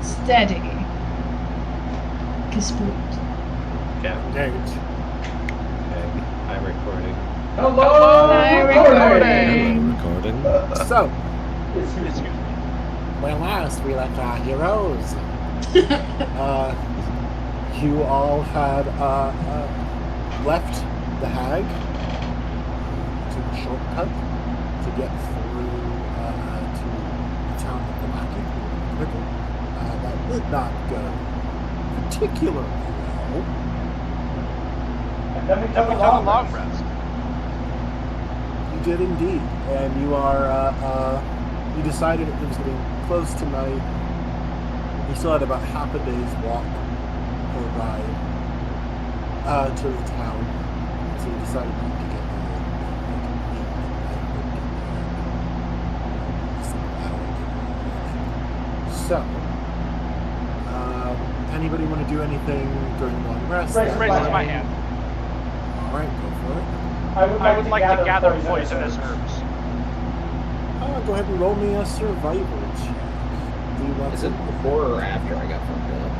Steady. Kasput. Engage. Okay, I'm recording. Hi, Recording. So, when last we left our heroes, you all had left the hag to the shortcut to get through to the town of Galactic. That did not go particularly well. And then we took a long rest. You did indeed, and you are. You decided it was getting close to night. You still had about half a day's walk or ride to the town, so you decided not to get there. So, anybody want to do anything during long rest? Raises my hand. All right, go for it. I would like to gather poisonous herbs. Go ahead and roll me a survival check. Do you want Is it before or after I got fucked up?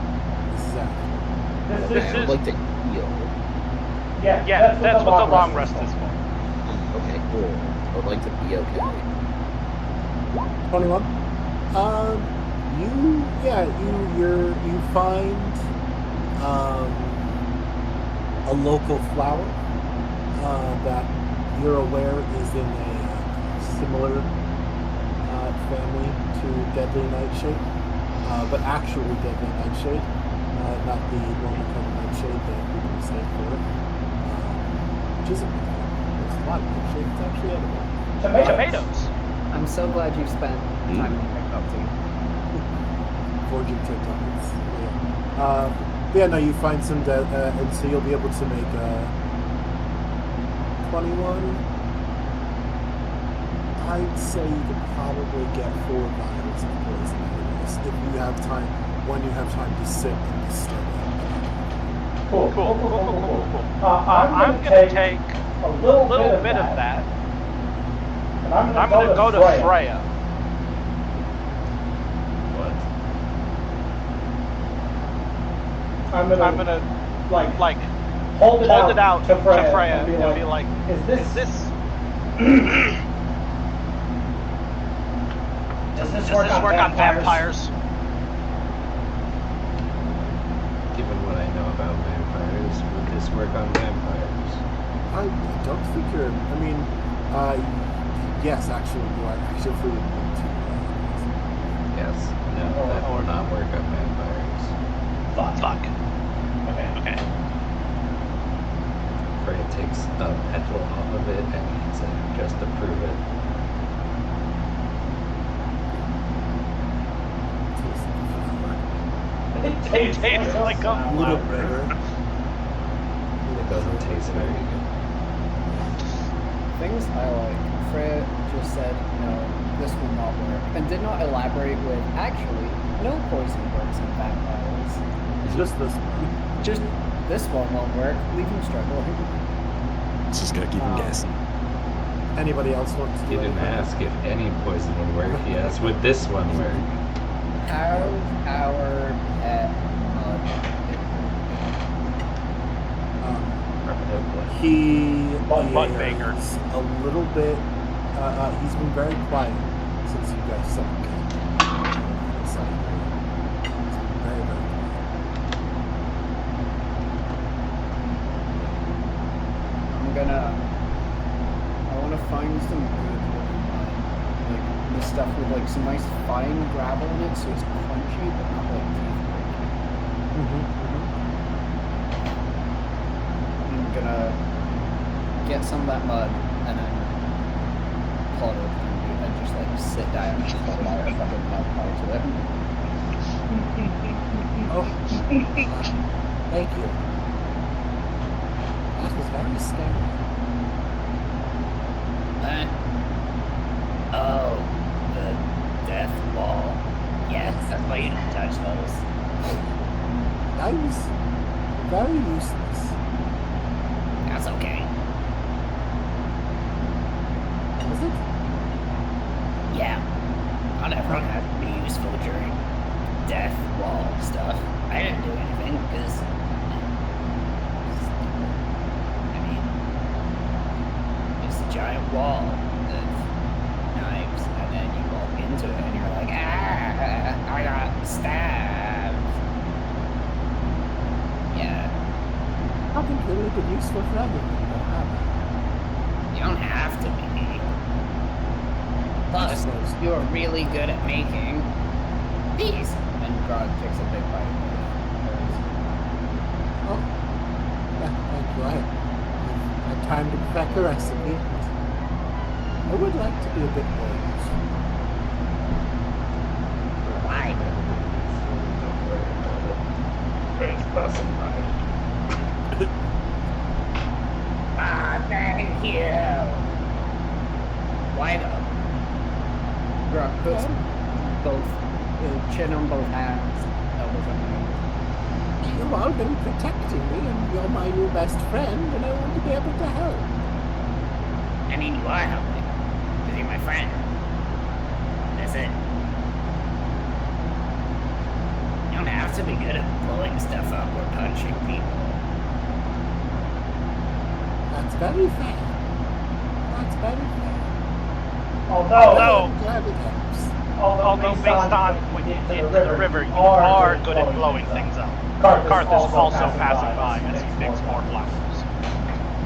Exactly. This I would is like to heal. yeah. That's what the long rest is for. Okay, cool. I would like to be okay. 21. You find a local flower that you're aware is in a similar family to Deadly Nightshade, but actually Deadly Nightshade, not the normal kind of nightshade that people say for it, which isn't good. There's a lot of nightshade. It's actually edible. Tomatoes. I'm so glad you spent time in TikTok too. Forging TikToks. Yeah, no, you find some, and so you'll be able to make 21. I'd say you could probably get 4 vials of poison out of this if you have time, when you have time to sit and to study. Cool. I'm going to take a little bit of that, and I'm going to go to Freya. What? I'm gonna like hold it out to Freya and be like, is this does this work on vampires? Given what I know about vampires, would this work on vampires? I don't think you're, yes, actually, you are actually free to Yes. No, that will not work on vampires. Fuck. Okay. Freya takes a petal off of it and eats it just to prove it. It tastes like a little better. It doesn't taste very good. Things I like. Freya just said, no, this will not work, and did not elaborate with, actually, no poison works in vampires. Just this one. Just this one won't work. Leave him struggling. Just gotta keep him guessing. Anybody else want to do He didn't anything? ask if any poison would work. He asked, would this one work? How's our pet mud? He Mudbaker. is a little bit. He's been very quiet since you guys settled camp. He's been very, very quiet. I want to find some good looking mud. Like the stuff with like some nice fine gravel in it, so it's crunchy but not like teeth breaking. I'm gonna get some of that mud and then pull it open and just like sit down and pull my fucking mud out of it. Oh, thank you. That was very scary. Oh, the death wall. Yes, that's why you don't touch those. That was very useless. That's okay. Was it? Yeah, not everyone has to be useful during death. wall stuff. I didn't do anything because, I mean, it's a giant wall of knives, and then you walk into it and you're like, ah, I got stabbed. Yeah. I think you're really good useful for everything. You don't have to be. Plus, you're really good at making these. And God takes a big bite of hers. Oh, yeah, thank you. I had time to perfect the recipe. I would like to be a bit more useful. Why? Don't worry about it. It's passing by. Thank you. Why though? Grog puts both chin on both hands. You've all been protecting me, and you're my new best friend, and I want to be able to help. I mean, you are helping, because you're my friend. That's it. You don't have to be good at blowing stuff up or punching people. That's very fair. That's very fair. Although I'm glad it helps. based on when you get to the river, you are good at blowing things up. Karth is also passing by as he picks more flowers.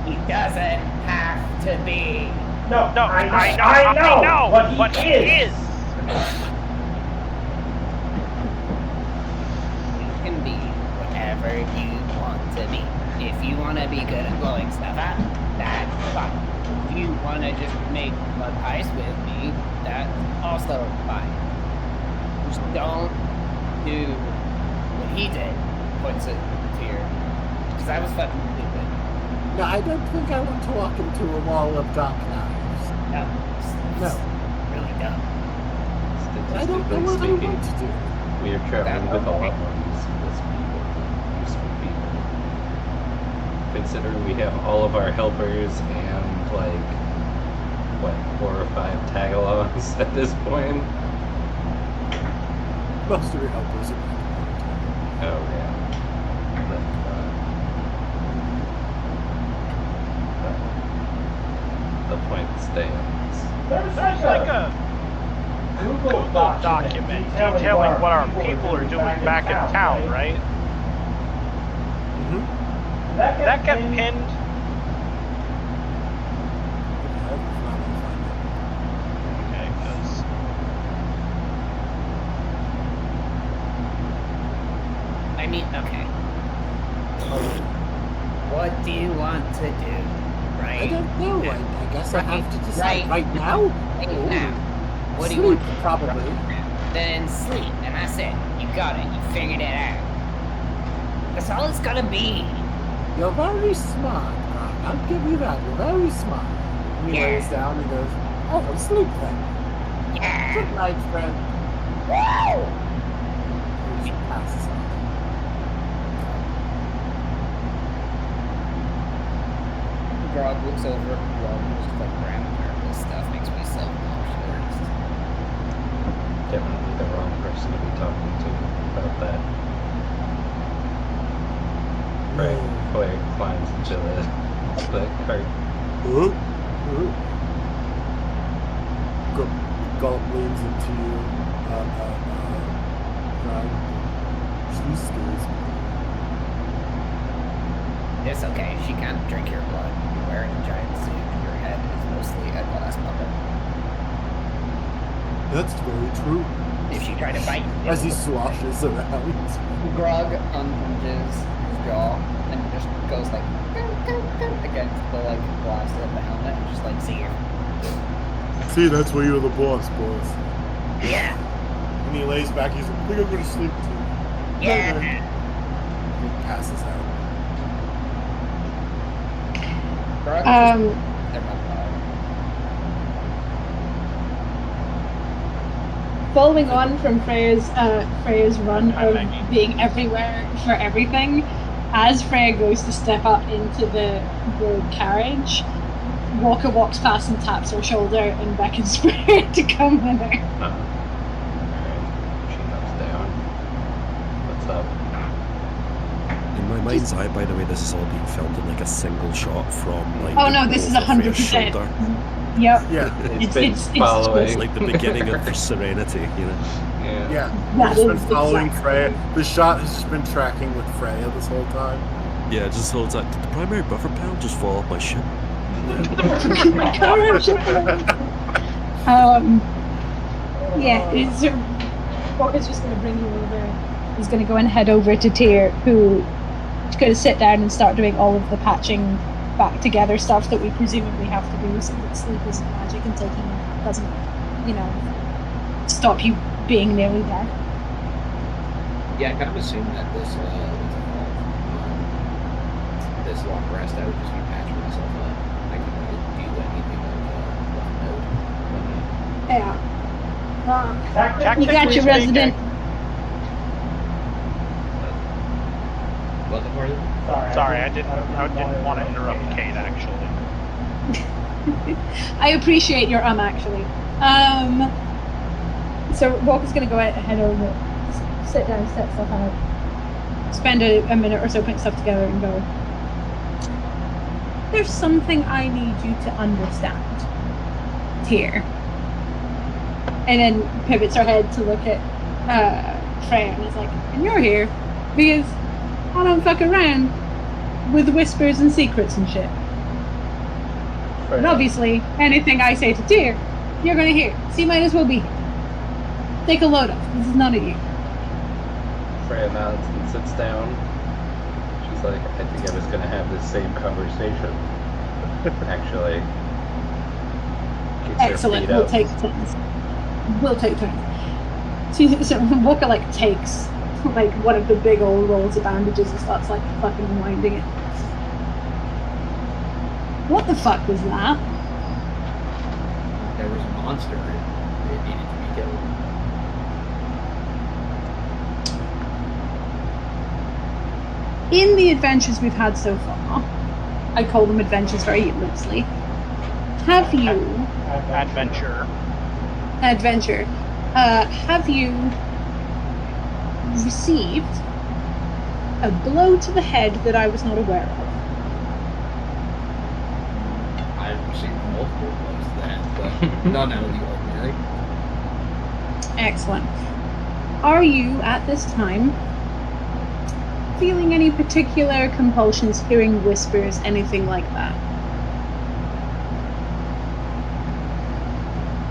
He doesn't have to be. No, I know what he is. You can be whatever you want to be. If you want to be good at blowing stuff up, that's fine. If you want to just make mud pies with me, that's also fine. Just don't do what he did. Points it to your... Because I was fucking stupid. No, I don't think I want to walk into a wall of dark knives. No. No. Really dumb. I don't know what I want to do. We are traveling with a lot more useful people. Considering we have all of our helpers and, like, what, 4 or 5 tag-alongs at this point? Most of your helpers are back. Oh, yeah. The point stands. There's like a Google document detailing what our people are doing back in town, right? Mm-hmm. That get pinned. Okay, because I mean, okay. What do you want to do? Right? I don't know. I guess I have to decide right now. Right Ooh. now. What do you Sleep, want to do? probably. Then sleep, and that's it. You got it. You figured it out. That's all it's gonna be. You're very smart. I'll give you that. You're very smart. And he lays down and goes, oh, sleep then. Yeah. Good night, friend. Woo! He passes out. Grog looks over. Grog just like random nervous stuff makes me so nauseous. Definitely the wrong person to be talking to about that. Right, Claire climbs into the cart. Gulp leans into you. She stays. It's okay. She can't drink your blood. You're wearing a giant suit, and your head is mostly a glass puppet. That's very true. If she tried to bite you, As he swashes around. Grog unhinges his jaw and just goes like against the like glass of the helmet and just like, see you. See, that's why you're the boss. Yeah. And he lays back, he's like, I think I'm gonna sleep too. Yeah. He passes out. Grog Following on from Freya's run of being everywhere for everything, as Freya goes to step up into the carriage, Walker walks past and taps her shoulder and beckons Freya to come with her. Alright, she comes down. my mind's eye, by the way, this is all being filmed in like a single shot from like. Oh no, this is 100%. shoulder. Yep. Yeah, It's following. It's like the beginning of Serenity, you know. yeah. That He's been is following exactly. Freya. The shot has just been tracking with Freya this whole time. Yeah, just the whole time. Did the primary buffer panel just fall off my ship? Yeah, so Walker's just going to bring you over. He's going to go and head over to Tyr, who's going to sit down and start doing all of the patching back together stuff that we presumably have to do so that sleep isn't magic and taking it doesn't, stop you being nearly dead. Yeah, I kind of assumed that this this long rest, I would just be patching myself up. I couldn't really do anything like Yeah. You Technically got your speaking- resident. What the part? Sorry, I didn't want to interrupt Kate, actually. I appreciate your actually. So Walker's gonna go ahead over, sit down, set stuff out, spend a minute or so putting stuff together and go. There's something I need you to understand here. And then pivots her head to look at Freya and is like, and you're here because I don't fuck around with whispers and secrets and shit. And obviously, anything I say to Tyr, you're gonna hear. So you might as well be here. Take a load off. This is none of you. Freya nods and sits down. She's like, I think I was going to have this same conversation. Actually. Kicks her Excellent. feet We'll up. take turns. We'll take turns. So Walker takes one of the big old rolls of bandages and starts fucking unwinding it. What the fuck was that? There was a monster. It needed to be killed. In the adventures we've had so far, I call them adventures very loosely. Have you Adventure. have you received a blow to the head that I was not aware of? I've received multiple blows to that, but none out of the ordinary. Excellent. Are you, at this time, feeling any particular compulsions, hearing whispers, anything like that?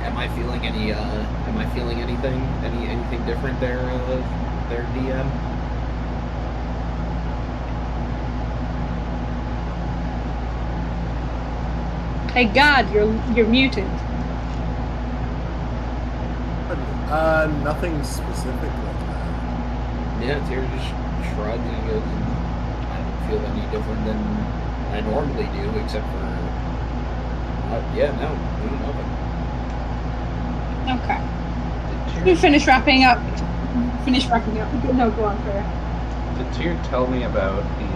Am I feeling any? Am I feeling anything? Anything different there, DM? Hey God, you're muted. Nothing specific like that. Yeah, Tyr just shrugs and goes, I don't feel any different than I normally do, except for, nothing. Okay. We finish wrapping up. No, go on, Freya. Did Tyr tell me about the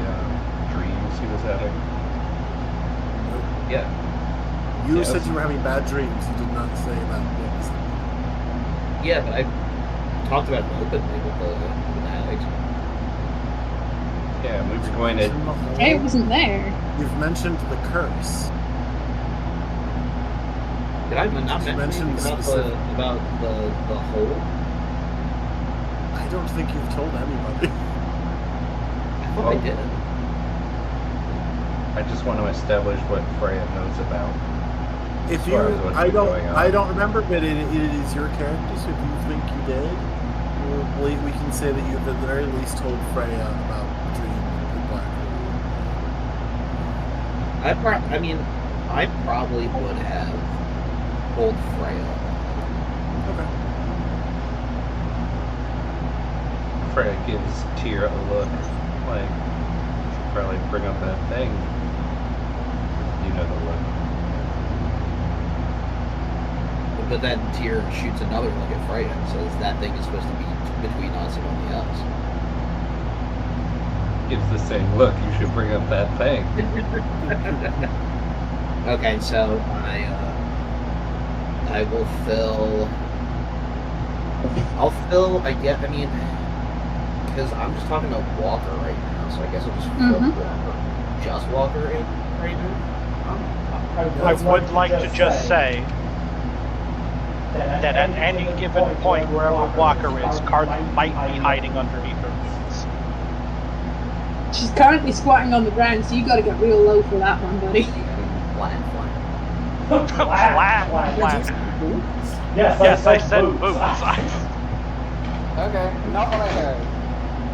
dreams he was having? Yeah. You Yeah, said that's- you were having bad dreams. You did not say about what was happening. Yeah, but I talked about it openly with Alex. Yeah, we were going to. Hey, it wasn't there. You've mentioned the curse. Did I not You mention mentioned anything specific. about the hole? I don't think you've told anybody. I thought I Oh. did. I just want to establish what Freya knows about. If As you, far as what's I been don't, going on. I don't remember, but it is your character. So if you think you did, we can say that you, at the very least, told Freya about the dream and the black hole. I probably would have told Freya. Okay. Freya gives Tyr a look, like, you should probably bring up that thing. You know the look. But then Tyr shoots another look at Freya and says that thing is supposed to be between us and only us. Gives the same look, you should bring up that thing. Okay, so I will fill. I'll fill. because I'm just talking to Walker right now, so I guess I'll just flip Walker. Just Walker in right now? I would like to just say that at any given point, wherever Walker is, Carly might be hiding underneath her boots. She's currently squatting on the ground, so you got to get real low for that one, buddy. Flat. Flat. Yes, I said boots. Okay, not what I heard.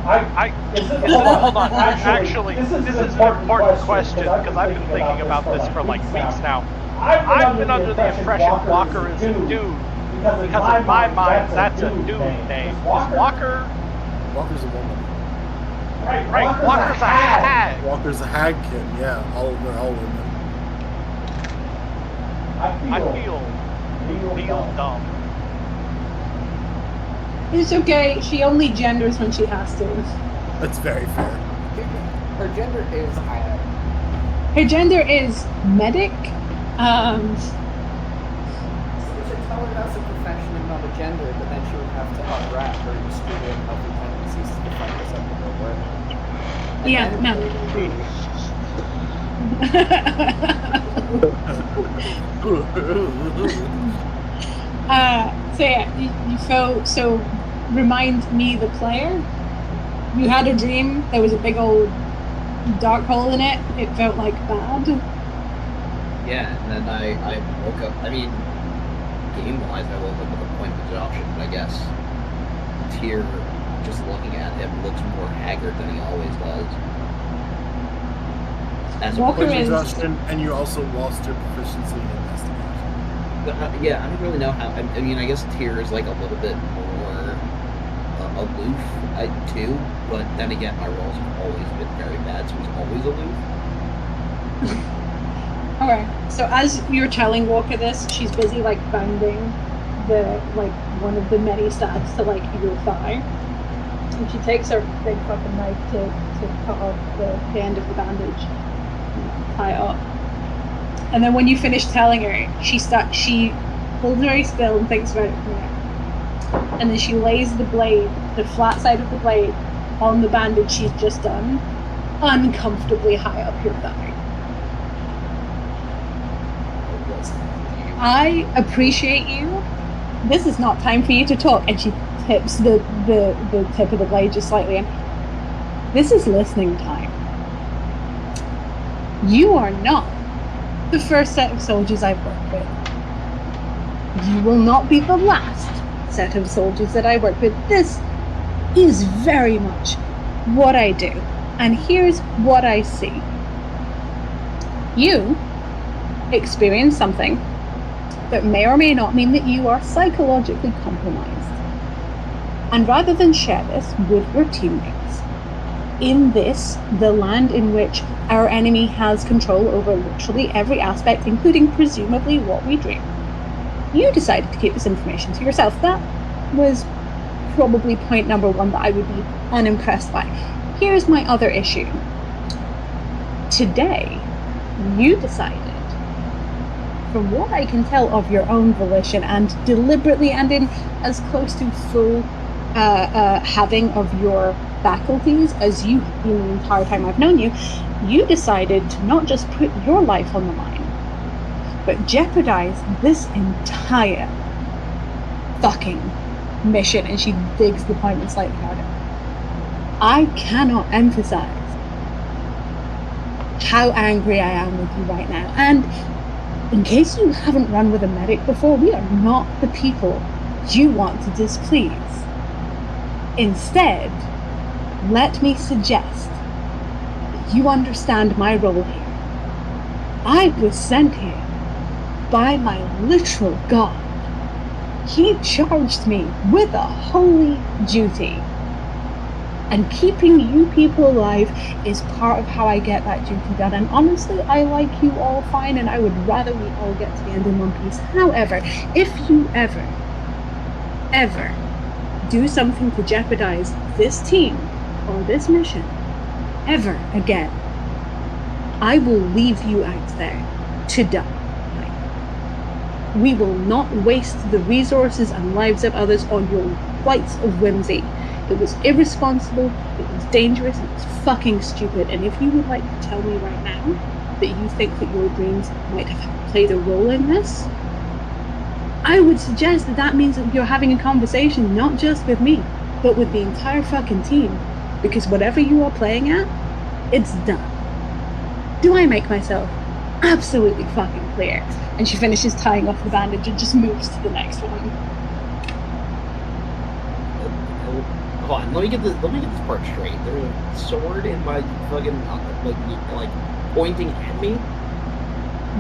Hold on. Actually, this is an important question because I've been thinking about this for like weeks now. I've been under the impression Walker is a dude because in my mind that's a dude name. Is Walker? Walker's a woman. Right. Walker's a hag. Walker's a hag kid. Yeah, they're all women. I feel real dumb. It's okay. She only genders when she has to. That's very fair. Her gender is higher. Her gender is medic. You should tell her that's a profession and not a gender, but then she would have to unwrap her extremely unhealthy tendencies to define herself with her work. Yeah, no. So yeah, you feel so. Remind me, the player. You had a dream. There was a big old dark hole in it. It felt like bad. Yeah, and then I woke up. I mean, game-wise, I woke up with a point of exhaustion, but I guess Tyr, just looking at him, looks more haggard than he always does. As Walker is... exhaustion, and you also lost your proficiency in investigation. But yeah, I don't really know how. I mean, I guess Tyr is like a little bit more aloof too. But then again, my rolls have always been very bad, so he's always aloof. Okay, so as you're telling Walker this, she's busy like bounding one of the many stabs to like your thigh, and she takes her big fucking knife to cut off the end of the bandage, tie it up. And then when you finish telling her, she holds very still and thinks about it for a minute. And then she lays the blade, the flat side of the blade, on the bandage she's just done, uncomfortably high up your thigh. I appreciate you. This is not time for you to talk. And she tips the tip of the blade just slightly in. This is listening time. You are not the first set of soldiers I've worked with. You will not be the last set of soldiers that I work with. This is very much what I do. And here's what I see. You experience something that may or may not mean that you are psychologically compromised. And rather than share this with your teammates, in this, the land in which our enemy has control over literally every aspect, including presumably what we dream, you decided to keep this information to yourself. That was probably point number one that I would be unimpressed by. Here's my other issue. Today, you decided, from what I can tell of your own volition and deliberately and in as close to full having of your faculties as you have been the entire time I've known you, you decided to not just put your life on the line, but jeopardize this entire fucking mission. And she digs the point slightly harder. I cannot emphasize how angry I am with you right now. And in case you haven't run with a medic before, we are not the people you want to displease. Instead, let me suggest that you understand my role here. I was sent here by my literal God. He charged me with a holy duty. And keeping you people alive is part of how I get that duty done. And honestly, I like you all fine, and I would rather we all get to the end in one piece. However, if you ever do something to jeopardize this team or this mission ever again, I will leave you out there to die. We will not waste the resources and lives of others on your flights of whimsy. It was irresponsible, it was dangerous, it was fucking stupid. And if you would like to tell me right now that you think that your dreams might have played a role in this, I would suggest that means that you're having a conversation not just with me, but with the entire fucking team. Because whatever you are playing at, it's done. Do I make myself absolutely fucking clear? And she finishes tying off the bandage and just moves to the next one. Hold on, let me get this part straight. There's a sword in my fucking like pointing at me.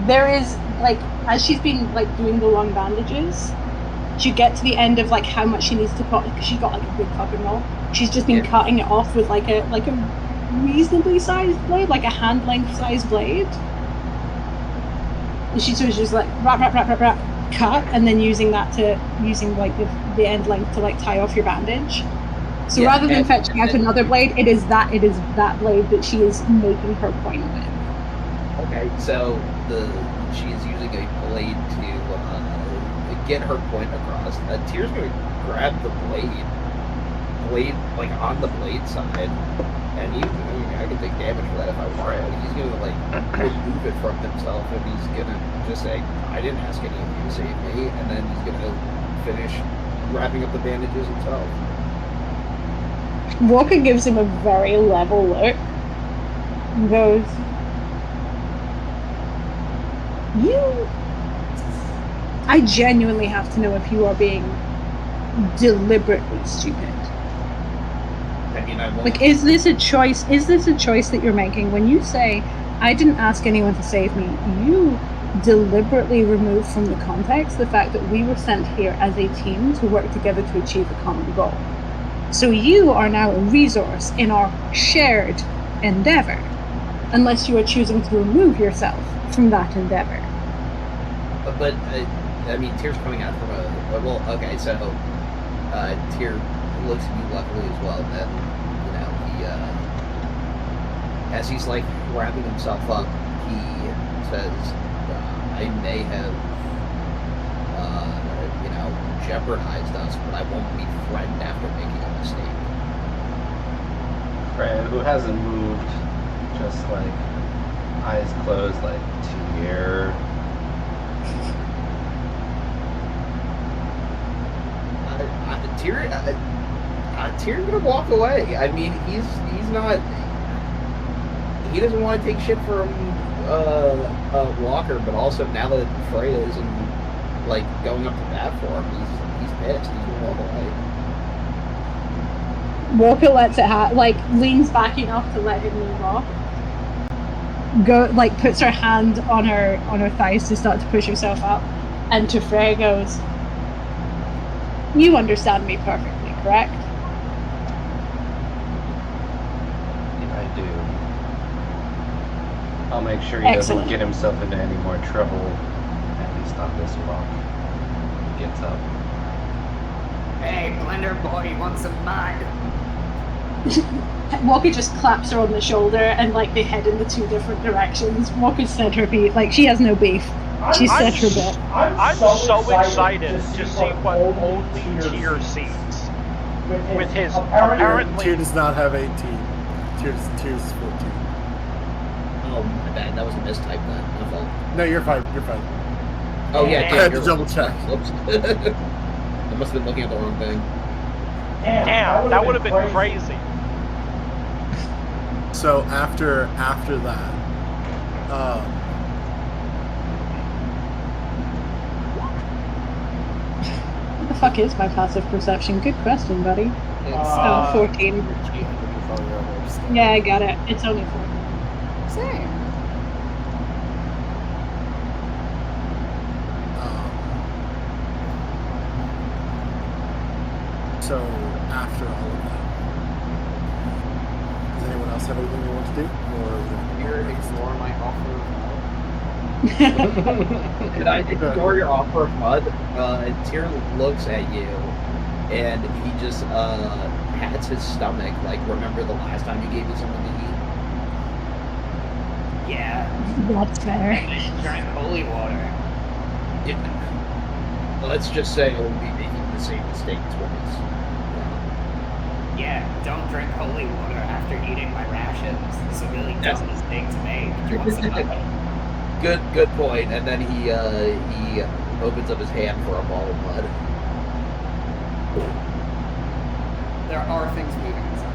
There is, like, as she's been like doing the long bandages, she get to the end of like how much she needs to cut because she got like a big fucking roll. She's just been cutting it off with like a reasonably sized blade, like a hand length sized blade. And she sort of just like rap, cut, and then using like the end length to like tie off your bandage. So rather than fetching out another blade, it is that blade that she is making her point with. Okay, so she's using a blade to get her point across. Tyr's gonna grab the blade like on the blade side, and I can take damage for that if I want. But he's gonna like remove it from himself, and he's gonna just say, "I didn't ask any of you to save me," and then he's gonna finish wrapping up the bandages himself. Walker gives him a very level look and goes, I genuinely have to know if you are being deliberately stupid. I mean, I won't... Like, is this a choice that you're making? When you say, I didn't ask anyone to save me, you deliberately remove from the context the fact that we were sent here as a team to work together to achieve a common goal. So you are now a resource in our shared endeavor, unless you are choosing to remove yourself from that endeavor. But I mean, Tyr's coming out from okay, so Tyr looks at you luckily as well, and then, he, as he's, like, wrapping himself up, he says, I may have, jeopardized us, but I won't be friend after making a mistake. Fred, who hasn't moved, just, like, eyes closed, like, Tyr. Tyr's gonna walk away. I mean, he's not. He doesn't want to take shit from Walker, but also now that Freya isn't like going up to bat for him, he's pissed. He's gonna walk away. Walker lets it leans back enough to let him move off. Puts her hand on her thighs to start to push herself up, and to Freya goes, "You understand me perfectly, correct?" I do. I'll make sure he doesn't get himself into any more trouble, at least on this walk. He gets up. Hey, Blender Boy, want some mud? Walker just claps her on the shoulder, and they head in the two different directions. Walker's said her beef. She has no beef. She said her bit. I'm so excited to see what only Tyr sees. With his apparently... Tyr does not have 18. Tyr's 14. Oh, my bad. That was a mistype then. My fault. No, you're fine. You're fine. Oh, yeah. I had to double check. Whoops. I must have been looking at the wrong thing. Damn, that would have been crazy. So after that, what the fuck is my passive perception? Good question, buddy. It's 14. Yeah, I got it. It's only 14. Same. So after all of that, does anyone else have anything they want to do, or You're ignoring my offer of mud? Did I ignore your offer of mud? Tyr looks at you, and he just pats his stomach. Remember the last time you gave me something to eat? Yeah. That's fair. I just drank holy water. Yeah. Let's just say I will be making the same mistake twice. Yeah, don't drink holy water after eating my rations. It's a really dumb mistake to make. Drink some honey. Good point. And then he opens up his hand for a ball of mud. There are things moving inside.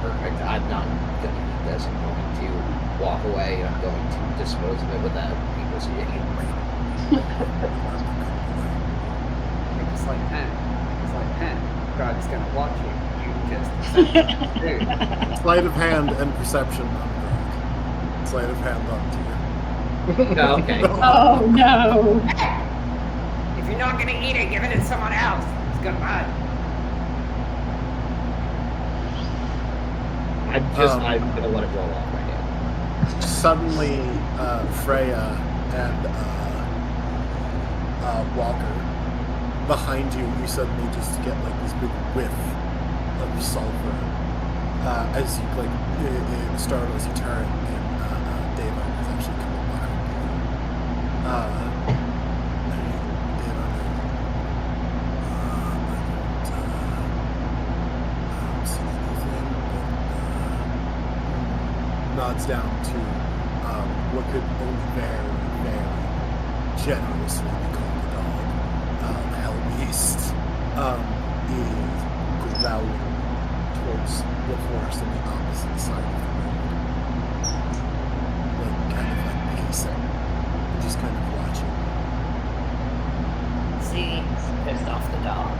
Perfect. I'm not going to eat this. I'm going to walk away. I'm going to dispose of it without people seeing it. It's like pen. God's gonna watch you. You just dude. Sleight of hand and perception on Greg. Sleight of hand on Tia. Oh, okay. Oh no. If you're not gonna eat it, give it to someone else. It's good mud. I'm gonna let it roll off right now. Suddenly, Freya and Walker, behind you, you suddenly just get like this big whiff of sulfur as you like it startle as you turn, and Deva is actually coming behind you. Nods down to what could only very, very generously be called a dog. Hell Beast is growling towards the forest on the opposite side of the road. Like, kind of like pacing. Just kind of watching. See? Pissed off the dog.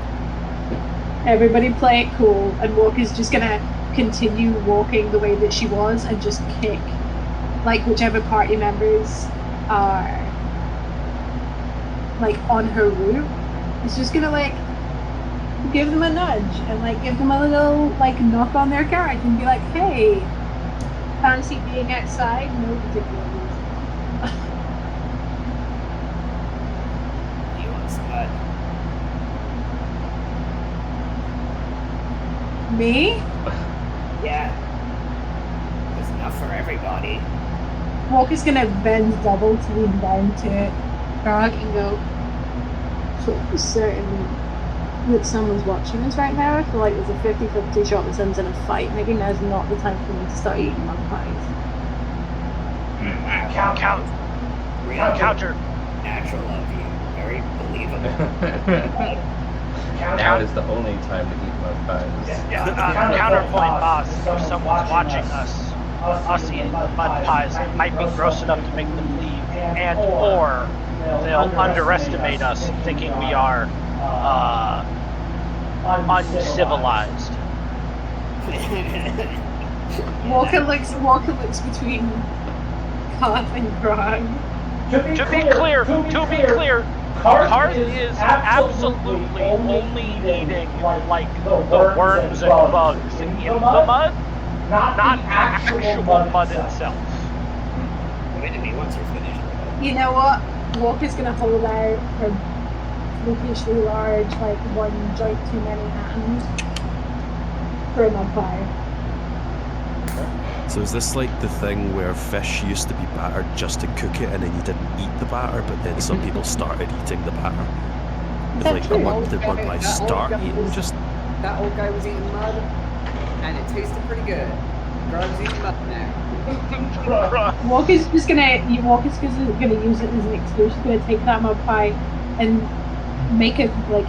Everybody play it cool, and Walker's just gonna continue walking the way that she was and just kick like whichever party members are like on her route. It's just gonna like give them a nudge and like give them a little like knock on their carriage and be like, hey, fancy being outside? No particular reason. Do you want some mud? Me? Yeah. There's enough for everybody. Walker's gonna bend double to lean down to Grog and go, so certain that someone's watching us right now. I feel like there's a 50-50 shot that someone's in a fight. Maybe now's not the time for me to start eating mud pies. Wow. Counter. Natural of you. Very believable. Now is the only time to eat mud pies. Counterpoint, boss. If someone's watching us eating the mud pies might be gross enough to make them leave, and or they'll underestimate us, thinking we are uncivilized. Walker looks between Carth and Grog. To be clear, Carth is absolutely only eating like the worms and bugs in the mud, not the actual mud itself. Wait a minute, once you're finished. You know what? Walker's gonna hold out her freakishly large, like one joint too many hands for a mud pie. So is this like the thing where fish used to be battered just to cook it and then you didn't eat the batter, but then some people started eating the batter? It's like true? did mud pie start eating just... That old guy was eating mud, and it tasted pretty good. Grog's eating mud now. Walker's gonna use it as an excuse. She's gonna take that mud pie and make it like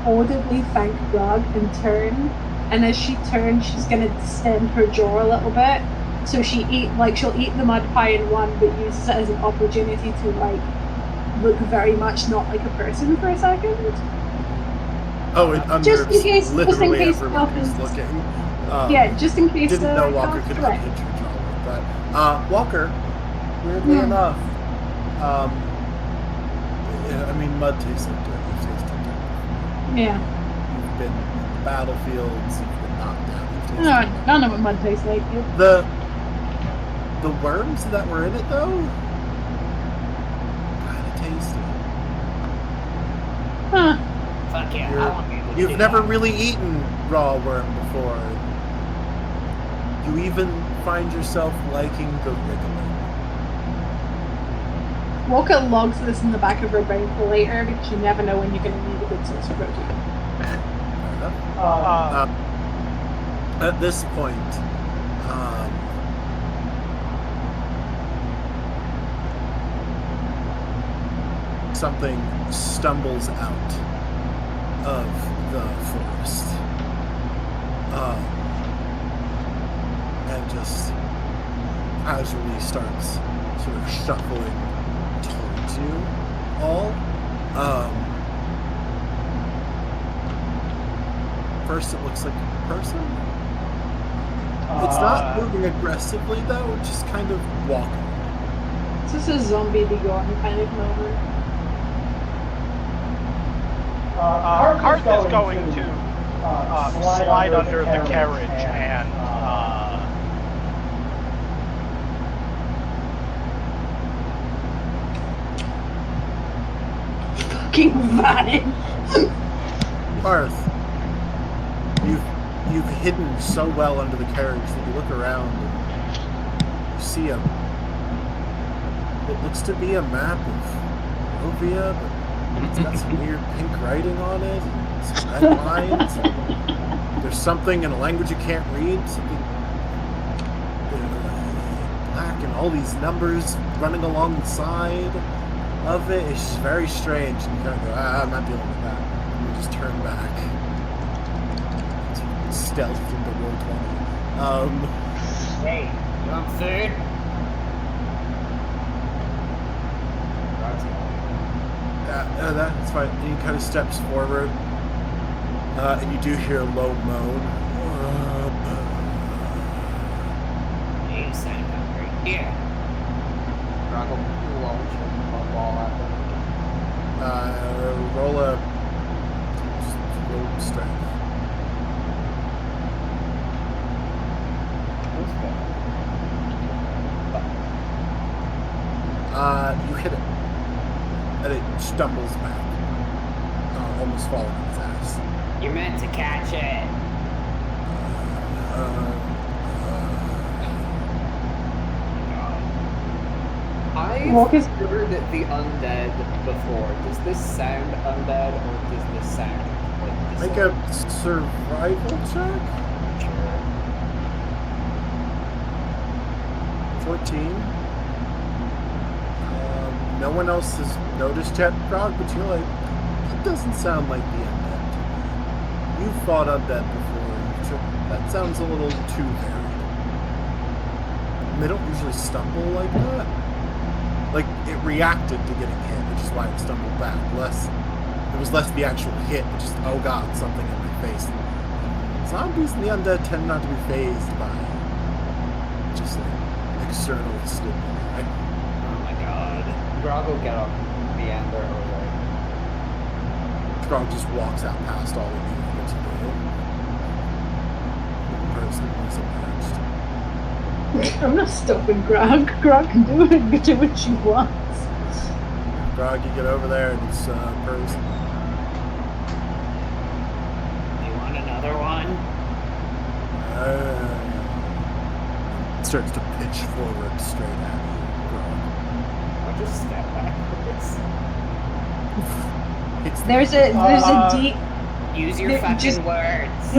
audibly thank Grog and turn. And as she turns, she's gonna distend her jaw a little bit. So she'll eat the mud pie in one, but uses it as an opportunity to like look very much not like a person for a second. Oh, it Just in case, literally everyone who's looking. Yeah, just in case. Didn't know Walker could unhinge her jaw like that. Walker, weirdly enough, yeah, I mean, mud tastes like dirt. You've tasted dirt. Yeah. You've been in battlefields. You've been knocked down. You've tasted No, I don't know what mud tastes like. The worms that were in it, though, kind of tasty. Huh. Fuck yeah. You've never really eaten raw worm before. You even find yourself liking the wriggling. Walker logs this in the back of her brain for later because you never know when you're going to need a good source of protein. At this point, something stumbles out of the forest and just casually starts sort of shuffling towards you all. First it looks like a person. It's not moving aggressively though, it's just kind of walking. Is this a zombie be gone kind of moment? Karth is going to slide under the carriage and fucking vanish. Karth, you've hidden so well under the carriage that you look around and you see what looks to be a map of Ovia, but it's got some weird pink writing on it, and some red lines. There's something in a language you can't read, something black, and all these numbers running along the side of it. It's just very strange, and you kind of go, I'm not dealing with that. And you just turn back. Stealth into roll 20. Hey, you want food? That's fine. He kind of steps forward, and you do hear a low moan. You sound hungry. Here. Drago launch a ball at them. Roll strength. You hit it, and it stumbles back, almost falling on its ass. You're meant to catch it. I've heard the undead before. Does this sound undead, or does this sound like this? Make a survival check. Sure. 14. No one else has noticed yet, Grog, but you're like, it doesn't sound like the undead. You've fought undead before. That sounds a little too varied. And they don't usually stumble like that. Like, it reacted to getting hit, which is why it stumbled back. It was less the actual hit, but just, oh god, something in my face. Zombies and the undead tend not to be phased by just like external stimuli. Drago get up the end there, or Strahd just walks out past all of you and gets to the person was emerged. I'm not stopping Grog. Grog can do what she wants. Grog, you get over there and it's person. You want another one? Starts to pitch forward straight at you. just step backwards. There's a deep. Use your fucking words.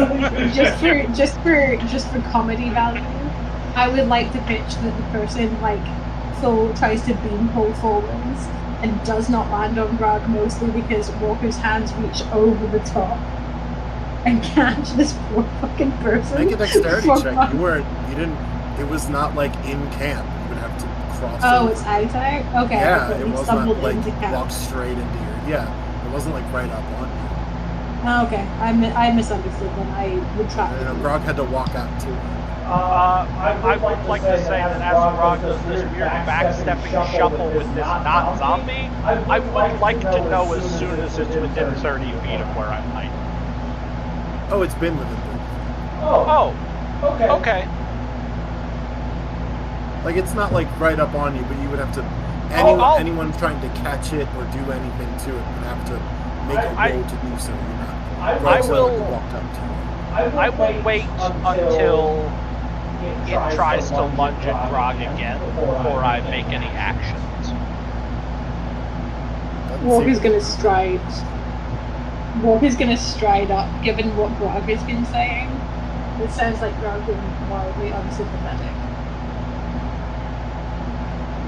just for comedy value, I would like to pitch that the person tries to beanpole forwards and does not land on Grog, mostly because Walker's hands reach over the top and catch this poor fucking person. Make a dexterity check. You didn't. It was not like in camp. You would have to cross. Oh, it's outside. Okay. Yeah, it wasn't like camp. Walk straight into your. Yeah, it wasn't like right up on you. Oh, okay, I misunderstood then. I would try. Grog had to walk out too. I would like to say that as Grog does this weird backstepping shuffle with this not zombie, I would like to know as soon as it's within 30 feet of where I'm hiding. Oh, it's been within 30 feet. Oh, okay. Like, it's not like right up on you, but you would have to. Anyone trying to catch it or do anything to it would have to make a roll to do so. I will wait until it tries to lunge at Grog again before I make any actions. Walker's gonna stride Walker's gonna stride up, given what Grog has been saying. It sounds like Grog being wildly unsympathetic.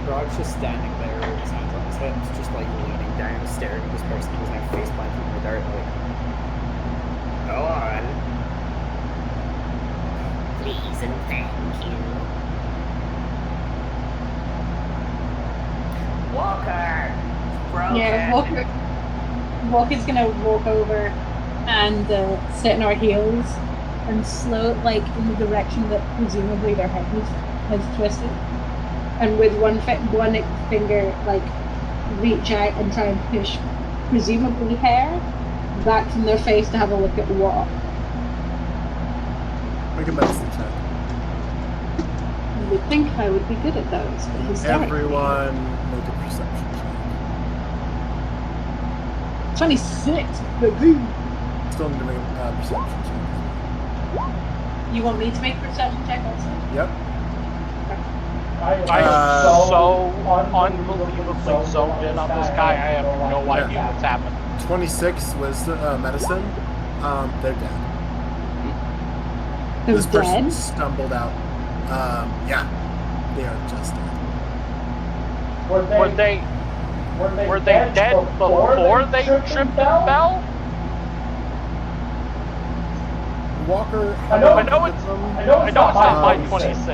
Grog's just standing there with his hands on his hips, just like leaning down, staring at this person who's now face planted in the dirt, like, go on. Please and thank you. Walker! Broken. Yeah, Walker's gonna walk over and sit on our heels and slow, like, in the direction that presumably their head has twisted. And with one finger, like, reach out and try and push, presumably hair, back from their face to have a look at what. Make a medicine check. You would think I would be good at those, but hysterically. Everyone make a perception check. 26, baby. Still need to make a perception check. You want me to make a perception check also? Yep. I am so unbelievably zoned in on this guy, I have no idea what's happening. 26 was medicine. They're dead. They're This person dead? stumbled out. Yeah, they are just dead. Were they dead before they tripped and fell? Walker. I know it's not my 26.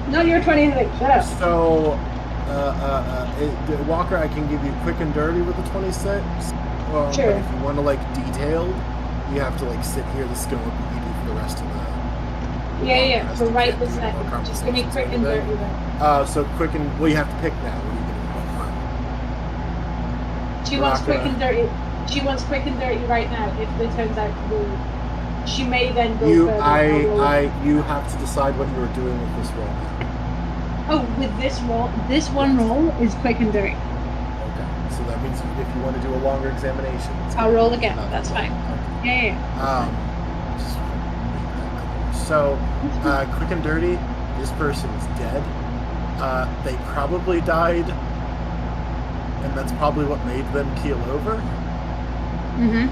No, you're 26. Shut up. So, Walker, I can give you quick and dirty with the 26. Well, Sure. But if you want to like detailed, you have to like sit here. This is going to be easy for the rest of the. Yeah. rest So of right the this more second. Just give me conversations quick and everything. dirty then. So quick and well, you have to pick now. What are you going to She We're wants not quick gonna- and dirty. She wants quick and dirty right now. If it turns out to be, she may then go You, further. you have to decide what you are doing with this roll. Oh, with this roll, this one roll is quick and dirty. Okay, so that means if you want to do a longer examination, it's I'll roll again. not That's long. fine. Okay. Yeah. Just make that clear. So, quick and dirty, this person is dead. They probably died, and that's probably what made them keel over. Mhm.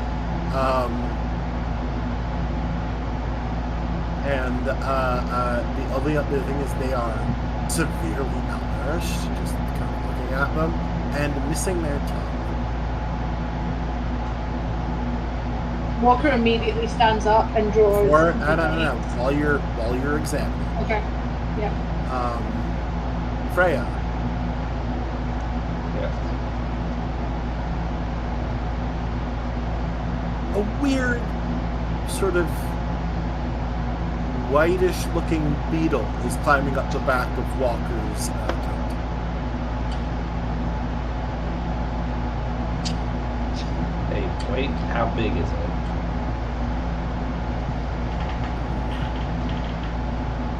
And the only other thing is they are severely malnourished, just kind of looking at them, and missing their tongue. Walker immediately stands up and draws. Or no. While you're examining, Okay. Yeah. Freya, Yes. a weird sort of whitish-looking beetle is climbing up the back of Walker's coat. Hey, wait, how big is it?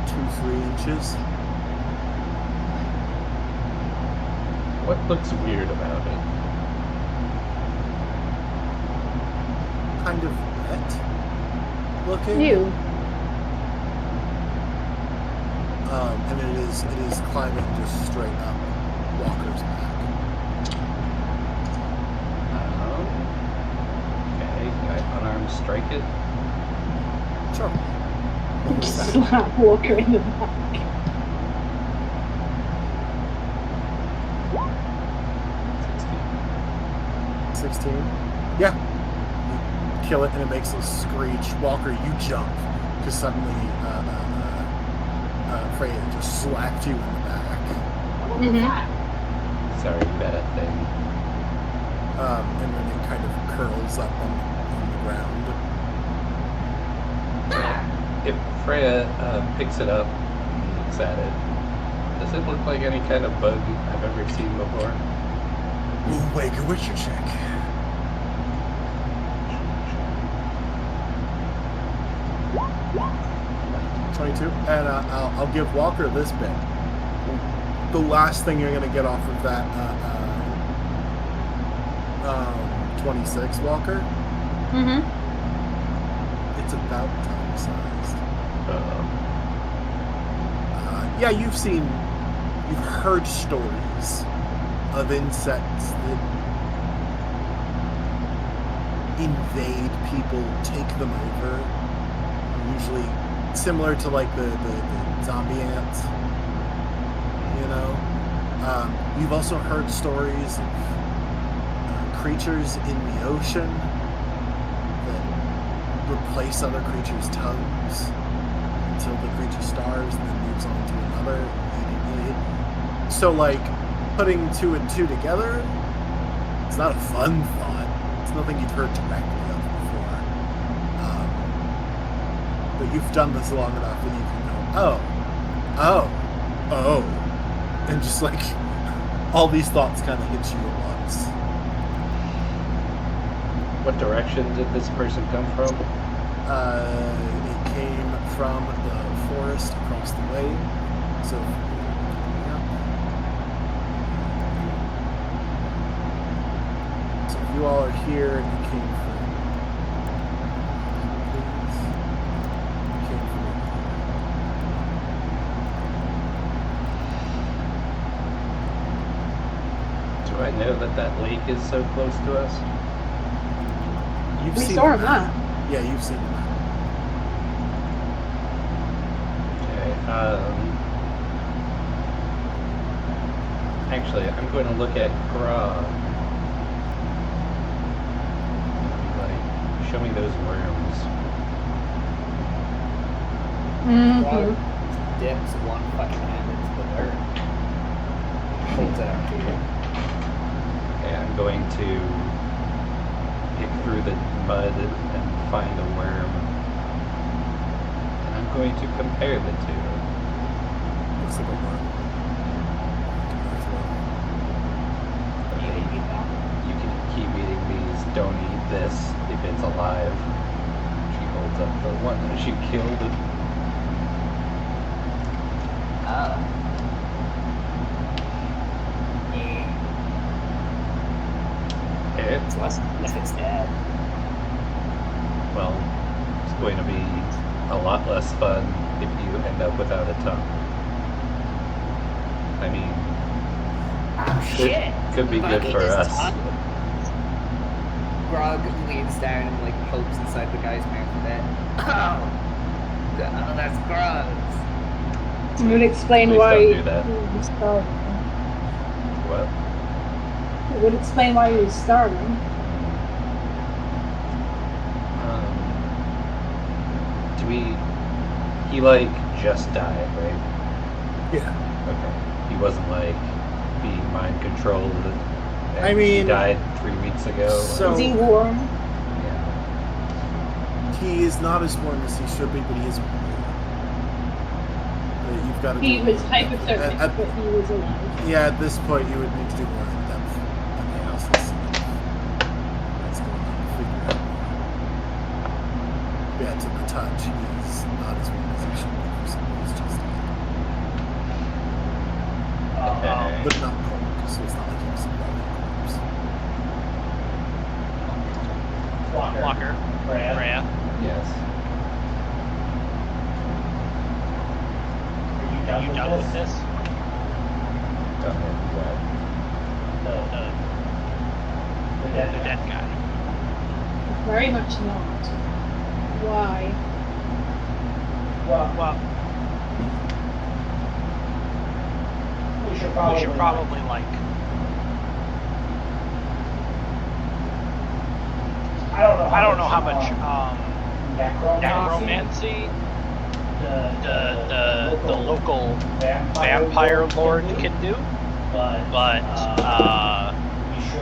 Two, 3 inches. What looks weird about it? Kind of wet looking. You. And it is climbing just straight up Walker's back. Okay, can I unarmed strike it? Sure. Slap Walker in the back. 16. Yeah. You kill it and it makes a screech. Walker, you jump because suddenly Freya just slapped you in the back. Mhm. Sorry, bad thing. And then it kind of curls up on the ground. If Freya picks it up and looks at it, does it look like any kind of bug I've ever seen before? Ooh, wait, good witcher check. 22, and I'll give Walker this bit. The last thing you're going to get off of that 26, Walker, Mhm. it's about tongue-sized. Uh-oh. Yeah, you've heard stories of insects that invade people, take them over. Usually similar to like the zombie ants, you know. You've also heard stories of creatures in the ocean that replace other creatures' tongues until the creature starves and then moves on to another. So like putting 2 and 2 together, it's not a fun thought. It's nothing you've heard directly of before. But you've done this long enough that you can go, oh, and just like all these thoughts kind of hit you at once. What direction did this person come from? It came from the forest across the way. So, yeah. So if you all are here, it came from. Please. It came from. Do I know that lake is so close to us? You've We seen saw the him map. that. Yeah, you've seen the map. Okay. Actually, I'm going to look at Gra. Like, show me those worms. Mm-hmm. Dips one fucking hand into the dirt. Holds it up to you. Okay, I'm going to pick through the mud and find a worm. And I'm going to compare the two. Looks like a worm. You can keep eating these. Don't eat this if it's alive. She holds up the one that she killed. It's less if it's dead. Well, it's going to be a lot less fun if you end up without a tongue. I mean, Shit. could be good Bucky for just us. talked. Grog leans down and like pokes inside the guy's mouth a bit. Oh, that's gross. It would explain Please why don't do that. he was starving. What? It would explain why he was starving. He like just died, right? Yeah. Okay. He wasn't like being mind controlled. And I mean, he died 3 weeks ago. so- Is he warm? Yeah. He is not as warm as he should be, but he is warm. You've got to He do was hypothermic, at- but he was alive. Yeah, at this point, you would need to do more in depth analysis. That's going on to figure out. Yeah, to the touch, he is not as warm as he should be for someone who's just dead. Okay. But not cold, so it's not like he was a corpse. Walker. Freya. Yes. Are you done with this? Done with what? The dead guy. Very much not. Why? Well, we should probably like. I don't know how much necromancy the local vampire lord can do, but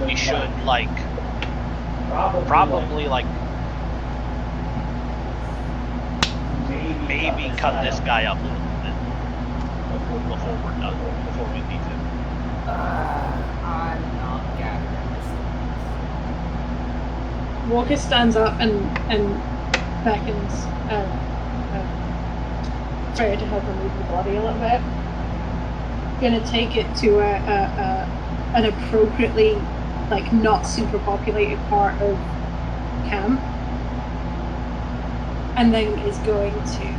we should like probably like maybe cut this guy up a little bit before we're done, before we leave him. I'm not gathering this. Walker stands up and beckons Freya to help him move the body a little bit. Gonna take it to an appropriately like not super populated part of camp, and then is going to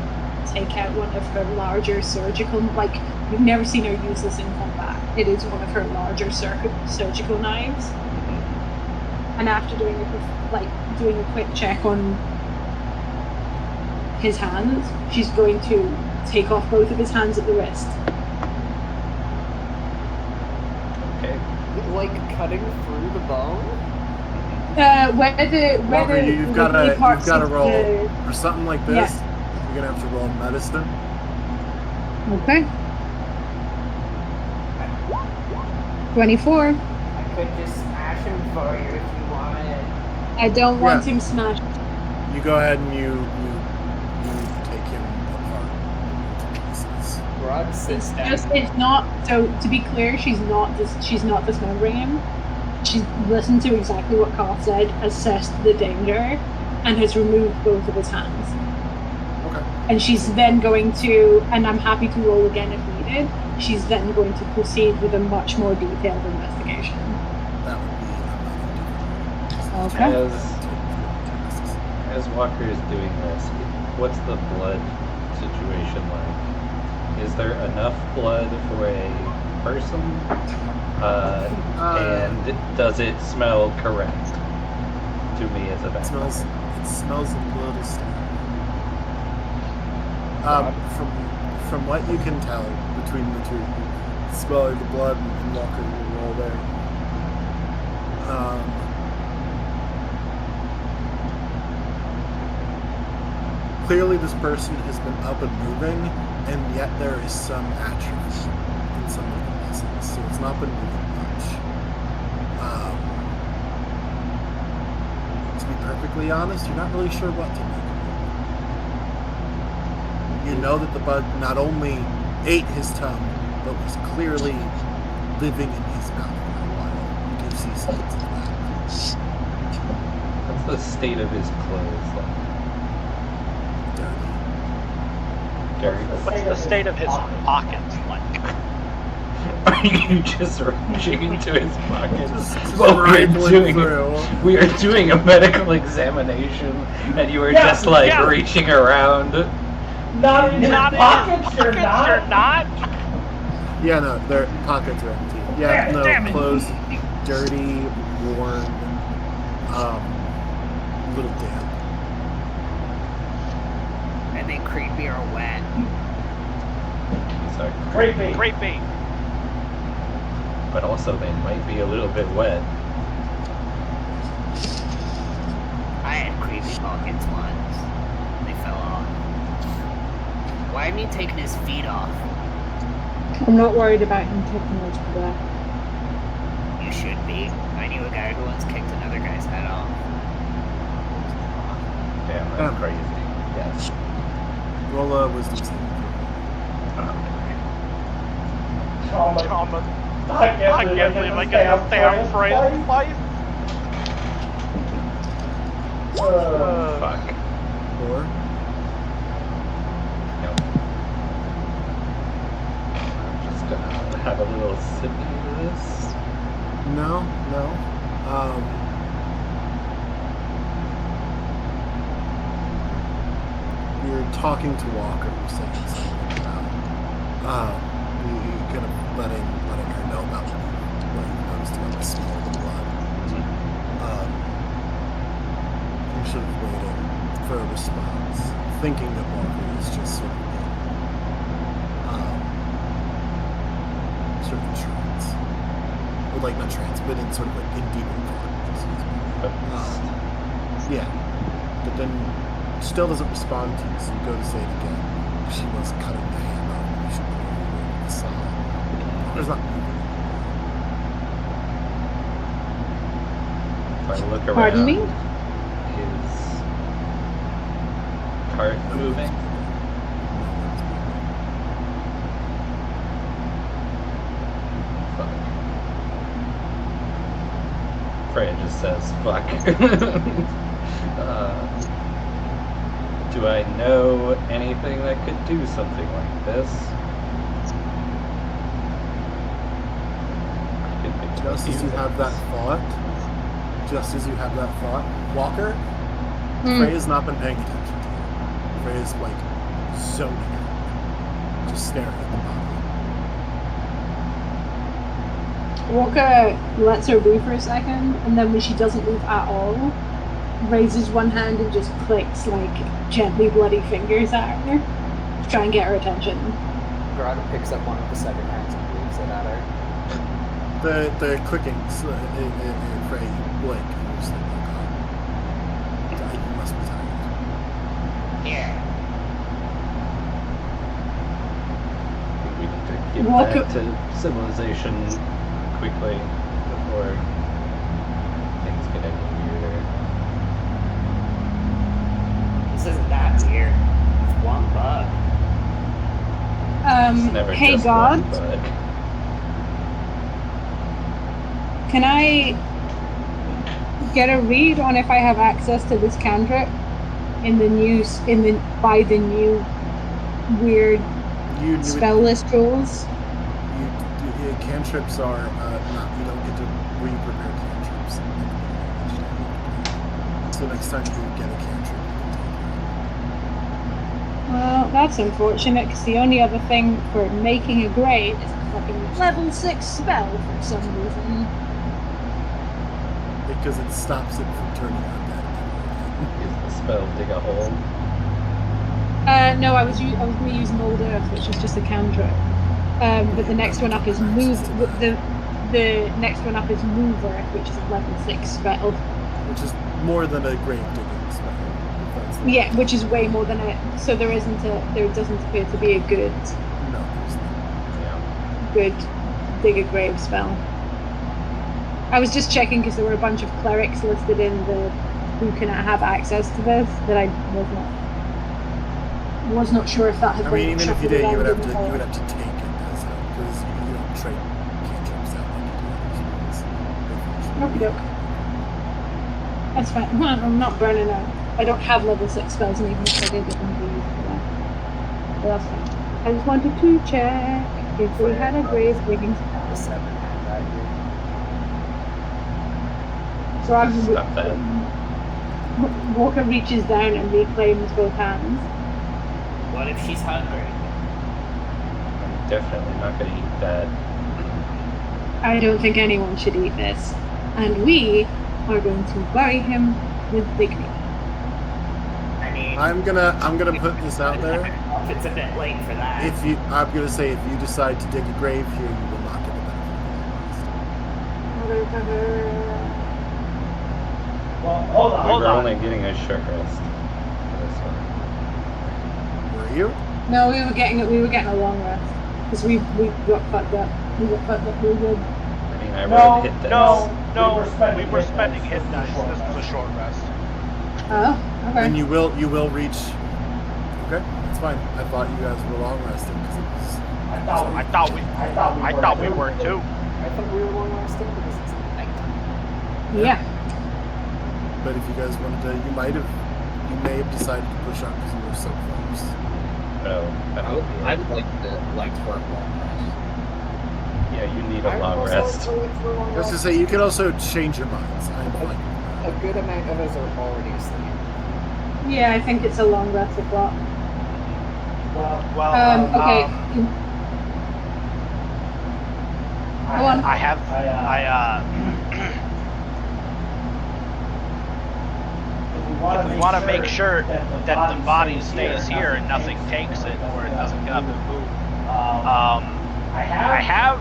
take out one of her larger surgical, like you've never seen her use this in combat. It is one of her larger surgical knives. and after doing a quick check on his hands, she's going to take off both of his hands at the wrist. Okay. Like cutting through the bone? Walker, you've got to roll for something like this. Yeah. You're gonna have to roll medicine. Okay. 24. I could just smash him for you if you wanted. I don't want him smashed. You go ahead and you take him apart. Rod sits down. It's not. So to be clear, she's not dismembering him. She's listened to exactly what Carl said, assessed the danger, and has removed both of his hands. Okay. And she's then going to, and I'm happy to roll again if needed. She's then going to proceed with a much more detailed investigation. That would be Okay. As Walker is doing this, what's the blood situation like? Is there enough blood for a person? And does it smell correct to me as a vampire? It smells a little strong. From what you can tell between the two, smell of the blood and Walker will roll there. Clearly this person has been up and moving, and yet there is some atrophy in some of the muscles, so it's not been moving much. To be perfectly honest, you're not really sure what to make. You know that the bug not only ate his tongue, but was clearly living in his mouth for a while. You do see signs of that. What's the state of his clothes like? Dirty. What's the state of his pockets like? Are you just reaching into his pockets? Rifling We are doing a medical examination, and you are just reaching around. Not in his pockets, you're not. Yeah, no, their pockets are empty. Yeah, no, clothes, dirty, worn, a little damp. Are they creepy or wet? Creepy. But also they might be a little bit wet. I had creepy pockets once. They fell off. Why am he taking his feet off? I'm not worried about him taking those for that. You should be. I knew a guy who once kicked another guy's head off. Damn, that's crazy. Yes. Roll a wisdom saving. Trauma. I can't believe I get to stay on Freya's life. Fuck. 4. Nope. I'm just gonna have a little sip into this. No. You're talking to Walker, you're saying something about you're kind of letting her know about what you noticed about the smell of the blood. You're sort of waiting for a response, thinking that Walker is just sort of in trance. Or like not trance, but in sort of like in deep thought. Yeah. But then still doesn't respond to you, so you go to say it again. She was cutting the hand off and you should be the saw. There's not moving. If I look around, Pardon me? is cart moving? Fuck. Freya just says, fuck. Do I know anything that could do something like this? Just as you have that thought, Walker, Freya's not been paying attention to you. Freya's like zoning out, just staring at the bottom. Walker lets her move for a second, and then when she doesn't move at all, raises one hand and just clicks like gently bloody fingers at her to try and get her attention. Grog picks up one of the second hands and waves it at her. The clickings in Frey blink. And you're just like, oh god, you must be tired. Here. We need to get back to civilization quickly before things get any weirder. This isn't that weird. It's one bug. It's never Hey just God, one bug. can I get a read on if I have access to this cantrip by the new weird spell list rules? Cantrips are not. You don't get to re-prepare cantrips. So next time you get a cantrip, Well, that's unfortunate, because the only other thing for making a grade is a fucking level 6 spell for some reason. because it stops it from turning on that. Is the spell dig a hole? No, I was going to use Mold Earth, which is just a cantrip. But the next one up is Move. The next one up is Move Earth, which is a level 6 spell. Which is more than a grave digging spell. Yeah, which is way more than it. So there doesn't appear to be a good No, there's not. Yeah. good dig a grave spell. I was just checking because there were a bunch of clerics listed in the who cannot have access to this that I was not sure if that had I been mean, even if you shuffled did, you around would have in to the whole- take it as because you don't trade cantrips out like you do other spells. Okey-doke. That's fine. I'm not burning out. I don't have level 6 spells, and even if I did, it wouldn't be used for that. But that's fine. I just wanted to check if we had a grave digging spell. The seven hand at you. So I Stop that. Walker reaches down and reclaims both hands. What if she's hungry? I'm definitely not going to eat that. I don't think anyone should eat this. And we are going to bury him with dignity. I mean, I'm gonna put this out there. it's a bit late for that. I'm gonna say if you decide to dig a grave here, you will not get the benefit. Well, hold on. We were only getting a short rest for this one. Were you? No, we were getting a long rest because we got fucked up. We got fucked up real good. I mean, I rolled hit dice. No, we were spending hit dice. This was a short rest. Oh, okay. And you will reach. Okay, that's fine. I thought you guys were long resting because it was. I thought we were too. I thought we were long resting because it's nighttime. Yeah. But if you guys wanted to, you may have decided to push on because you were so close. No, I would like for a long rest. yeah, you need a I would long also rest. like for a long Just to rest. say, you can also change your minds. I'm fine. A good amount of us are already asleep. Yeah, I think it's a long rest o'clock. Well, Okay. Go on. If we want to make sure that the body stays here and nothing takes it or it doesn't get up and move, I have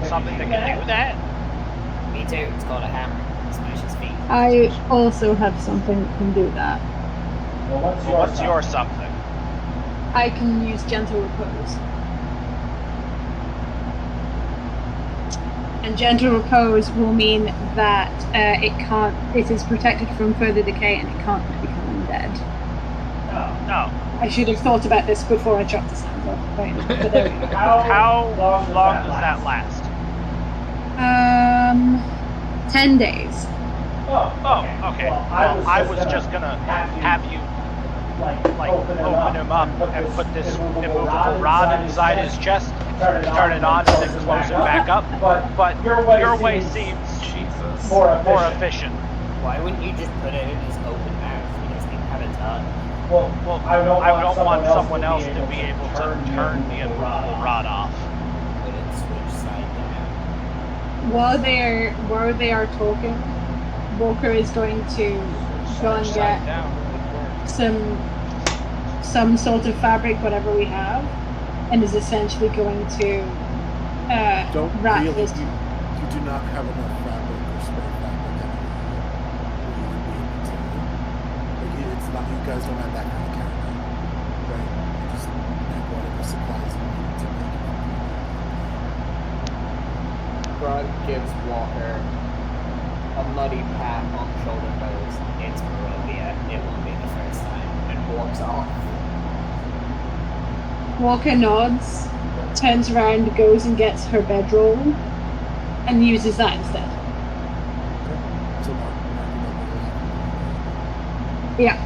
something that can do that. Me too. It's called a hammer. Smash his feet. I also have something that can do that. Well, what's your something? I can use gentle repose. And gentle repose will mean that it is protected from further decay and it can't become undead. No. I should have thought about this before I chopped the sound off. Right, but there we go. How long does that last? 10 days. Oh, okay. Well, I was just gonna have you open him up and put this immovable rod inside his chest, turn it on, and then close it back up. But your way seems more efficient. Why wouldn't you just put it in his open mouth? He doesn't even have a tongue. Well, I don't want someone else to be able to turn the immovable rod off. Put it switch side down. while they are talking, Walker is going to go and get some sort of fabric, whatever we have, and is essentially going to wrap you this. do not have enough fabric or spare fabric anywhere. It's not, you guys don't have that kind of caravan, right? You just have whatever supplies you need to make it. Strahd gives Walker a muddy pat on the shoulder and goes, "It's Barovia. It won't be the first time," and walks off. Walker nods, turns around, goes and gets her bedroll, and uses that instead. So Yeah.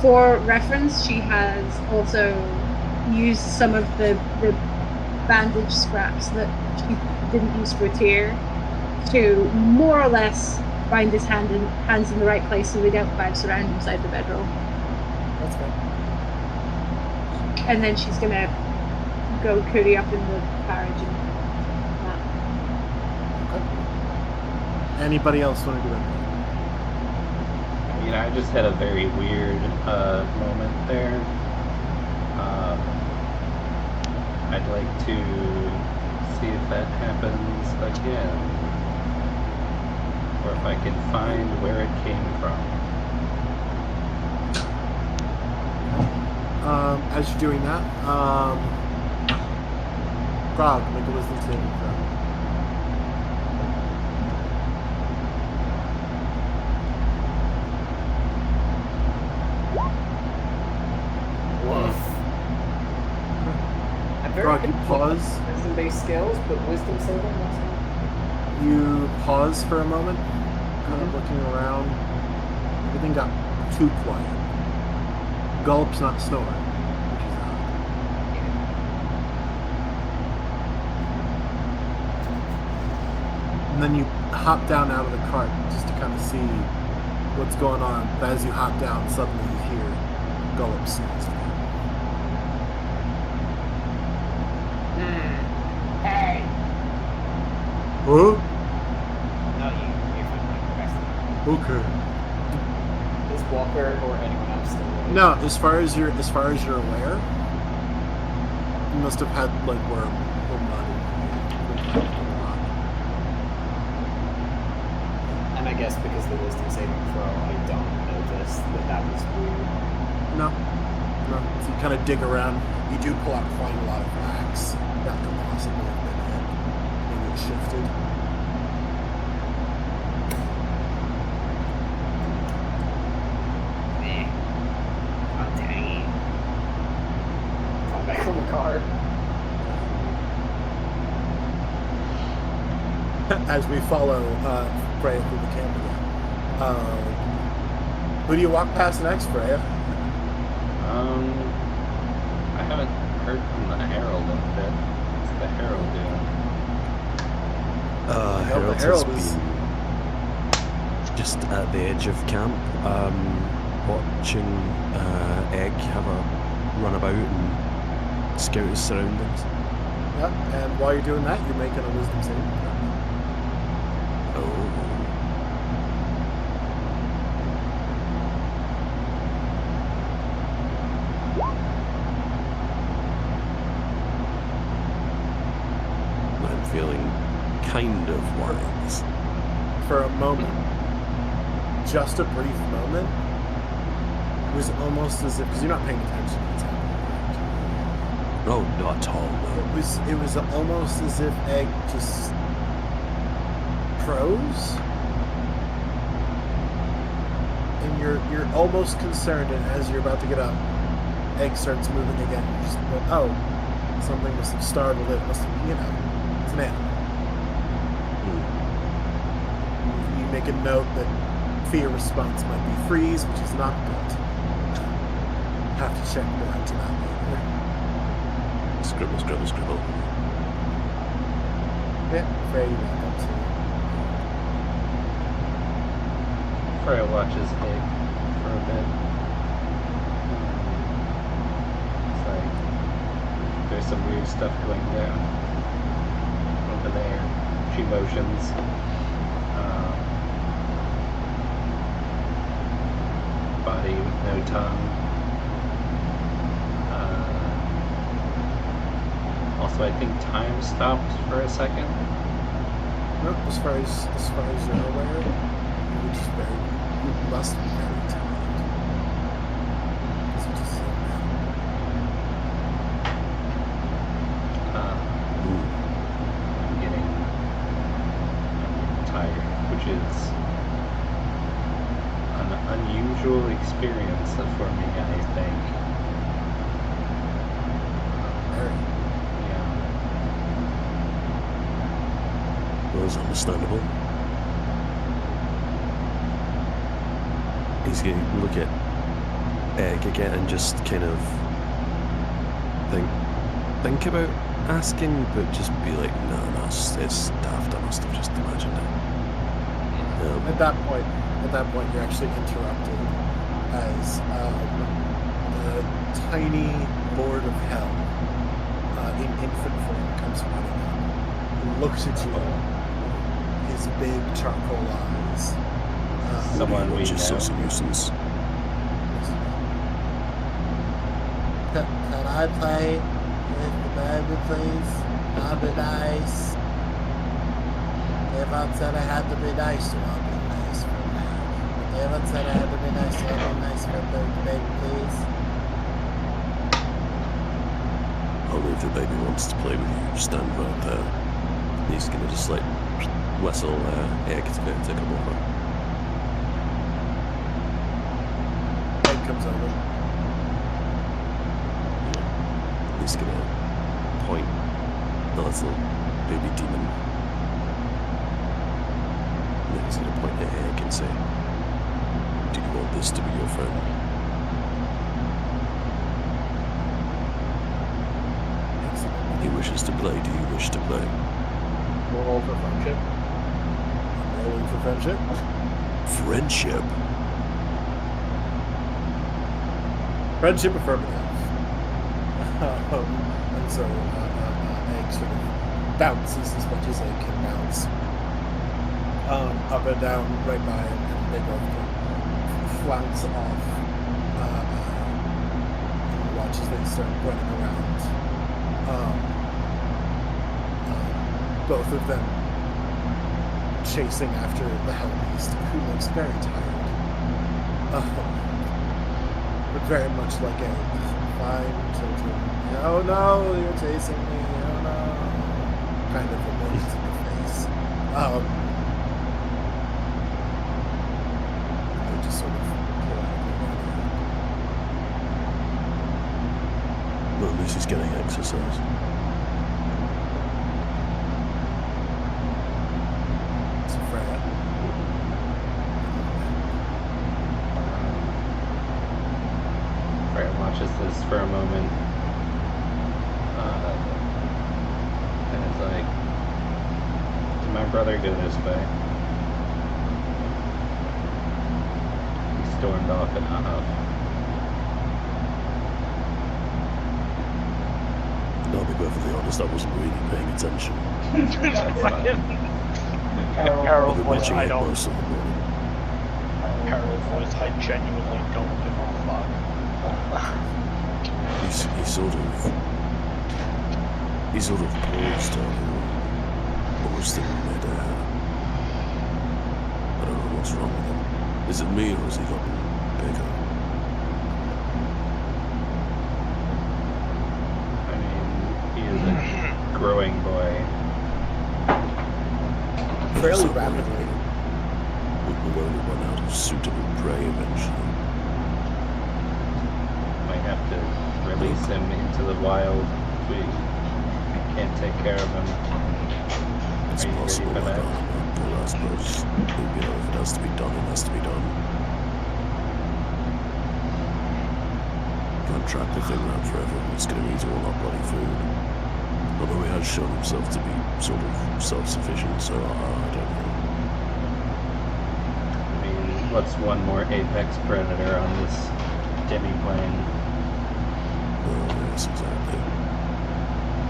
For reference, she has also used some of the bandage scraps that she didn't use for Tyr to more or less bind his hands in the right place so they don't bounce around inside the bedroll. That's good. And then she's gonna go cootie up in the carriage and that. Okay. Anybody else want to do anything? I mean, I just had a very weird moment there. I'd like to see if that happens again, or if I can find where it came from. As you're doing that, Grog, make a wisdom saving throw. Woof. I'm very Grog, good you at pause. wisdom-based skills, but wisdom saving, that's not. You pause for a moment, kind of looking around. Everything got too quiet. Gulp's not snoring, which is odd. And then you hop down out of the cart just to kind of see what's going on. But as you hop down, suddenly you hear Gulp sneeze. Hey! Huh? No, you're fine. The rest of Okay. it. Is Walker or anyone else still awake? No, as far as you're aware, you must have had like worm or mud. And I guess because of the wisdom saving throw, I don't notice that was weird. No. So you kind of dig around. You do pull out quite a lot of racks that could possibly have been hit. Maybe it shifted. Oh, dang it. Fall back on the car. As we follow Freya through the camp again. Who do you walk past next, Freya? I haven't heard from the Herald in a bit. What's the Herald doing? Harold Herald has is- been just at the edge of camp, watching Egg have a run about and scout his surroundings. Yep. And while you're doing that, you're making a wisdom saving throw. Oh. I'm feeling kind of wise. For a moment, just a brief moment, it was almost as if, because you're not paying attention to what's happening. Oh, not at all, no. It was almost as if Egg just froze, and you're almost concerned, and as you're about to get up, Egg starts moving again. You just go, oh, something must have startled it. Must have, it's an animal. You make a note that fear response might be freeze, which is not good. Have to check back to that later. Scribble, scribble, scribble. Yeah, Freya, you back up to Freya watches Egg for a bit. It's like there's some weird stuff going down. over there. She motions. Body with no tongue. Also, I think time stopped for a second. Nope, as far as you're aware, you just must be very tired. Because you just sit I'm getting tired, which is an unusual experience for me, I think. very. Was understandable. He's going to look at Egg again and just kind of think about asking, but just be like, no, it's daft. I must have just imagined it. At that point, you're actually interrupted as a tiny Lord of Hell in infant form comes running up, looks at you. His big charcoal eyes. Someone we just know. such a nuisance. Can I play with the baby, please? I'll be nice. Everyone said I had to be nice, so I'll be nice for now. If everyone said I had to be nice, so I'll be nice for the baby, please. Only if the baby wants to play with you, stand right there. He's gonna just like whistle Egg to come over. Egg comes over. He's gonna point the little baby demon. And then he's gonna point at Egg and say, "Do you want this to be your friend?" He wishes to play. Do you wish to play? Roll for friendship. Rolling for friendship. Friendship? Friendship affirmative. And so Egg sort of bounces as much as Egg can bounce. Up and down, right by him, and they both flounce off. And watch as they start running around. Both of them chasing after the Hell Beast, who looks very tired. But very much like a fine children. Oh no, you're chasing me, oh no. Kind of a look to the face. They just sort of pull out of the Well, at least he's getting exercise. Watches this for a moment, and it's like, did my brother go this way? He stormed off in a huff. I'll be perfectly honest, I wasn't really paying attention. Harold's voice, watching I it don't. most of the morning. Harold's voice, I genuinely don't give a fuck. He sort of paused almost in midair. I don't know what's wrong with him. Is it me or has he gotten bigger? I mean, he is a growing boy. fairly rapidly. We'll only run out of suitable prey eventually. Might have to release him into the wild if we can't take care of him. It's Are you possible, ready for that? but I suppose, if it has to be done, it has to be done. Can't track the thing around forever. It's going to eat all our bloody food. Although he has shown himself to be sort of self-sufficient, so I don't know. I mean, what's one more apex predator on this demi-plane? Yes, exactly.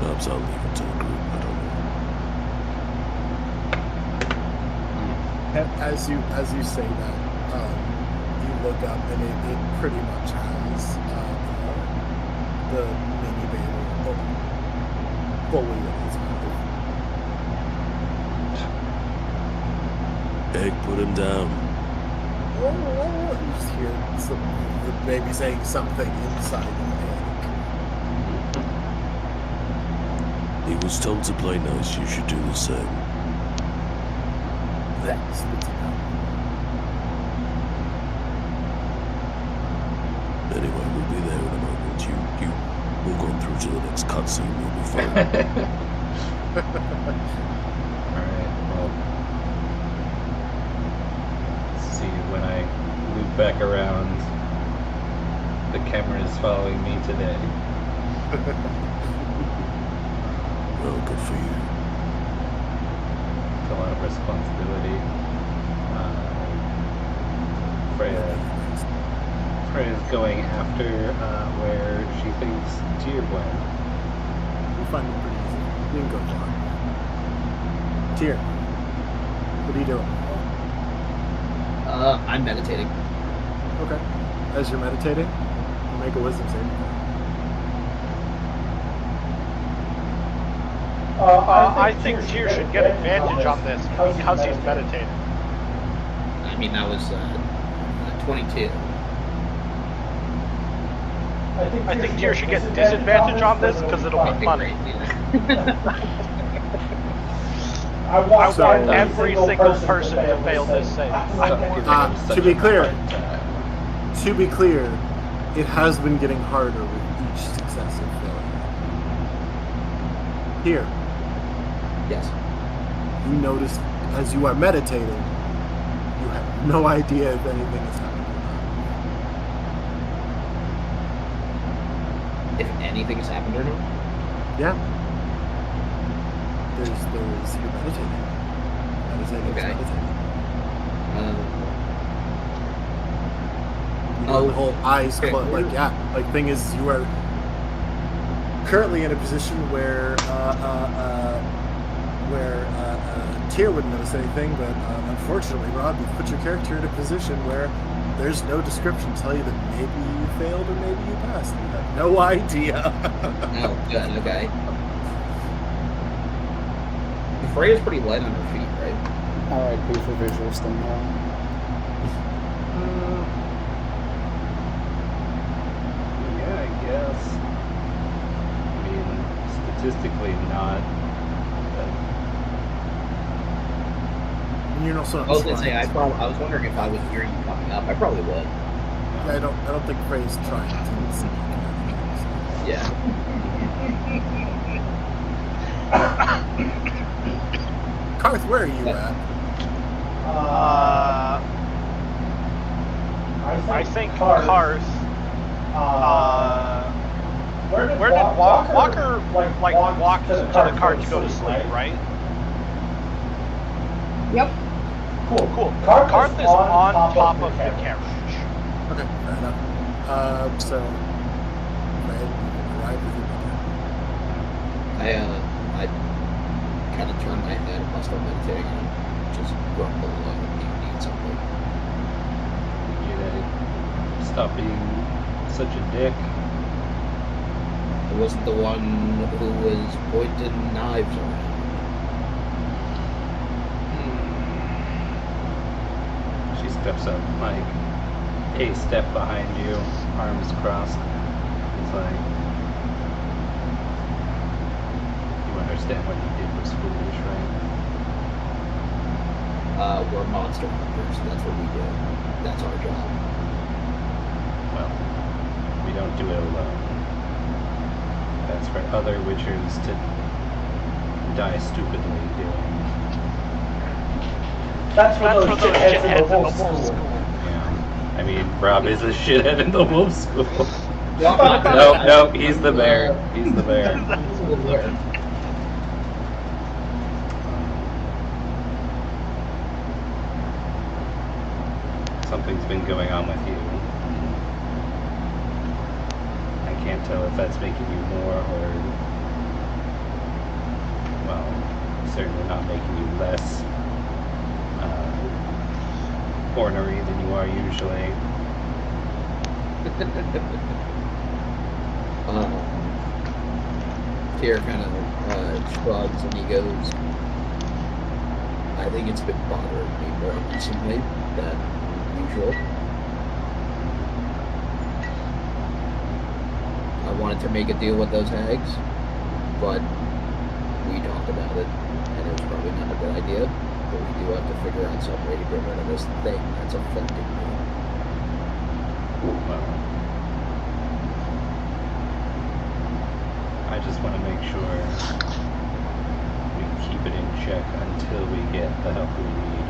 Perhaps I'll leave it to the group, I don't know. As you say that, you look up and it pretty much has the mini baby fully in its mouth. Egg, put him down. You just hear the baby saying something inside of the egg. He was told to play nice. You should do the same. That's good to know. Anyway, we'll be there in a moment. You walk on through to the next cutscene. You'll be fine. Alright, well. Let's see, when I loop back around, the camera is following me today. Well, good for you. It's a lot of responsibility. Freya's going after where she thinks Tyr went. You'll find it pretty easy. You can go far. Tyr, what are you doing? I'm meditating. Okay. As you're meditating, you make a wisdom saving throw. I think Tyr should get advantage on this because he's meditating. I mean, that was 22. I think Tyr should get disadvantage on this because it'll be funny. I want every single person to fail this save. To be clear, it has been getting harder with each successive failure. Here, Yes. you notice as you are meditating, you have no idea if anything is happening or If anything has happened or not? not. Yeah. You're meditating. Okay. The whole eyes closed. Like thing is, you are currently in a position where Tyr wouldn't notice anything, but unfortunately, Rob, you've put your character in a position where there's no description to tell you that maybe you failed or maybe you passed. You have no idea. Oh, good. Okay. Freya's pretty light on her feet, right? Alright, pay for visuals then. Yeah, I guess. I mean, statistically not. And you're also I was gonna say, I was wondering if I would hear you coming up. I probably would. I don't think Freya's trying to sneak. Yeah. Karth, where are you at? I think Karth. Where did Walker walk to the cart to go to sleep, right? Yep. Cool. Karth is on top of the carriage. Okay, fair enough. So, Freya, you arrive with your mother. I kind of turn my head while still meditating and just grumble along and need something. You know, stop being such a dick. I wasn't the one who was pointing knives around. She steps up, like, a step behind you, arms crossed. It's like, you understand what you did was foolish, right? We're monster hunters. That's what we do. That's our job. Well, we don't do it alone. That's for other witchers to die stupidly doing. That's for those shitheads in the wolf school. Yeah. I mean, Rob is a shithead in the wolf school. No, No, he's the bear. He's the bear. Something's been going on with you. I can't tell if that's making you more or, well, certainly not making you less ornery than you are usually. Tyr kind of shrugs and he goes, I think it's been bothering me more recently than usual. I wanted to make a deal with those hags, but we talked about it, and it was probably not a good idea. But we do have to figure out some way to get rid of this thing that's affecting me. Well, I just want to make sure we keep it in check until we get the help we need.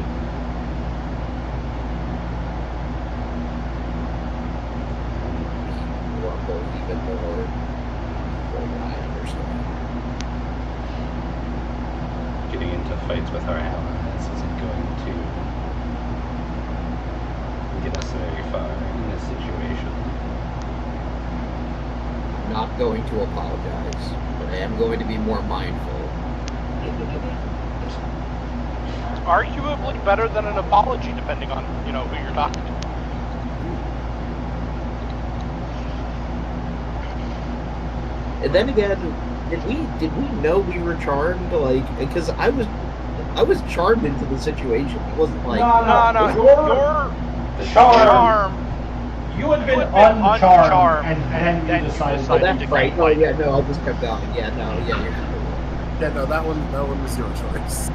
Rumble even more than I understand. Getting into fights with our allies isn't going to get us very far in this situation. I'm not going to apologize, but I am going to be more mindful. It's arguably better than an apology, depending on, who you're talking to. And then again, did we know we were charmed? Like, because I was charmed into the situation. It wasn't like No. You're charmed. You had been uncharmed, and then you decided oh, to that's keep right. Oh fighting. yeah, no, I just kept going. Yeah, no, yeah, you're right. Yeah, no, that one was your choice.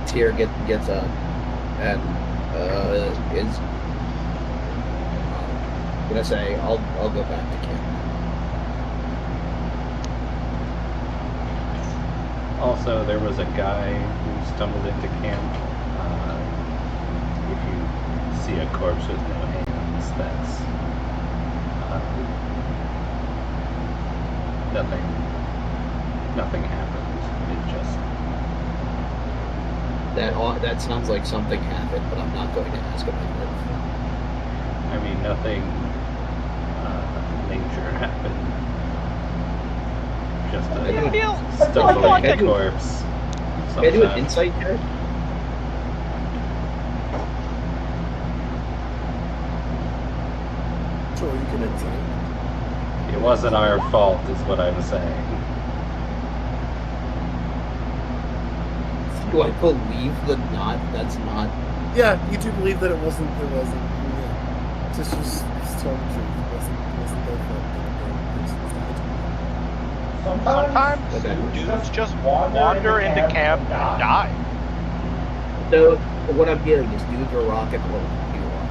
Tyr gets up and is gonna say, I'll go back to camp. Also, there was a guy who stumbled into camp. If you see a corpse with no hands, that's nothing happened. It just that sounds like something happened, but I'm not going to ask about it. I mean, nothing major happened. Just a stumbling like corpse. Can I do an insight check? Sure, you can insight. It wasn't our fault, is what I'm saying. Do I believe that's not? Yeah, you do believe that it wasn't. Yeah. Just tell the truth. It wasn't their fault. Sometimes dudes just wander into camp and die. So what I'm getting is dudes are rock and roll. You are.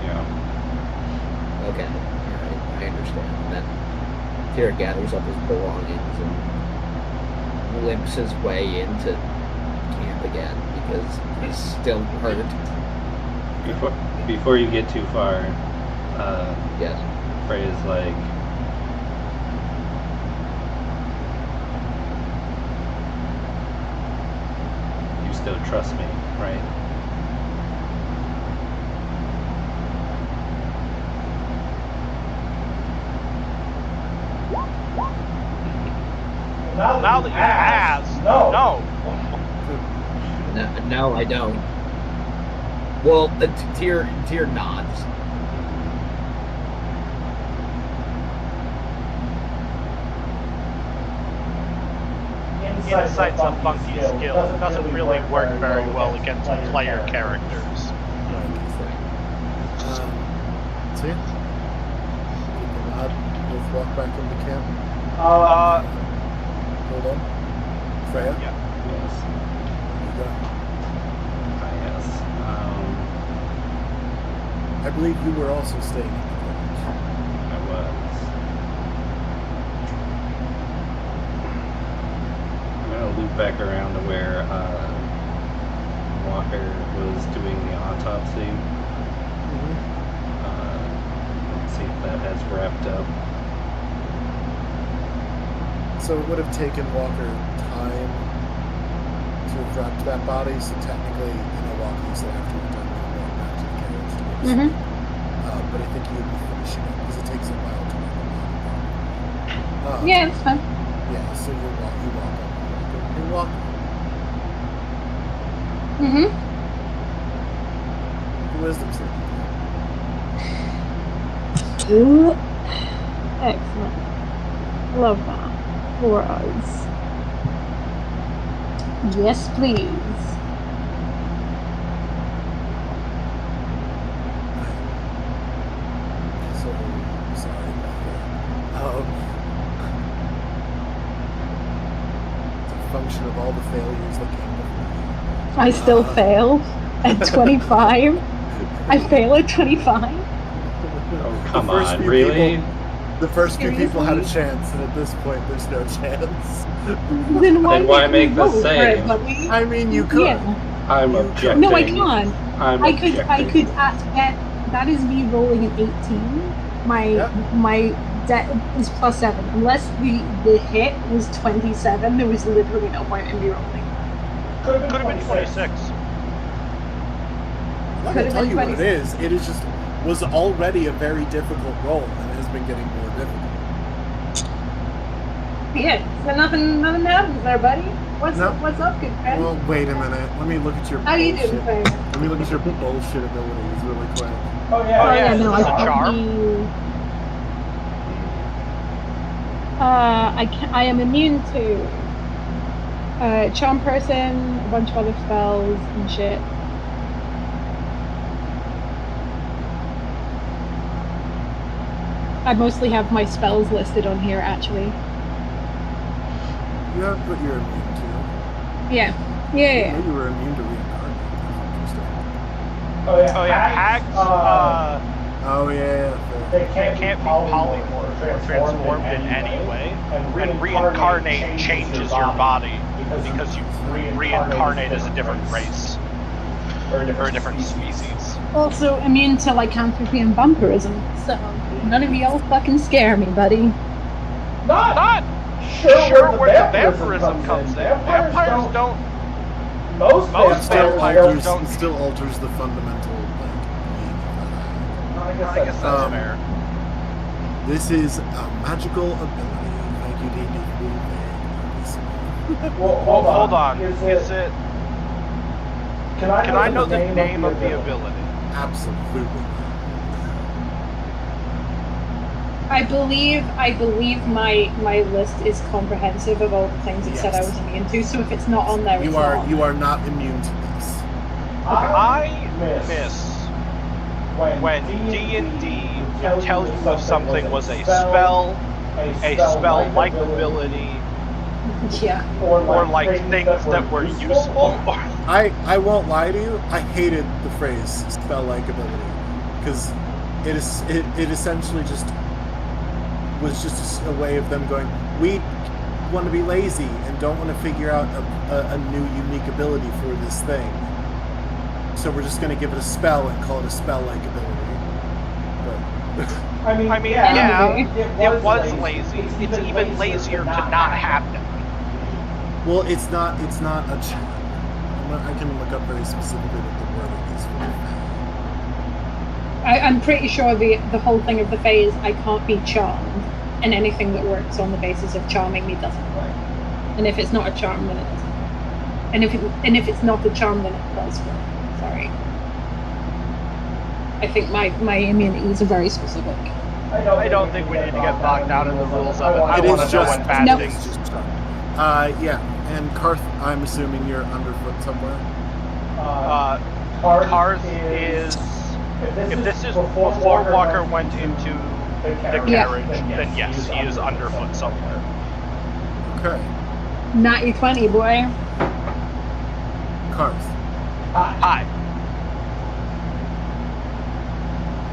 Yeah. Okay. Alright, I understand. And then Tyr gathers up his belongings and limps his way into camp again because he's still hurt. Before you get too far, Yes. Freya's like, you still trust me, right? Now that you asked, no. No, I don't. Well, Tyr nods. Insight's a funky skill. It doesn't really work very well against player characters. So yeah. You can both walk back into camp. Hold on. Freya? Yeah. Yes. You go. Yes. I believe you were also staying in the village. I was. I'm gonna loop back around to where Walker was doing the autopsy. Let's see if that has wrapped up. So it would have taken Walker time to have wrapped that body, so technically, Walker used to have to return and walk back to the carriage to get his but I think he would be finishing it because it takes a while to wrap the body. Yeah, it's fine. Yeah, so you walk up. Hey, Walker. Mm-hmm. Wisdom saving. Ooh. Excellent. Love that. For us. Yes, please. So sorry. It's a function of all the failures that came before. I still fail at 25. I fail at 25. Oh, come on, really? The first few people had a Seriously? chance, and at this point, there's no chance. Then why, Then why make me make the roll for it, save? buddy? I mean, you could. Yeah. I'm You objecting. No, I can't. I'm I could objecting. at that is me rolling an 18. My debt is +7. Unless the hit was 27, there was literally no point in me rolling that. Could have been 26. I'm not going to tell you what it is. It is just was already a very difficult roll and has been getting more difficult. Yeah, so nothing happens there, buddy. What's up, good friend? Well, wait a minute. Let me look at your How you bullshit. doing, friend? Let me look at your bullshit abilities really quick. Oh yeah, no, it's a I charm. I am immune to charm person, a bunch of other spells and shit. I mostly have my spells listed on here, actually. You have what you're immune to. Yeah. I didn't know you were immune to reincarnate. Oh yeah, hags. Oh yeah. They can't be polymorphed or transformed in any way, and reincarnate changes your body because you reincarnate as a different race or a different species. Also immune to lycanthropy and vampirism, so none of y'all fucking scare me, buddy. Not sure where the vampirism comes in. Vampires don't. Most vampires don't. It still alters the fundamental. I guess that's fair. This is a magical ability. Thank you, D&D, for being vague. Well, hold on. Is it? Can I know the name of the ability? Absolutely. I believe my list is comprehensive of all the things it said I was immune to. So if it's not on there, you are not immune to this. I miss when D&D would tell you if something was a spell-like ability, or like things that were useful. I won't lie to you. I hated the phrase spell-like ability because it essentially just was just a way of them going, we want to be lazy and don't want to figure out a new unique ability for this thing. So we're just going to give it a spell and call it a spell-like ability. But I mean, yeah, it was lazy. It's even lazier to not have them. Well, it's not a charm. I can look up very specifically what the wording is for it. I'm pretty sure the whole thing of the Fae is I can't be charmed, and anything that works on the basis of charming me doesn't work. And if it's not a charm, then it doesn't work. And if it's not a charm, then it does work. Sorry. I think my immunities are very specific. I don't think we need to get bogged down in the rules of it. I want to know when bad things. Yeah, and Karth, I'm assuming you're underfoot somewhere. Karth is. If this is before Walker went into the carriage, then yes, he is underfoot somewhere. Okay. Natty 20, boy. Karth. Hi.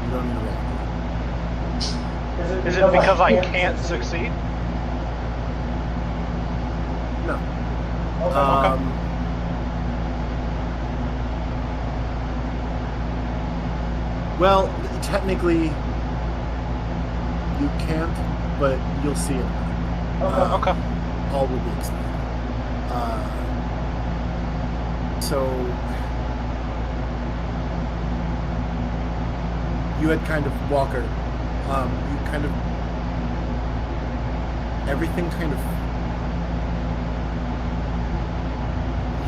You don't need to roll. Is it because I can't succeed? No. Okay. Well, technically, you can't, but you'll see it. Okay. All will be explained. So, you had kind of, Walker, you kind of, everything kind of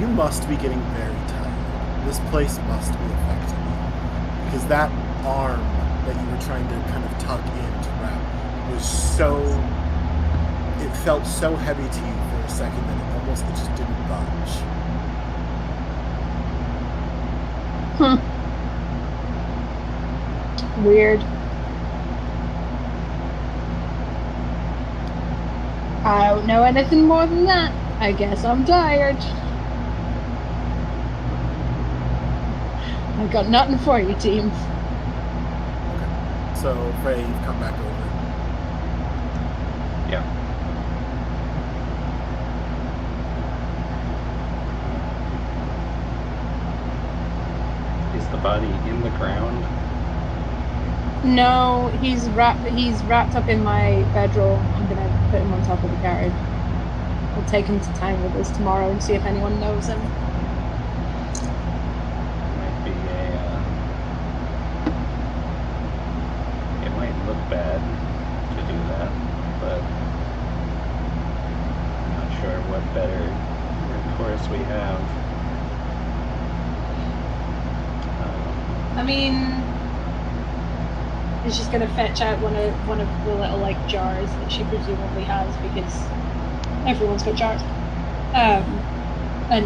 You must be getting very tired. This place must be affecting you. Because that arm that you were trying to kind of tuck in to wrap was so... It felt so heavy to you for a second that it just didn't budge. Weird. I don't know anything more than that. I guess I'm tired. I've got nothing for you, team. Okay. So, Frey, you've come back over. Yeah. Is the body in the ground? No, he's wrapped up in my bedroll. I'm gonna put him on top of the carriage. We'll take him to town with us tomorrow and see if anyone knows him. Might be it might look bad to do that, but I'm not sure what better recourse we have. I mean, is she's gonna fetch out one of the little like jars that she presumably has because everyone's got jars, and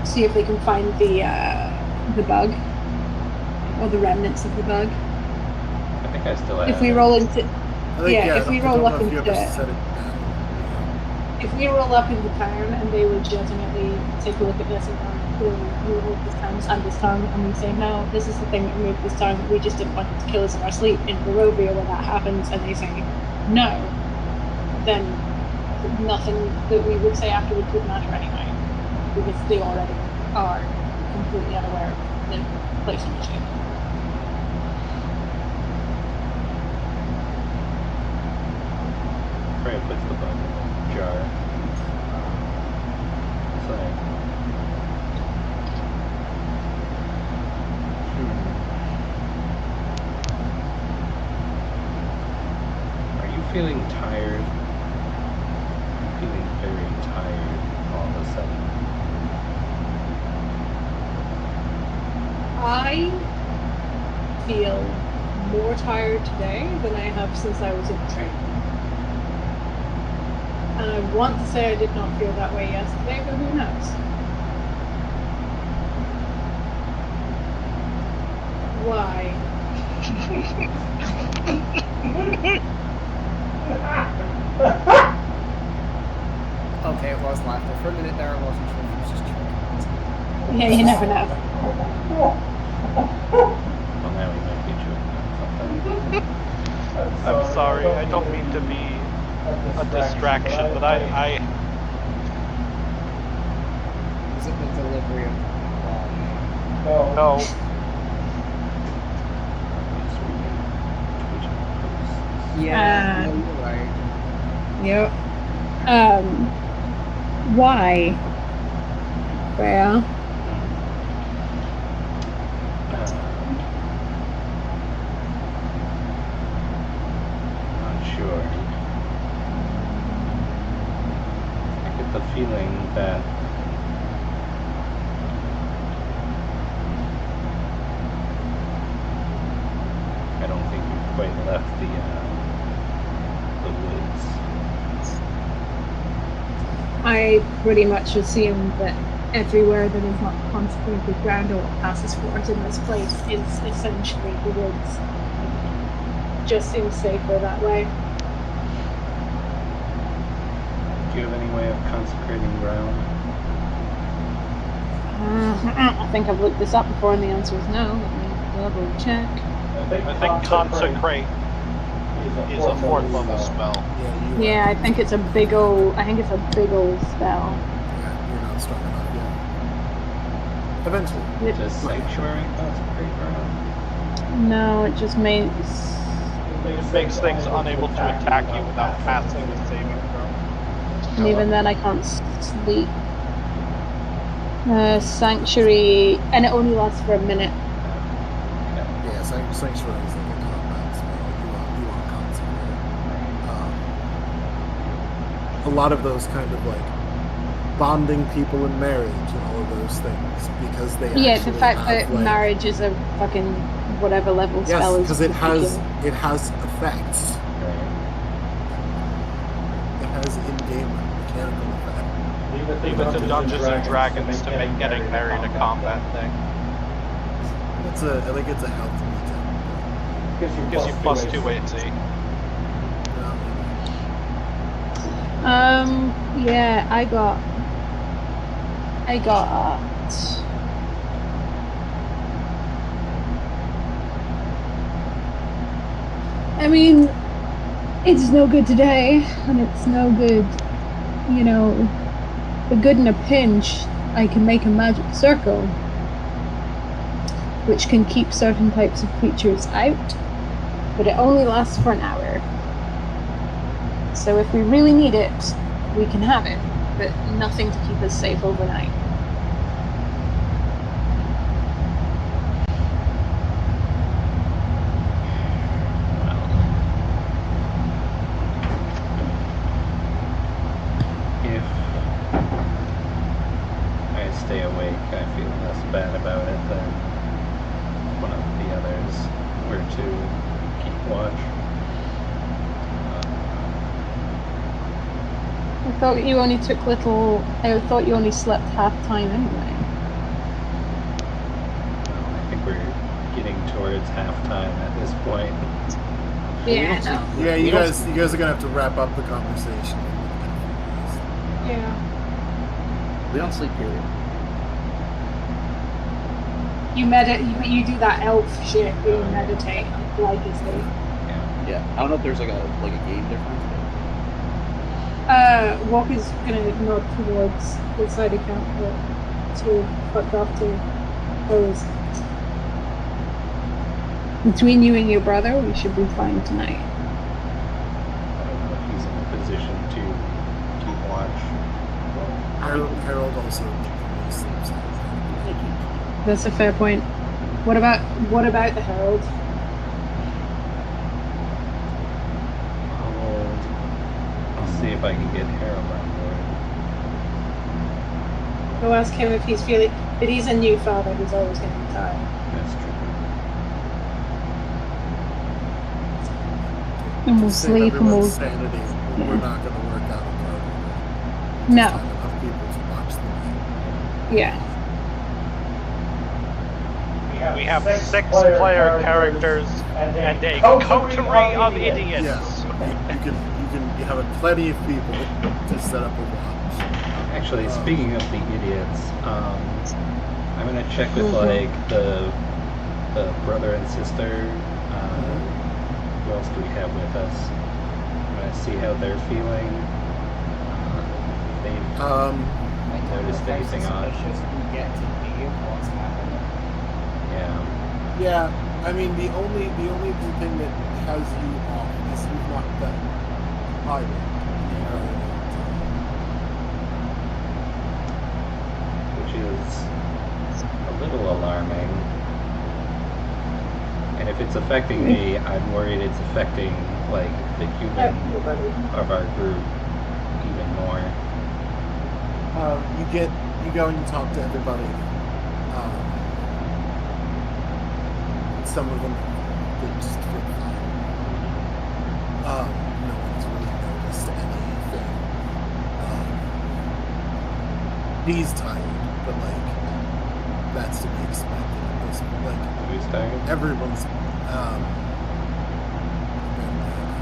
see if they can find the bug or the remnants of the bug. I think I still have. If we roll into, if we roll up into, if we roll up into town and they legitimately take a look at this and go, we removed this town and this town, and we say, no, this is the thing that removed this town, we just didn't want it to kill us in our sleep in Barovia when that happens, and they say no, then nothing that we would say afterwards would matter anyway, because they already are completely unaware of the place in which they live. Freya puts the bug in the jar. It's like, Are you feeling tired? Feeling very tired all of a sudden. I feel more tired today than I have since I was in training. And I want to say I did not feel that way yesterday, but who knows? Why? Okay, it was laughter. For a minute there, I wasn't sure if it was just joking. Yeah, you never know. Well, now we might be joking about something. I'm sorry, I don't mean to be a distraction, but I Is it the delivery of no. Yeah, Uh, no, you're right. Yep. Why? Freya? Not sure. I get the feeling that I don't think we've quite left the woods. I pretty much assume that everywhere that is not consecrated ground or what passes for it in this place is essentially the woods. Just seems safer that way. Do you have any way of consecrating ground? I think I've looked this up before and the answer is no. Let me double check. I think consecrate is a 4th level spell. Yeah, I think it's a big ol' spell. Yeah, you're not strong enough yet. Eventually. Does sanctuary consecrate ground? No, it just makes... It makes things unable to attack you without passing a saving throw. And even then I can't sleep. Sanctuary... And it only lasts for a minute. Yeah, sanctuary is like a combat spell. You want consecrate. A lot of those kind of like bonding people in marriage and all of those things because they Yeah, actually the fact have, that like, marriage is a fucking whatever level yes, spell is because it has ridiculous. effects. It has in-game mechanical effects. Leave it to Dungeons and Dragons to make getting married a combat thing. I think it's a health regen. Gives you plus 2 AC. Yeah, I got. I mean, it's no good today, and it's no good, but good in a pinch. I can make a magic circle, which can keep certain types of creatures out, but it only lasts for an hour. So if we really need it, we can have it, but nothing to keep us safe overnight. If I stay awake, I feel less bad about it than one of the others were to keep watch. I thought you only slept half time anyway. I think we're getting towards halftime at this point. Yeah, you guys are gonna have to wrap up the conversation. Yeah. We don't sleep, period. You do that elf shit where you meditate like you say. Yeah. I don't know if there's like a game difference. Walker's gonna nod towards the side account that to fucked off to pose. Between you and your brother, we should be fine tonight. I don't know if he's in a position to keep watch. Harold also sleeps. That's a fair point. What about the Herald? I'll see if I can get Harold on board. Go ask him if he's feeling. But he's a new father. He's always going to be tired. That's true. And we'll sleep and we'll. Sanity. Yeah. We're not going to work out a program. No. Just have enough people to watch them. Yeah. We have 6 player characters and a coterie of idiots. Yeah, you have plenty of people to set up a watch. Actually, speaking of the idiots, I'm gonna check with like the brother and sister. Who else do we have with us? I'm gonna see how they're feeling. If they've noticed anything odd. We get to be what's happening. Yeah, I mean the only thing that has you off is you've not done either. Which is a little alarming. And if it's affecting me, I'm worried it's affecting like the human of our group even more. You go and you talk to everybody. Some of them they just feel fine. No one's really noticed anything. He's tired, but like that's to be expected at this point. Like Who's tired? everyone's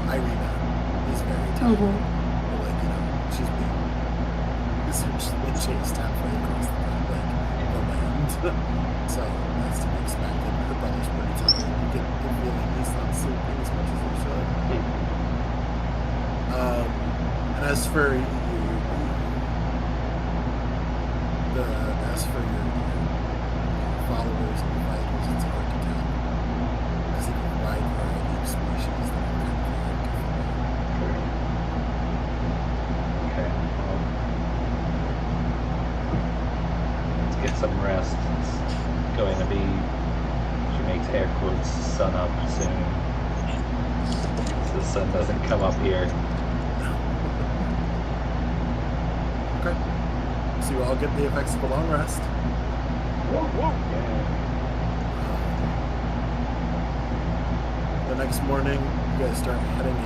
Irina is very tired. But like, she's being essentially chased halfway across the land. So that's to be expected. Her brother's pretty tired. You get the feeling he's not sleeping as much as he should. And as for your followers and fighters, it's hard to tell. Because of the wide variety of species that are Okay. Let's get some rest. It's going to be, she makes air quotes, sun up soon. So the sun doesn't come up here. Okay. So you all get the effects of a long rest. The next morning, you guys start heading in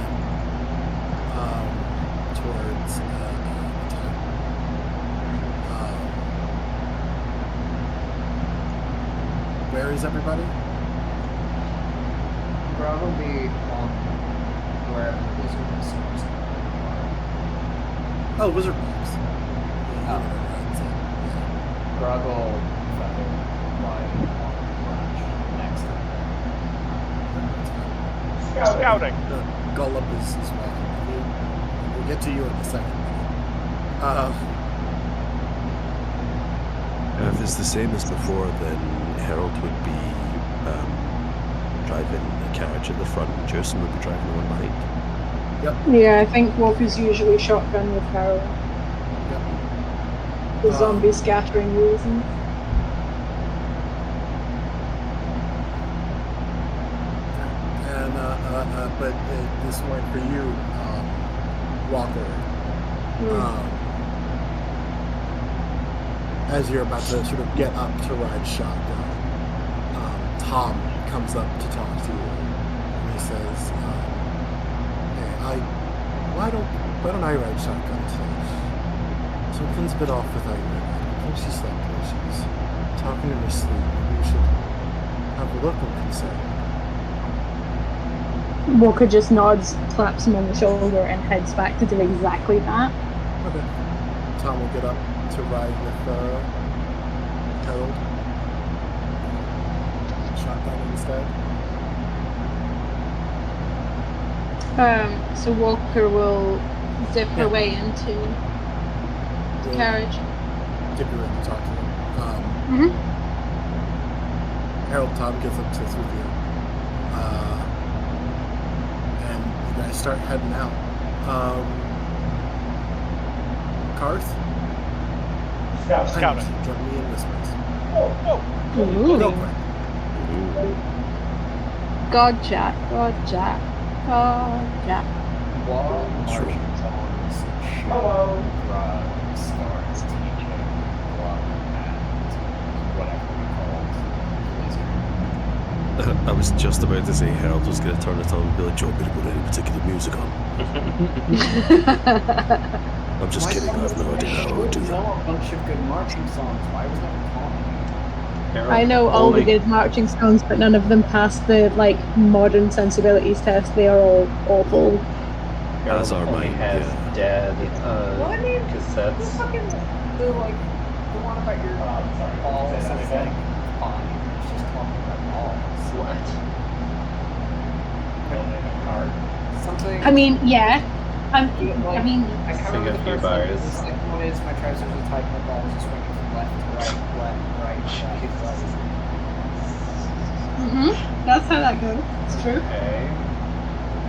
towards the town. Where is everybody? Grog will be wherever the wizard is supposed to be. Oh, Wizard Box. Oh. Grog will fucking fly on the branch next time. Scouting. Gullop is walking. We'll get to you in a second. If it's the same as before, then Harold would be driving the carriage at the front, and Jason would be driving the one behind. Yep. Yeah, I think Walker's usually shotgun with Harold. Yep. The zombie scattering reasons. And but this one for you, Walker. As you're about to sort of get up to ride shotgun, Tom comes up to talk to you, and he says, "Hey, why don't I ride shotgun today? Something's a bit off with Irene. I think she slept or she's talking in her sleep. Maybe we should have a look and consider." Walker just nods, claps him on the shoulder, and heads back to do exactly that. Okay. Tom will get up to ride with Harold. Shotgun instead. So Walker will dip her way into the carriage. Dip her in and talk to him. Harold, Tom gets up, sits with you. And you guys start heading out. Karth? Scouting. Join me in this place. Ooh. Real quick. Gotcha. While marching songs, Hello. Grog starts teaching Grog and whatever we call it, I was just about to say Harold was going to turn it on and be like, "Do you want me to put any particular music on?" I'm just kidding, I have no idea how I would do know that. a bunch of good marching songs. Why was that calling? I know all the good marching songs, but none of them pass the modern sensibilities test. They are all awful. As are only mine, has yeah. dad Well, I mean, the cassettes. fucking the one about your balls is like fine. It's just talking about balls. What? Something. I mean, yeah. I I can't Sing remember a the few first bars. one. The second one is my trousers are tight, my balls are swinging from left to right, left, right, Mm-hmm. That's how that goes. It's true. Okay.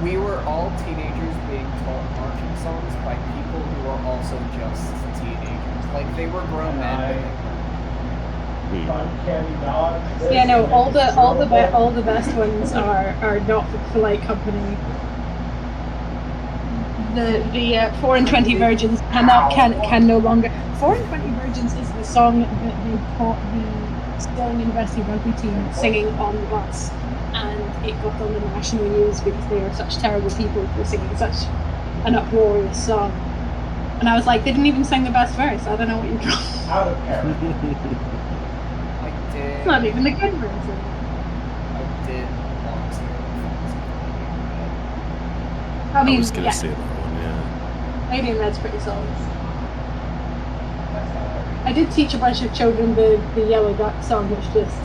We were all teenagers being taught marching songs by people who were also just teenagers. Like they were grown men, but they weren't. Yeah, no. All the best ones are not for polite company. The 4 and 20 Virgins can no longer. 4 and 20 Virgins is the song that they taught the Sterling University rugby team singing on the bus, and it got on the national news because they were such terrible people for singing such an uproarious song. And I was like, they didn't even sing the best verse. I don't know what you're talking. Out of character. I did. It's not even the good version. I did want to. I mean, I was going to yeah, say that one, yeah. Lady in Red's pretty solid. I did teach a bunch of children the Yellow Duck song, which just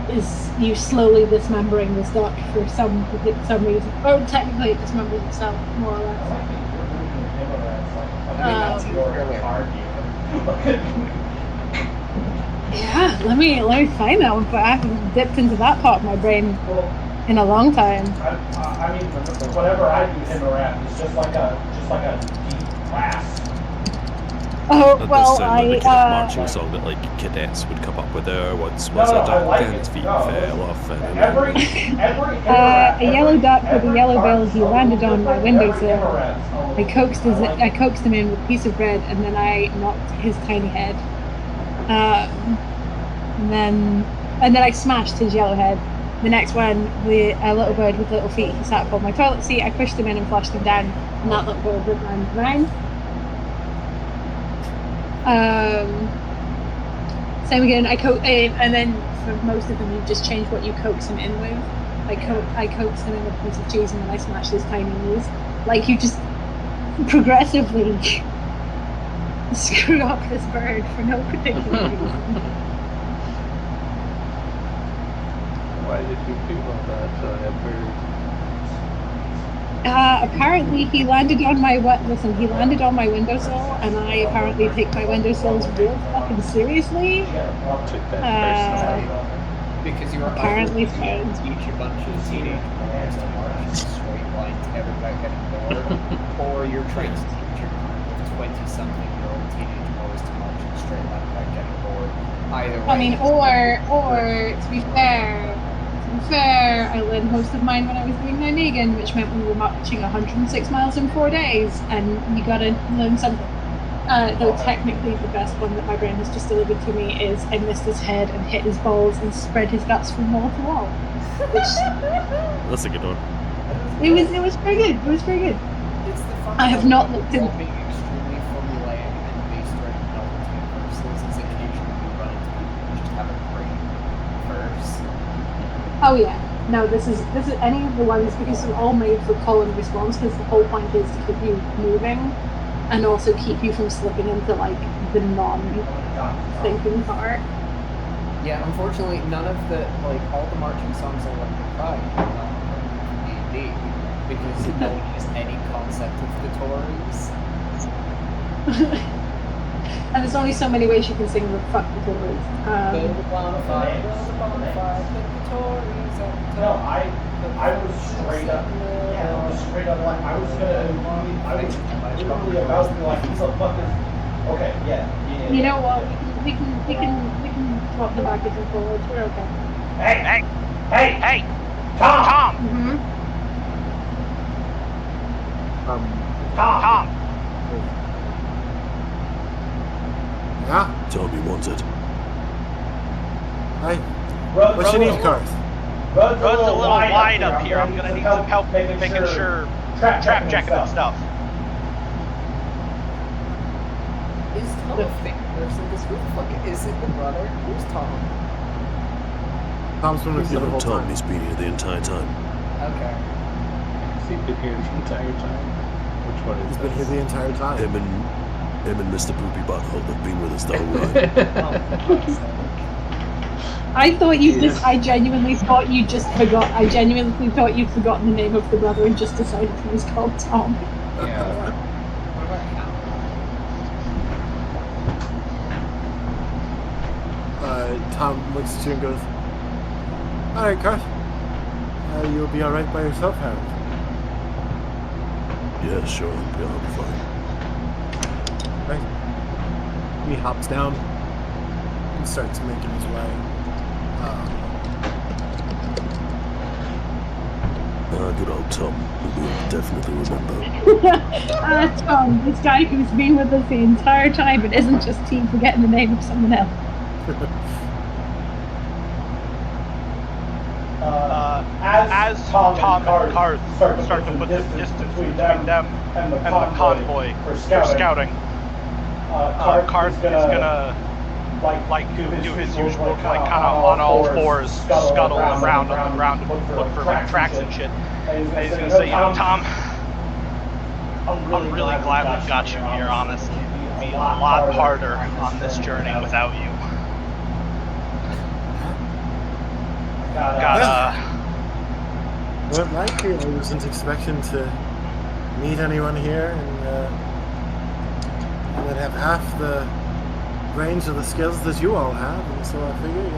is you slowly dismembering this duck for some reason. Or technically it dismembers itself, more or less. Yeah, let me find that one, but I haven't dipped into that part of my brain in a long time. I mean, whatever I do him or is just like a deep blast. Oh, That well, does sound like the kind of I, marching song that like cadets would come up with there. Was a duck and its feet fell off and a yellow duck with a yellow bill, he landed on my windowsill. I coaxed him in with a piece of bread, and then I knocked his tiny head. And then I smashed his yellow head. The next one, a little bird with little feet, he sat upon my toilet seat. I pushed him in and flushed him down, and that little bird went round and round. Same again. And then for most of them, you just change what you coax him in with. I coaxed him in with a piece of cheese, and then I smashed his tiny knees. Like, you just progressively screw up this bird for no particular reason. Why did you do all that bird? Apparently he landed on my windowsill, and I apparently take my windowsills real fucking seriously. Took that personally. Because you were apparently trying to teach a bunch of teenage boys to march in a straight line together without getting bored, or you're trying to teach your 20-something-year-old teenage boys to march in a straight line without getting bored. Either way. I mean, or to be fair, I learned most of mine when I was doing Nijmegen, which meant we were marching 106 miles in 4 days, and you gotta learn something. Though technically the best one that my brain has just delivered to me is I missed his head and hit his balls and spread his guts from wall to wall. That's a good one. It was pretty good. It was pretty good. It's the fun I have not looked in. being extremely formulaic and based around novelty and verses is occasionally you run into people who just have a great verse. Oh yeah. No, this is any of the ones, because they're all made for call and response, because the whole point is to keep you moving and also keep you from slipping into like the non-thinking part. Yeah, unfortunately, none of the all the marching songs on Like the Pride are not from D&D because no one has any concept of the Tories. And there's only so many ways you can sing the fuck the Tories. Build a bonfire, put the Tories at the No, top. I was straight up like I was literally about to be like these motherfuckers. Okay, yeah. You know what? We can swap the backwards and forwards. We're okay. Hey! Tom! Mm-hmm. Tom! Yeah? Tom, you wanted. Hi. What you need, Garth? Road's a little wide up here. I'm gonna need some help making sure trap checking and stuff. Is Tom a fake person? Because who the fuck is it the brother? Who's Tom? Tom's been with you the whole Tom, time. he's been here the entire time. Okay. Has he been here the entire time? Which one is He's been here the entire time. Him and Mr. Poopy Butthole have been with us the whole ride. I genuinely thought you just forgot. I genuinely thought you'd forgotten the name of the brother and just decided he was called Tom. Yeah. Tom looks at you and goes, "Alright, Garth. You'll be alright by yourself, Harold." Yeah, sure, I'll be fine. Right. He hops down and starts making his way. Good old Tom, who we'll definitely remember. Tom, this guy who's been with us the entire time and isn't just team forgetting the name of someone else. As Tom and Karth start to put the distance between them and the convoy for scouting, Karth is gonna do his usual kind of on all fours, scuttle around on the ground to look for like tracks and shit. And he's gonna say, Tom, I'm really glad we got you here, honestly. It'd be a lot harder on this journey without you. Well, likely I wasn't expecting to meet anyone here and that have half the range of the skills that you all have, and so I figure,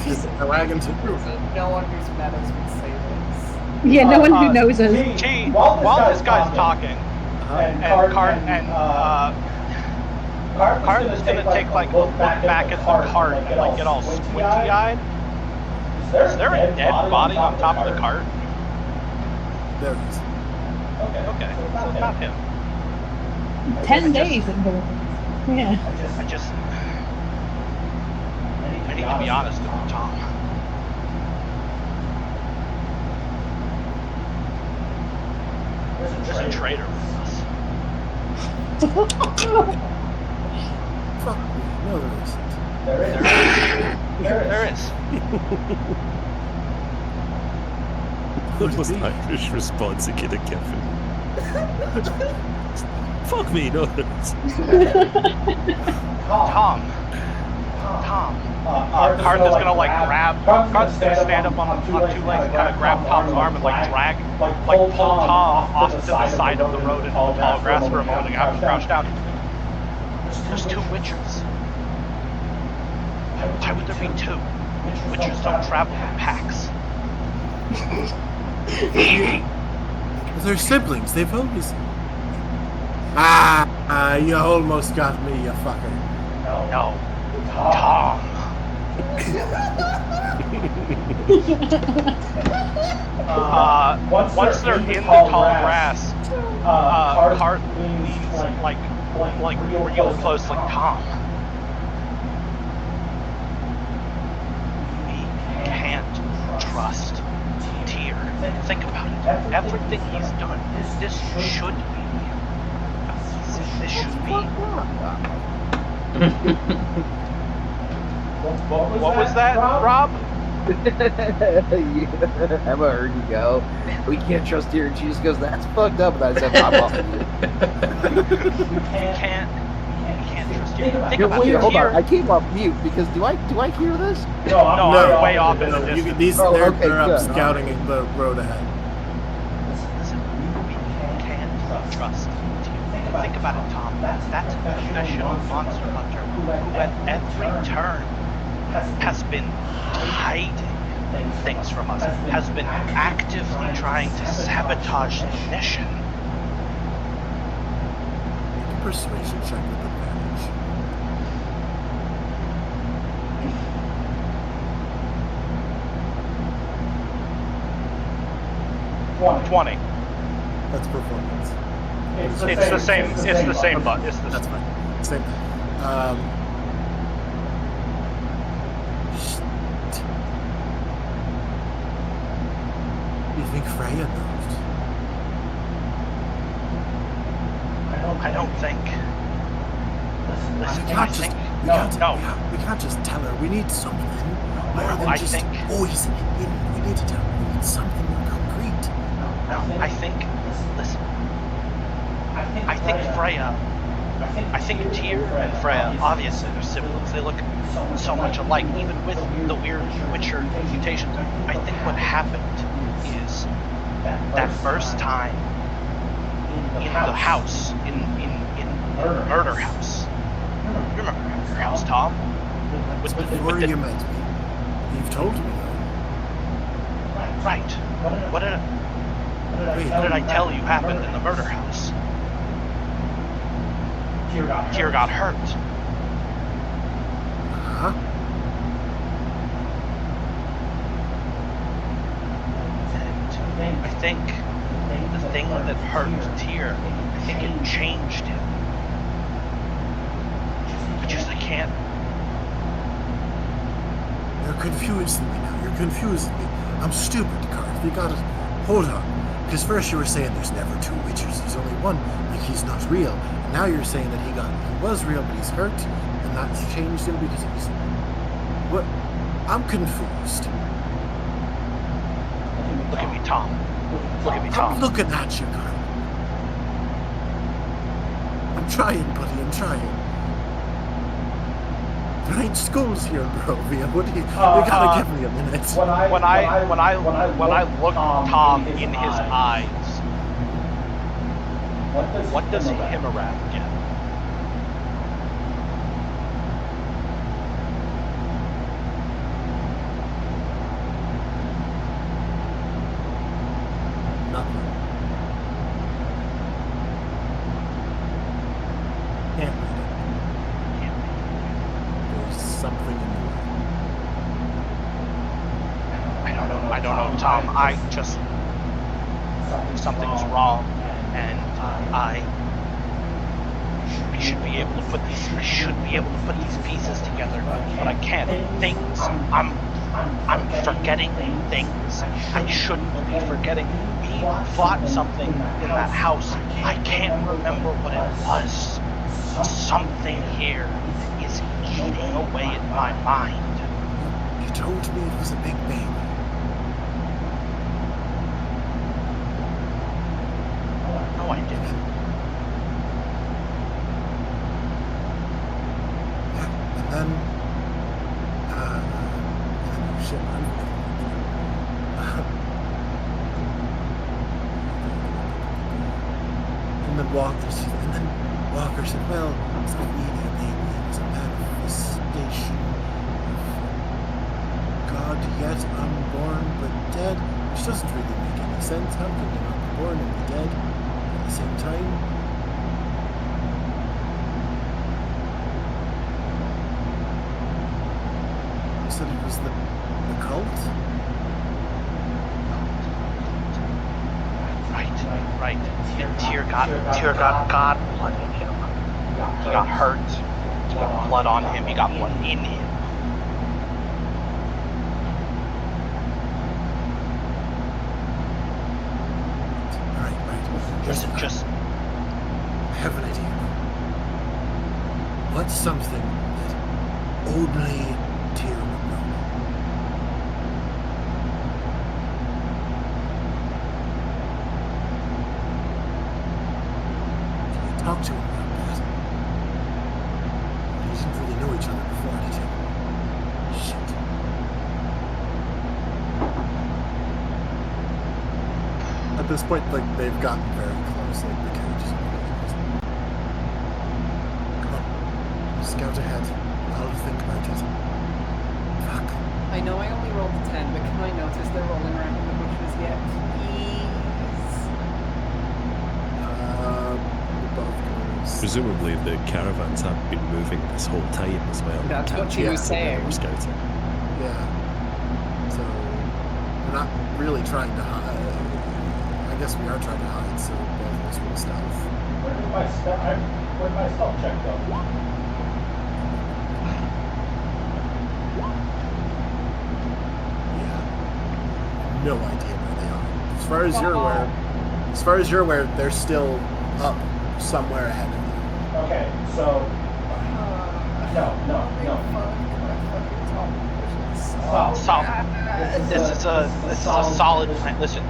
just a wagon to prove it. No one who's met us would say this. Yeah, no one who knows us. While this guy's talking, and Carth is gonna take like a look back at the cart and like get all squinty-eyed. Is there a dead body on top of the cart? There it is. Okay, so it's not him. 10 days at both. Yeah. I need to be honest with you, Tom. There's a traitor with us. Fuck me. No, there isn't. There is. The most Irish response I could have given. Fuck me, no. Tom. Carth is gonna like grab. Carth's gonna stand up on two legs and kind of grab Tom's arm and like drag, like pull Tom off to the side of the road into the tall grass for a moment and have him crouch down. There's two witchers. Why would there be two? Witchers don't travel in packs. They're siblings. They've always. You almost got me, you fucker. No. Tom. Once they're in the tall grass, Carth leans like real close, like Tom. We can't trust Tyr. Think about it. Everything he's done, this should be. What was that, Rob? Emma heard you go. We can't trust her, and she just goes, "That's fucked up." And I said, "I'm off of you." We can't trust you. Think about Wait, it. hold on. I came off mute because do I hear this? No, I'm way off in the distance. They're up scouting in the road ahead. Listen, we can't trust you. Think about it, Tom. That's a professional monster hunter who at every turn has been hiding things from us, has been actively trying to sabotage the mission. Persuasion check with advantage. 20. That's performance. It's the same. It's the same, but it's the That's fine. Same thing. You think Freya knows? I don't think. Listen, We can't just tell her. We need something. More than just always. We need to tell her. We need something more concrete. No, I think. Listen. I think Freya. I think Tyr and Freya, obviously they're siblings. They look so much alike, even with the weird Witcher mutations. I think what happened is that first time in the house, in Murder House. You remember Murder House, Tom? Before you met me, you've told me though. Right. What did I tell you happened in the Murder House? Tyr got hurt. Huh? And I think the thing that hurt Tyr, I think it changed him. I can't. You're confusing me now. You're confusing me. I'm stupid, Carth. You gotta hold on. Because first you were saying there's never two Witchers. There's only one. Like he's not real. And now you're saying that he was real, but he's hurt, and that's changed him because he's. What? I'm confused. Look at me, Tom. Look at me, Tom. I'm looking at you, Carth. I'm trying, buddy. I'm trying. There ain't schools here in Barovia. What do you gotta give me a minute. When I look Tom in his eyes, what does Himarath get? Nothing. Can't read it. I don't know, Tom. I just something's wrong, and I should be able to put these. I should be able to put these pieces together, but I can't. Things. I'm forgetting things I shouldn't be forgetting. We fought something in that house. I can't remember what it was. Something here is eating away at my mind. You told me it was a big baby. No, I didn't. Yeah, and then shit, and then Walker said, well, it's not really a baby, it's a manifestation of God yet unborn but dead, which doesn't really make any sense. How can you not be born and be dead at the same time? You said it was the cult? Right. Tyr got God blood in him. He got hurt. He got blood on him. He got blood in him. Right. Listen, just... I have an idea. What's something that only Tyr would know? Talk to him about that. You didn't really know each other before, did you? Shit. At this point, like, they've gotten very close, like, the carriage is really close. Come on. Scout ahead. I'll think about it. Fuck. I know I only rolled a 10, but can I notice they're rolling around in the bushes yet? Please. Presumably the caravans have been moving this whole time as well. That's what she was saying. We're scouting. Yeah. So, we're not really trying to hide. I guess we are trying to hide, so both of us will stealth. Where'd my stealth check go? Yeah. No idea where they are. As far as you're aware, they're still up somewhere ahead of you. Okay, so no. This is a solid plan. Listen,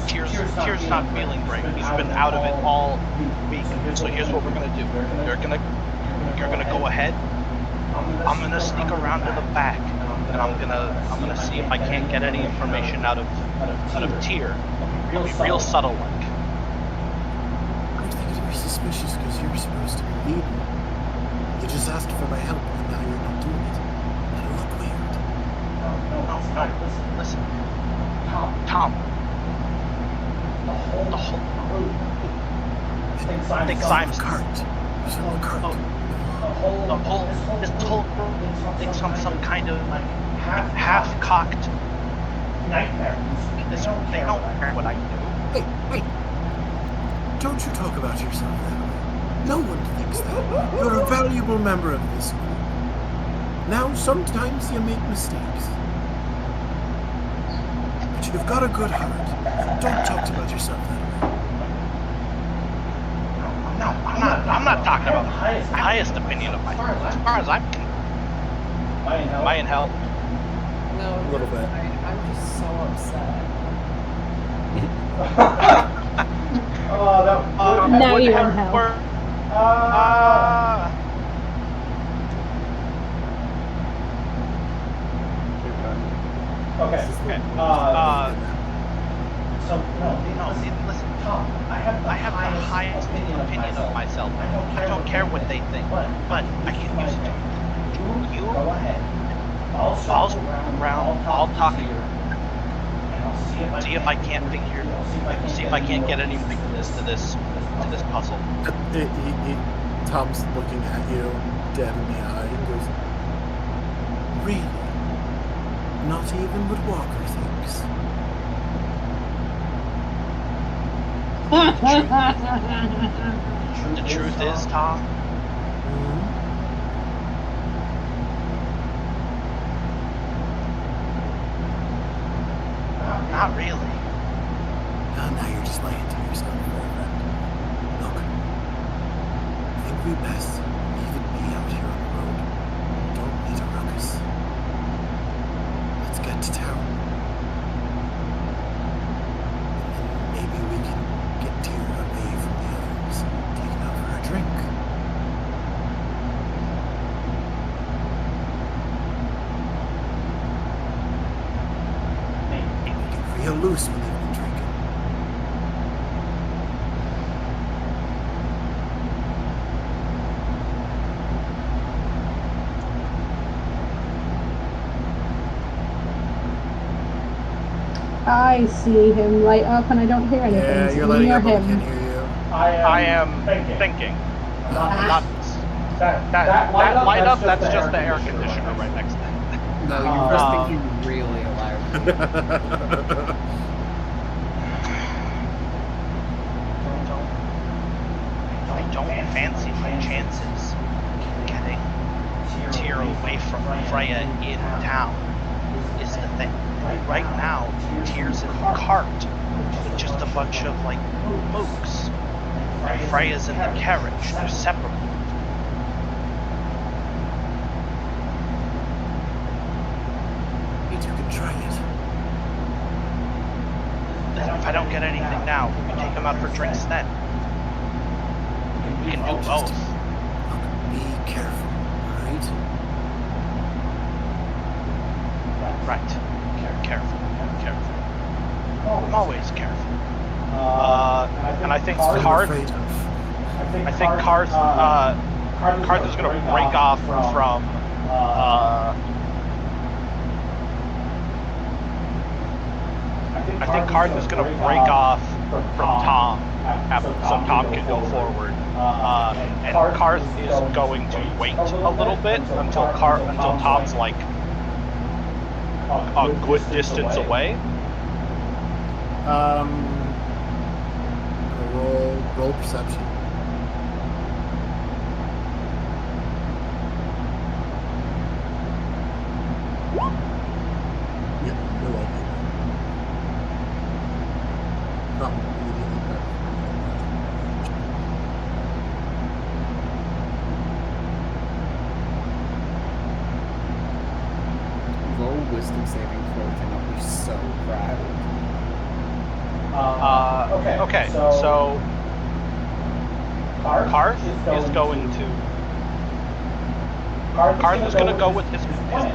Tyr's not feeling great. He's been out of it all week. So here's what we're gonna do. You're gonna go ahead. I'm gonna sneak around to the back, and I'm gonna see if I can't get any information out of Tyr. I'll be real subtle like. I don't think it'd be suspicious because you're supposed to be leading. You just asked for my help and now you're not doing it. That'll look weird. No, listen. Tom. The whole think Simon's cart. There's a cart. This whole thing some kind of like half-cocked nightmare. They don't care what I do. Hey! Don't you talk about yourself that way. No one thinks that. You're a valuable member of this group. Now, sometimes you make mistakes. But you've got a good heart. Don't talk about yourself that way. No, I'm not talking about the highest opinion of myself. As far as I'm concerned. Am I in hell? No, A little bit. I'm just so upset. Now you're in hell. Okay. So Listen, Tom. I have the highest opinion of myself. I don't care what they think, but I can use it. You go ahead. I'll around. I'll talk to you. See if I can't figure. See if I can't get any to this puzzle. Tom's looking at you, dead in the eye, and goes, "Really? Not even what Walker thinks. The truth is, Tom, not really. Oh, now you're just lying to yourself, friend. Look, I think we best leave it be out here on the road. Don't need a ruckus. Let's get to town. And then maybe we can get Tyr away from the others, take him out for a drink. Make it real loose when they've been drinking. I see him light up and I don't hear anything. Yeah, Is you're it lighting me or up, but we him? can't hear you. I am thinking. Not that light up. That's just the air conditioner right next to it. No, you must think you really loud. I don't fancy my chances getting Tyr away from Freya in town. Is the thing. Right now, Tyr's in the cart with just a bunch of like mooks. And Freya's in the carriage. They're separate. You two can try it. If I don't get anything now, we take him out for drinks then. We can do both. Look, be careful, alright? Right. Careful. I'm always careful. And I think Card. I think Card. Card is going to break off from. I think Card is going to break off from Tom, so Tom can go forward. And Card is going to wait a little bit until Tom's like a good distance away. Roll perception. Yeah, no idea. Not immediately, but Roll wisdom saving throw cannot be so proud. Okay, so Karth is going to. Karth is going to go with his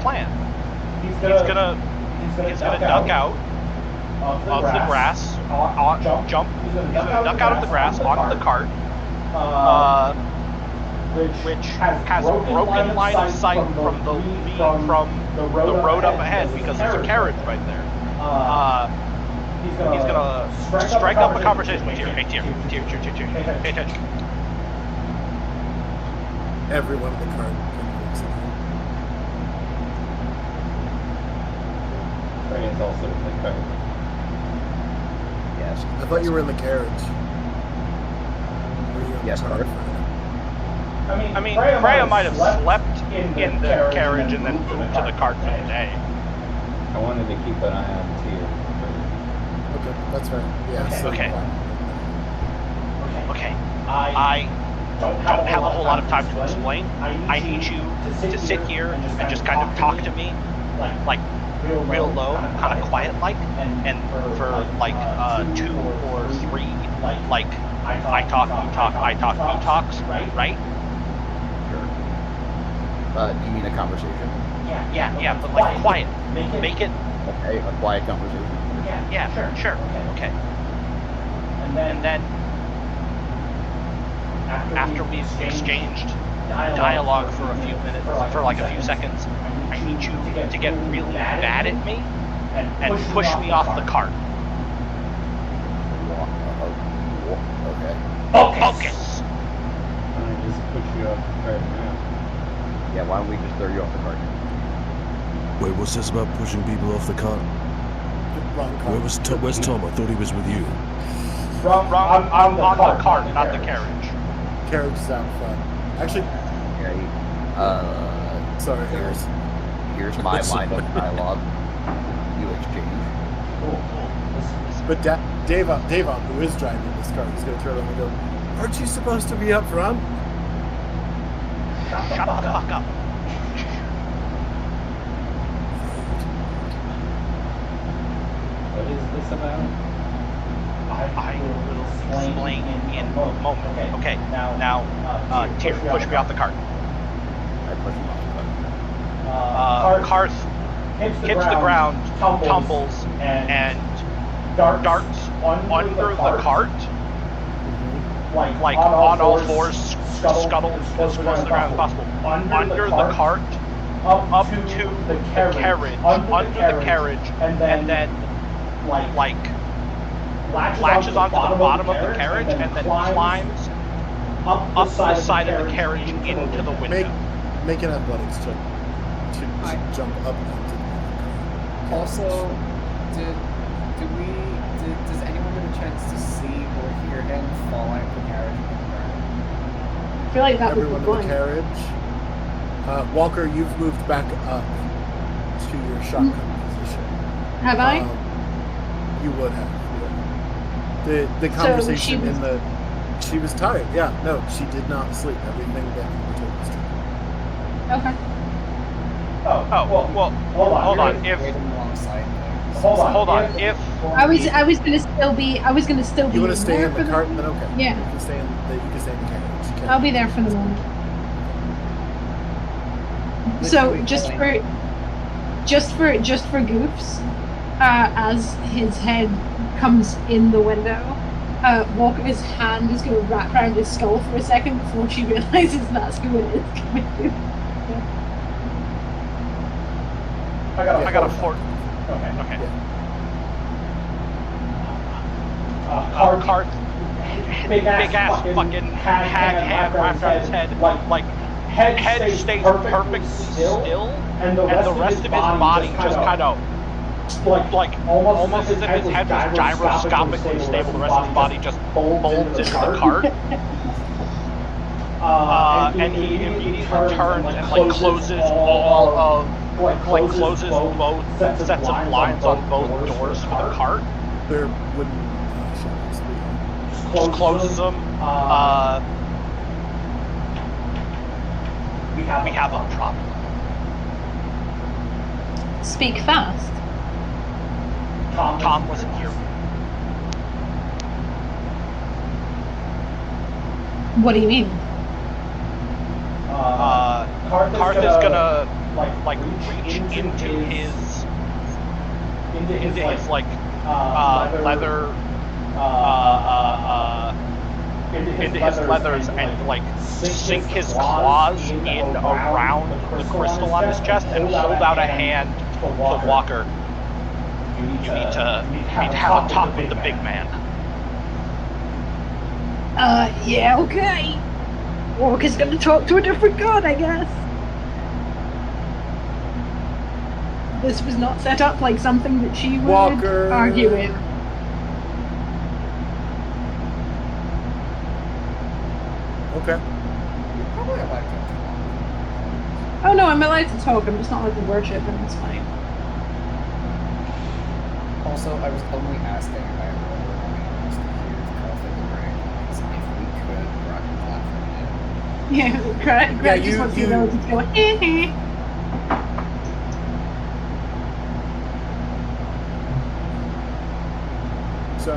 plan. He's gonna duck out of the grass, jump. He's gonna duck out of the grass onto the cart, which has broken line of sight from the road up ahead because there's a carriage right there. He's gonna strike up a conversation with Tyr. Hey, Tyr, pay attention. everyone in the car looks at him. Freya's also in the car. Yes. I thought you were in the carriage. Were you in Yes, the car? Carter. I mean, Freya might have slept in the carriage and then moved to the cart for the day. I wanted to keep an eye on Tyr. Okay, that's right. Yeah. So Okay. Okay. I don't have a whole lot of time to explain. I need you to sit here and just kind of talk to me, like real low, kind of quiet like, and for like 2 or 3, like I talk, you talk, I talk, you talks, right? Do you mean a conversation? Yeah, but like quiet. Make it. Okay, a quiet conversation. Yeah, sure. Okay. And then after we've exchanged dialogue for a few minutes, for like a few seconds, I need you to get really mad at me and push me off the cart. Okay. Focus! I'm gonna just push you off the cart now. Yeah, why don't we just throw you off the cart? Wait, what's this about pushing people off the cart? Wrong cart. Where's Tom? I thought he was with you. Wrong, on the cart, not the carriage. Carriage is out front. Actually, sorry, Harris. Here's my line of dialogue. You exchange. But Davon, who is driving this car, he's going to turn around and go, "Aren't you supposed to be up front?" Shut the fuck up. What is this about? I will explain in a moment. Okay, now, Tyr, push me off the cart. I push him off the cart. Cart hits the ground, tumbles, and darts under the cart, like on all fours, scuttle as close to the ground as possible. Under the cart, up to the carriage, under the carriage, and then like latches onto the bottom of the carriage and then climbs up the side of the carriage into the window. Make an athletics check to jump up onto the car. Also, does anyone get a chance to see or hear him fall out of the carriage? I feel like that Everyone would be in the carriage. Walker, you've moved back up to your shotgun position. Have I? You would have. Yeah. The conversation she was tired. Yeah, no, she did not sleep. Everything that you were told was true. Okay. Well, hold on. If I was gonna still be. You want to stay there in for the cart? Then okay. Yeah. You can stay in the carriage. Okay. I'll be there for the moment. So just for goofs, as his head comes in the window, Walker's hand is going to wrap around his skull for a second before she realizes that's who it is coming through. I got a fort. Okay. Cart. Big ass fucking hag hand wrapped around his head. Like head stays perfectly still, and the rest of his body just kind of like almost as if his head was gyroscopically stable. The rest of his body just folds into the cart. And he immediately turns and closes both sets of blinds on both doors for the cart. There wouldn't shutters be. Just closes them. We have a problem. Speak fast. Tom wasn't here. What do you mean? Karth is gonna like reach into his like leather into his leathers and like sink his claws in around the crystal on his chest and hold out a hand to Walker. You need to have a talk with the big man. Yeah, okay. Walker's gonna talk to a different god, I guess. This was not set up like something that she would argue with. Okay. You're probably allowed to talk. Oh no, I'm allowed to talk, I'm just not allowed to worship, and it's fine. Also, I was only asking if I were honest to hear the conflict of rank, if we could rock the platform in. Yeah, Greg just wants to be able to go, heh. So,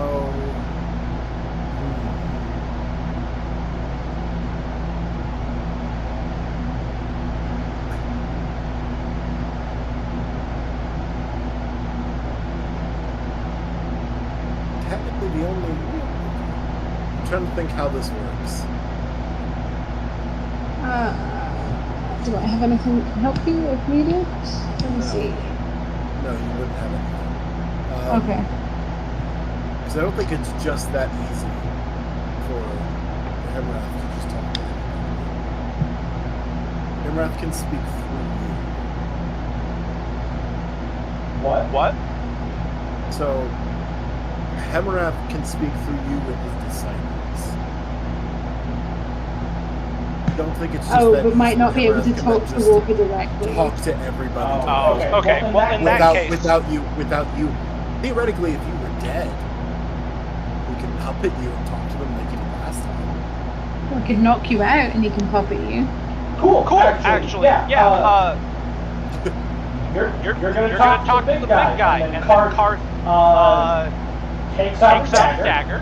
technically the only... I'm trying to think how this works. Do I have anything to help you if needed? Let me see. No, you wouldn't have anything. Okay. Because I don't think it's just that easy for Hemrath to just talk to him. Hemrath can speak through you. What? So, Hemerath can speak through you and his disciples. I don't think it's just that but might not be able to Hemerath talk cannot to just Walker directly. talk to everybody. Oh, okay. Well, in that case, without you, theoretically, if you were dead, we could puppet you and talk to them like you did last time. We could knock you out and he can pop at you. Cool. Actually, yeah. You're gonna talk to the big guy, and then Karth takes out a dagger,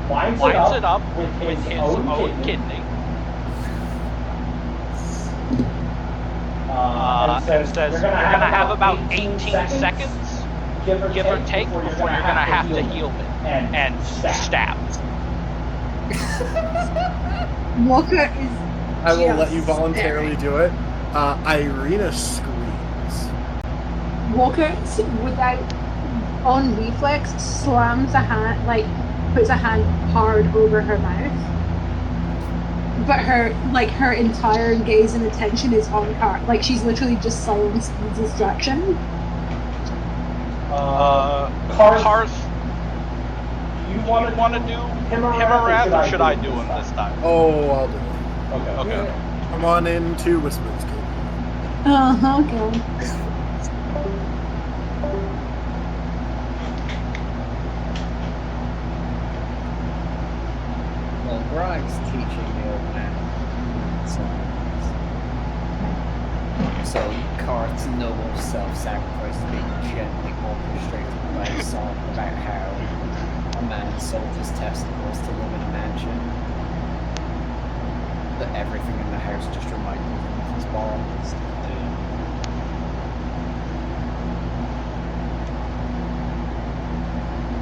lines it up with his own kidney. And says you're gonna have about 18 seconds, give or take, before you're gonna have to heal him and stab. Walker is. I will let you voluntarily do it. Irina screams. Walker, without on reflex, slams a hand, puts a hand hard over her mouth. But her entire gaze and attention is on Karth. Like, she's literally just silenced the distraction. Karth, do you want to do Hemerath, or should I do him this time? Oh, I'll do it. Okay. Come on into Whisper's Cave. Okay. Well, Grog's teaching the old man songs. So Karth's noble self-sacrifice is being gently orchestrated by a song about how a man sold his testicles to live in a mansion. That everything in the house just reminded him of his balls.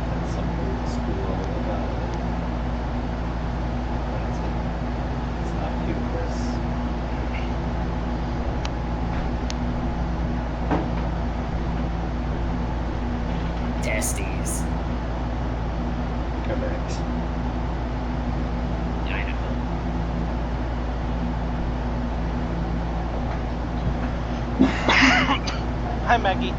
That's some old school about it. It's not hubris. Testes. Correct. I know. Hi, Maggie.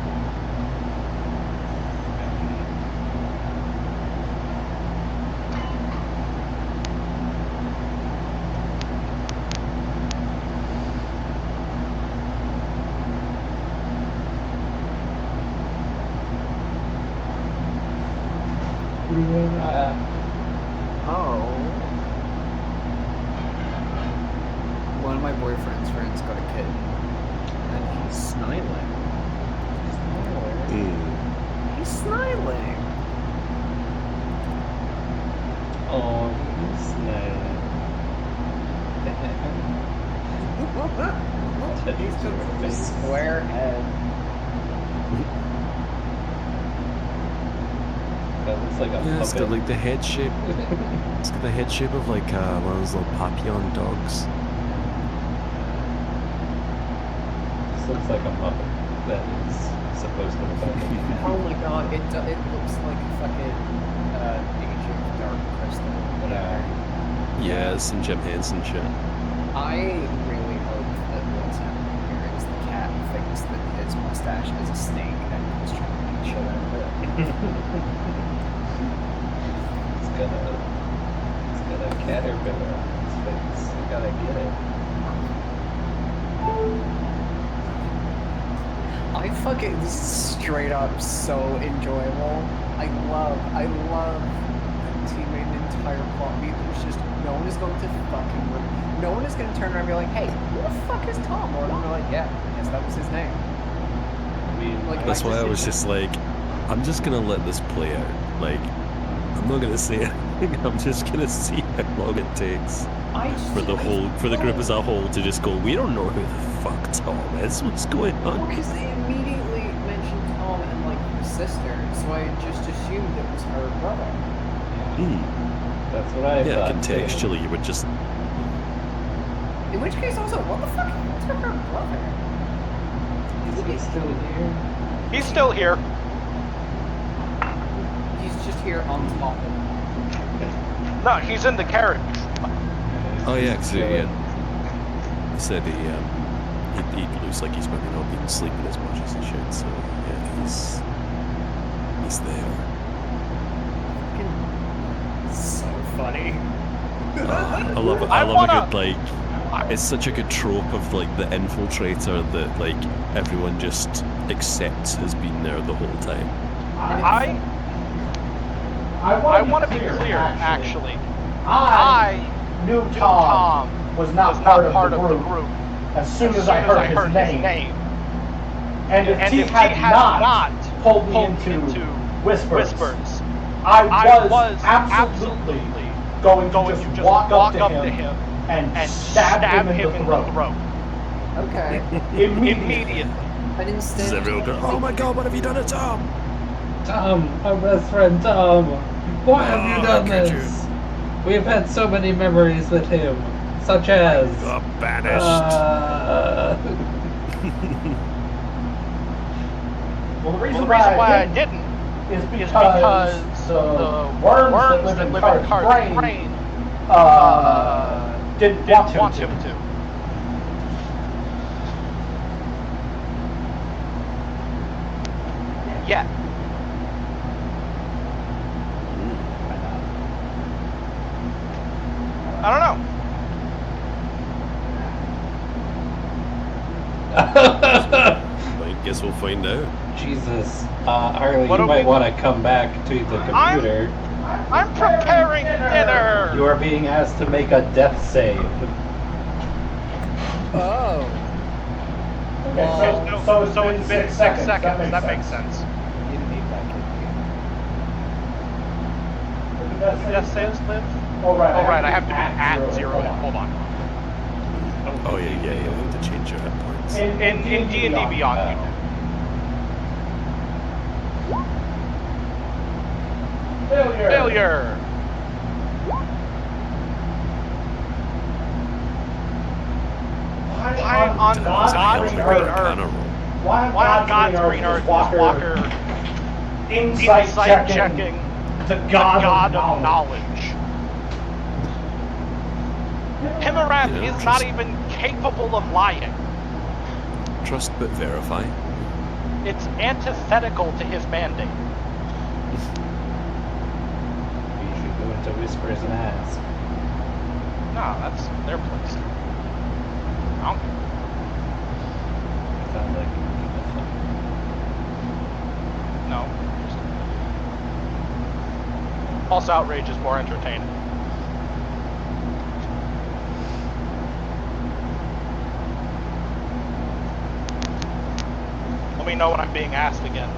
One of my boyfriend's friends got a kitten, and he's smiling. He's smiling. Oh, he's smiling. He's got a square head. That looks like a Yeah, it's got puppet. like the head shape. It's got the head shape of like one of those little papillon dogs. This looks like a puppet that is supposed to look like a human. Oh my god, it looks like a fucking Age of Dark Crystal, whatever. Yeah, it's some Jim Henson shit. I really hope that what's happening here is the cat thinks that his mustache is a snake and he's trying to beat shit out of it. It's got a caterpillar on its face. You gotta get it. This is straight up so enjoyable. I love that teammate an entire plot beat that was just no one is going to turn around and be like, hey, who the fuck is Tom? Or they're like, yeah, I guess that was his name. I mean, That's why I was just like, I'm just gonna let this play out. Like, I'm not gonna say anything. I'm just gonna see how long it takes for the group as a whole to just go, we don't know who the fuck Tom is. What's going on? Because they immediately mentioned Tom and like his sister, so I just assumed it was her brother. That's what I Yeah, thought. contextually, you would just. In which case, also, what the fuck happened to her brother? Is he still here? He's still here. He's just here on top of. No, he's in the carriage. Oh yeah, because he said he he looks like he's maybe not been sleeping as much as he should. So yeah, he's there. So funny. I love it. I love a good like. It's such a good trope of like the infiltrator that like everyone just accepts has been there the whole time. I want to be clear, actually. I knew Tom was not part of the group as soon as I heard his name. And if T had not pulled me into Whispers, I was absolutely going to just walk up to him and stab him in the throat. Okay. Immediately. I didn't stand. Does everyone go, oh my god, what have you done to Tom? Tom, our best friend Tom, why have you done this? We've had so many memories with him, such as... banished. Well, the reason why I didn't is because the worms that live in Cart's brain didn't want him to. Yeah. I don't know. I guess we'll find out. Jesus, Harley, you might want to come back to the computer. I'm preparing dinner. You are being asked to make a death save. Oh. Okay, so it's been 6 seconds. That makes sense. You didn't need that, kid. Death saves live? Oh, right. I have to be at 0. Hold on. Oh yeah, you'll have to change your hit points. In D&D Beyond, you do. Failure! Why on God's green earth? Why on God's green earth is Walker insight checking the God of knowledge? Himarath is not even capable of lying. Trust but verify. It's antithetical to his mandate. You should go into Whispers and ask. No, that's their place. I don't care. Sounds like No. False outrage is more entertaining. Let me know when I'm being asked again.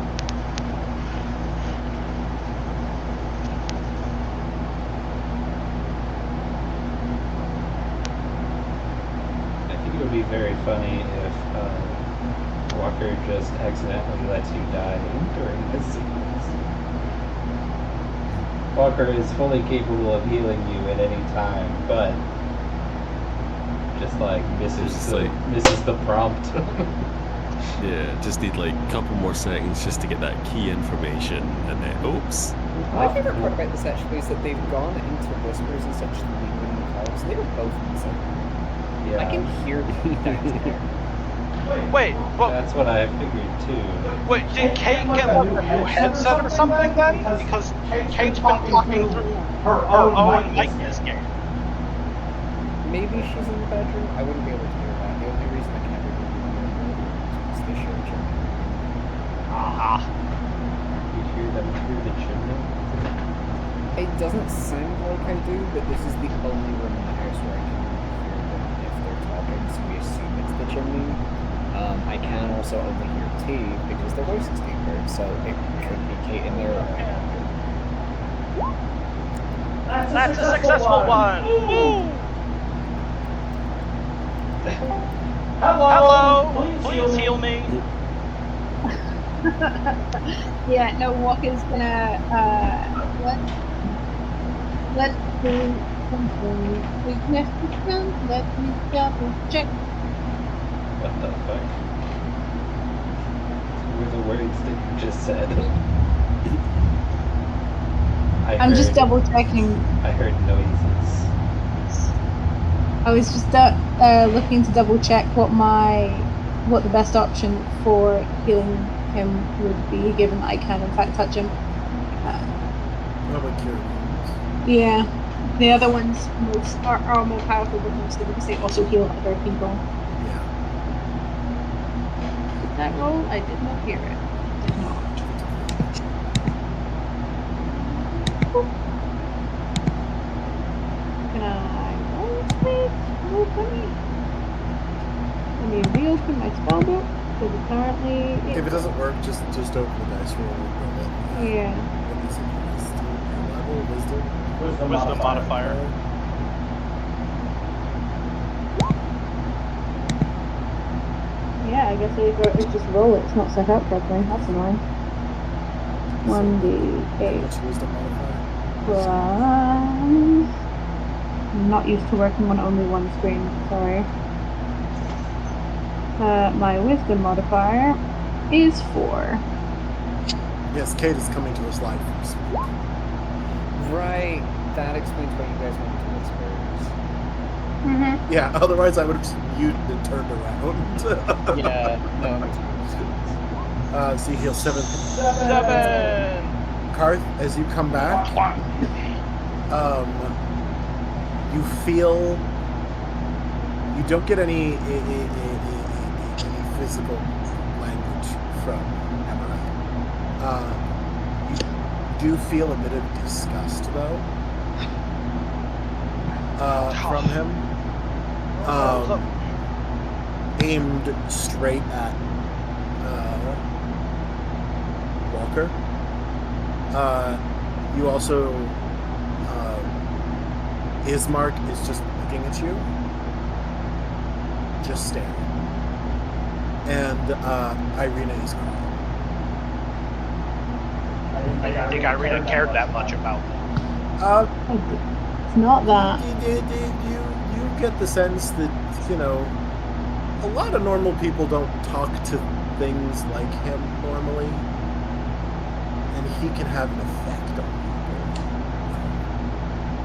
I think it would be very funny if Walker just accidentally lets you die during this sequence. Walker is fully capable of healing you at any time, but just like misses the prompt. Yeah, just need like a couple more seconds just to get that key information, and then oops. My favorite part about this actually is that they've gone into Whispers essentially leaving the calls. They were both insane. Yeah. I can hear the feedback there. Wait, but that's what I figured too. wait, did Kate get like a new headset or something then? Because Kate's been talking through her own mic this game. Maybe she's in the bedroom. I wouldn't be able to hear that. The only reason I can ever hear is the show chimney. Ah. You hear them through the chimney? It doesn't sound like I do, but this is the only room in the house where I can hear them if they're talking, so we assume it's the chimney. I can also only hear T because their voices do heard, so it could be Kate in there. That's a successful one! Woo! Hello! Please heal me! Yeah, no, Walker's gonna, let's do something. Weakness to front, let me double check. What the fuck? Were the words that you just said? I'm just double checking. I heard noises. I was just looking to double check what my what the best option for healing him would be, given that I can in fact touch him. What about cure wounds? Yeah, the other ones are more powerful, but mostly because they also heal other people. Yeah. Did that roll? I did not hear it. Did not. Can I roll it, please? Roll for me? Let me reopen my spellbook, because apparently If it doesn't work, just open the dice roll. Yeah. What is it? Level? Wisdom? Wisdom modifier. Yeah, I guess it's just roll it. It's not set up properly. That's annoying. 1d8 What's your wisdom modifier? plus... I'm not used to working on only one screen. Sorry. My wisdom modifier is 4. Yes, Kate is coming to us live from school. Right. That explains why you guys went to whispers. Mm-hmm. Yeah, otherwise I would have just muted and turned around. Yeah, no. So you heal 7. 7. Karth, as you come back, you feel you don't get any physical language from Emma. You do feel a bit of disgust though from him, aimed straight at Walker. You also Ismark is just looking at you, just staring, and Irina is crying. I didn't think Irina cared that much about them. It's not that. You get the sense that, you know, a lot of normal people don't talk to things like him normally, and he can have an effect on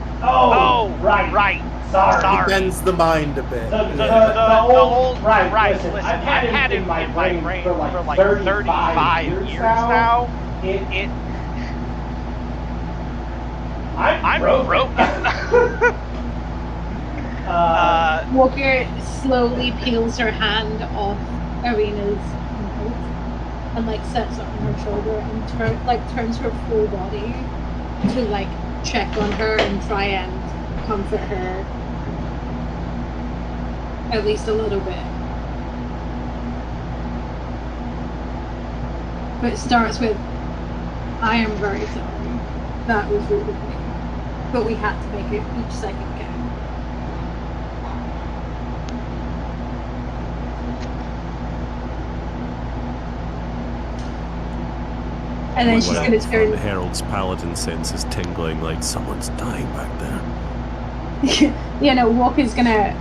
people. Oh, right. Sorry. He bends the mind a bit. The old right. Listen, I've had it in my brain for like 35 years now. I'm broken. Walker slowly peels her hand off Irina's mouth and like sets it on her shoulder and turns her full body to like check on her and try and comfort her at least a little bit. But it starts with, I am very sorry. That was rude of me. But we had to make it each second count. And then she's going to turn. Harold's paladin sense is tingling like someone's dying back there. You know, Walker's gonna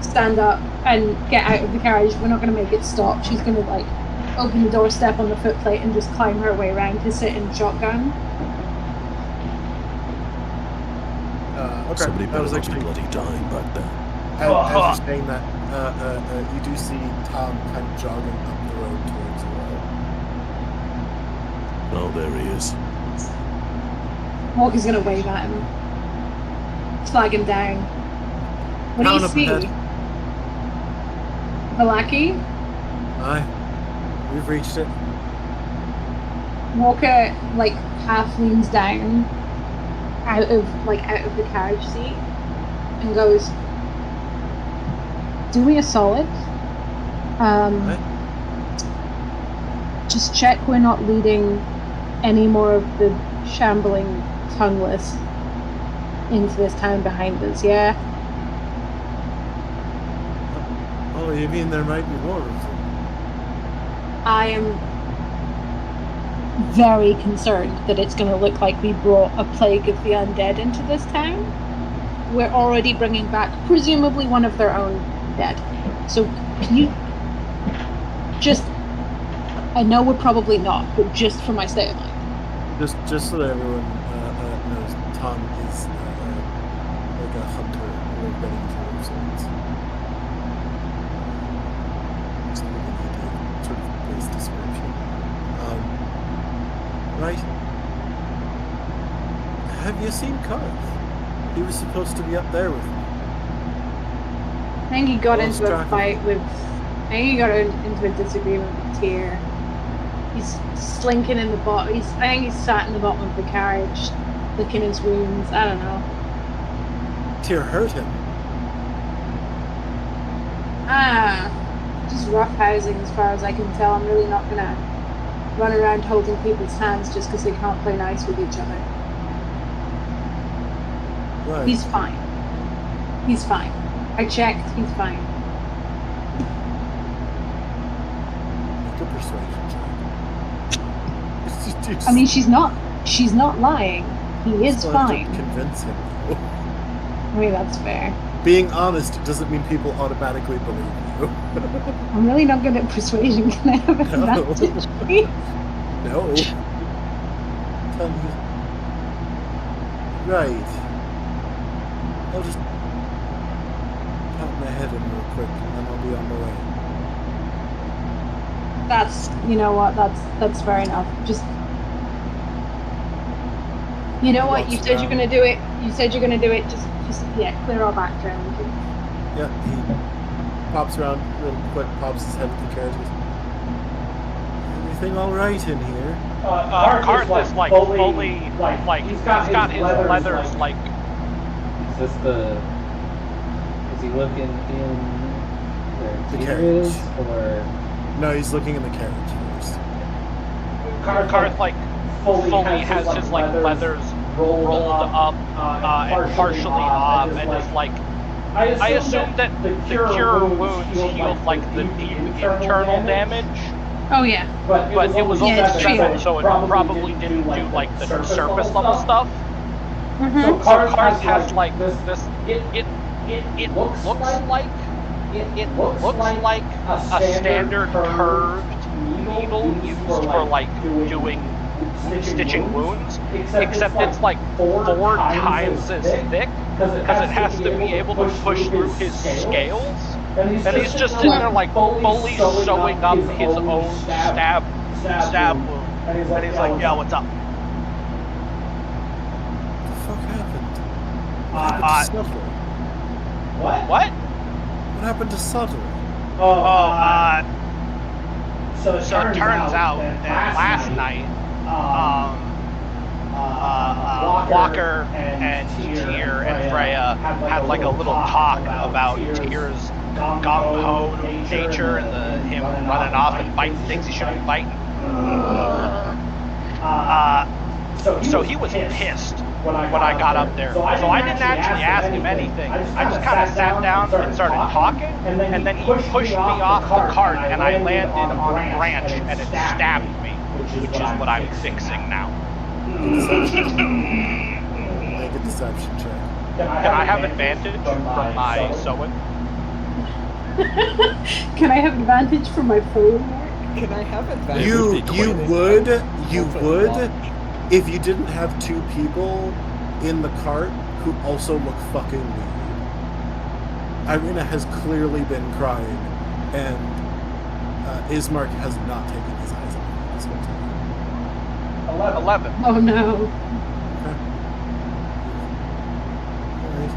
stand up and get out of the carriage. We're not gonna make it stop. She's gonna like open the door, step on the footplate, and just climb her way around to sit in shotgun. Okay. Somebody better not be bloody dying back there. As you're saying that, you do see Tom kind of jogging up the road towards the wall. Oh, there he is. Walker's gonna wave at him, flag him down. What do you see? The lackey? Aye. We've reached it. Walker like half leans down out of the carriage seat and goes, do me a solid. Just check we're not leading any more of the shambling tongueless into this town behind us, yeah? Oh, you mean there might be more of them? I am very concerned that it's going to look like we brought a plague of the undead into this town. We're already bringing back, presumably, one of their own dead. So, can you just... I know we're probably not, but just for my state of mind. Just so that everyone knows, Tom is hunter or betting of sorts. Just to give an idea, sort of base description. Right. Have you seen Karth? He was supposed to be up there with me. I think he got into a fight with. I think he got into a disagreement with Tyr. He's slinking in the bottom. I think he's sat in the bottom of the carriage, licking his wounds. I don't know. Tyr hurt him. Just roughhousing as far as I can tell. I'm really not gonna run around holding people's hands just because they can't play nice with each other. Right. He's fine. He's fine. I checked. He's fine. Good persuasion check. I mean, she's not lying. He is fine. Convince him, though. I mean, that's fair. Being honest doesn't mean people automatically believe you. I'm really not good at persuasion. Can I have advantage, please? No. Tell me. Right. I'll just pop my head in real quick and then I'll be on my way. That's, you know what, that's fair enough. Just, you know what, you said you're going to do it. You said you're going to do it. Just clear our background. Yeah, he pops around real quick, pops his head at the carriage. Everything all right in here? Karth is like fully, he's got his leathers like. Is this is he looking in where The Tyr carriage. is, or? No, he's looking in the carriage first. Karth like fully has his like leathers rolled up and partially off, and is like. I assume that the cure wounds healed like the deep internal damage. Oh yeah. But it was only special, so it probably didn't do like the surface level stuff. Mm-hmm. So Karth has like this. It looks like a standard curved needle used for like doing stitching wounds, except it's like 4 times as thick because it has to be able to push through his scales. And he's just sitting there like fully sewing up his own stab wound. And he's like, "Yo, what's up?" What the fuck happened? What? What happened to Sutton? So it turns out that last night, Walker and Tyr and Freya had like a little talk about Tyr's gung-ho nature and him running off and fighting things he shouldn't be fighting. So he was pissed when I got up there. So I didn't actually ask him anything. I just kind of sat down and started talking, and then he pushed me off the cart, and I landed on a branch, and it stabbed me, which is what I'm fixing now. Make a deception check. Can I have advantage from my sewing? Can I have advantage from my phone? Can I have advantage? You would if you didn't have 2 people in the cart who also look fucking weird. Irina has clearly been crying, and Ismark has not taken his eyes off her this whole time. 11. Oh no. Okay. Alright.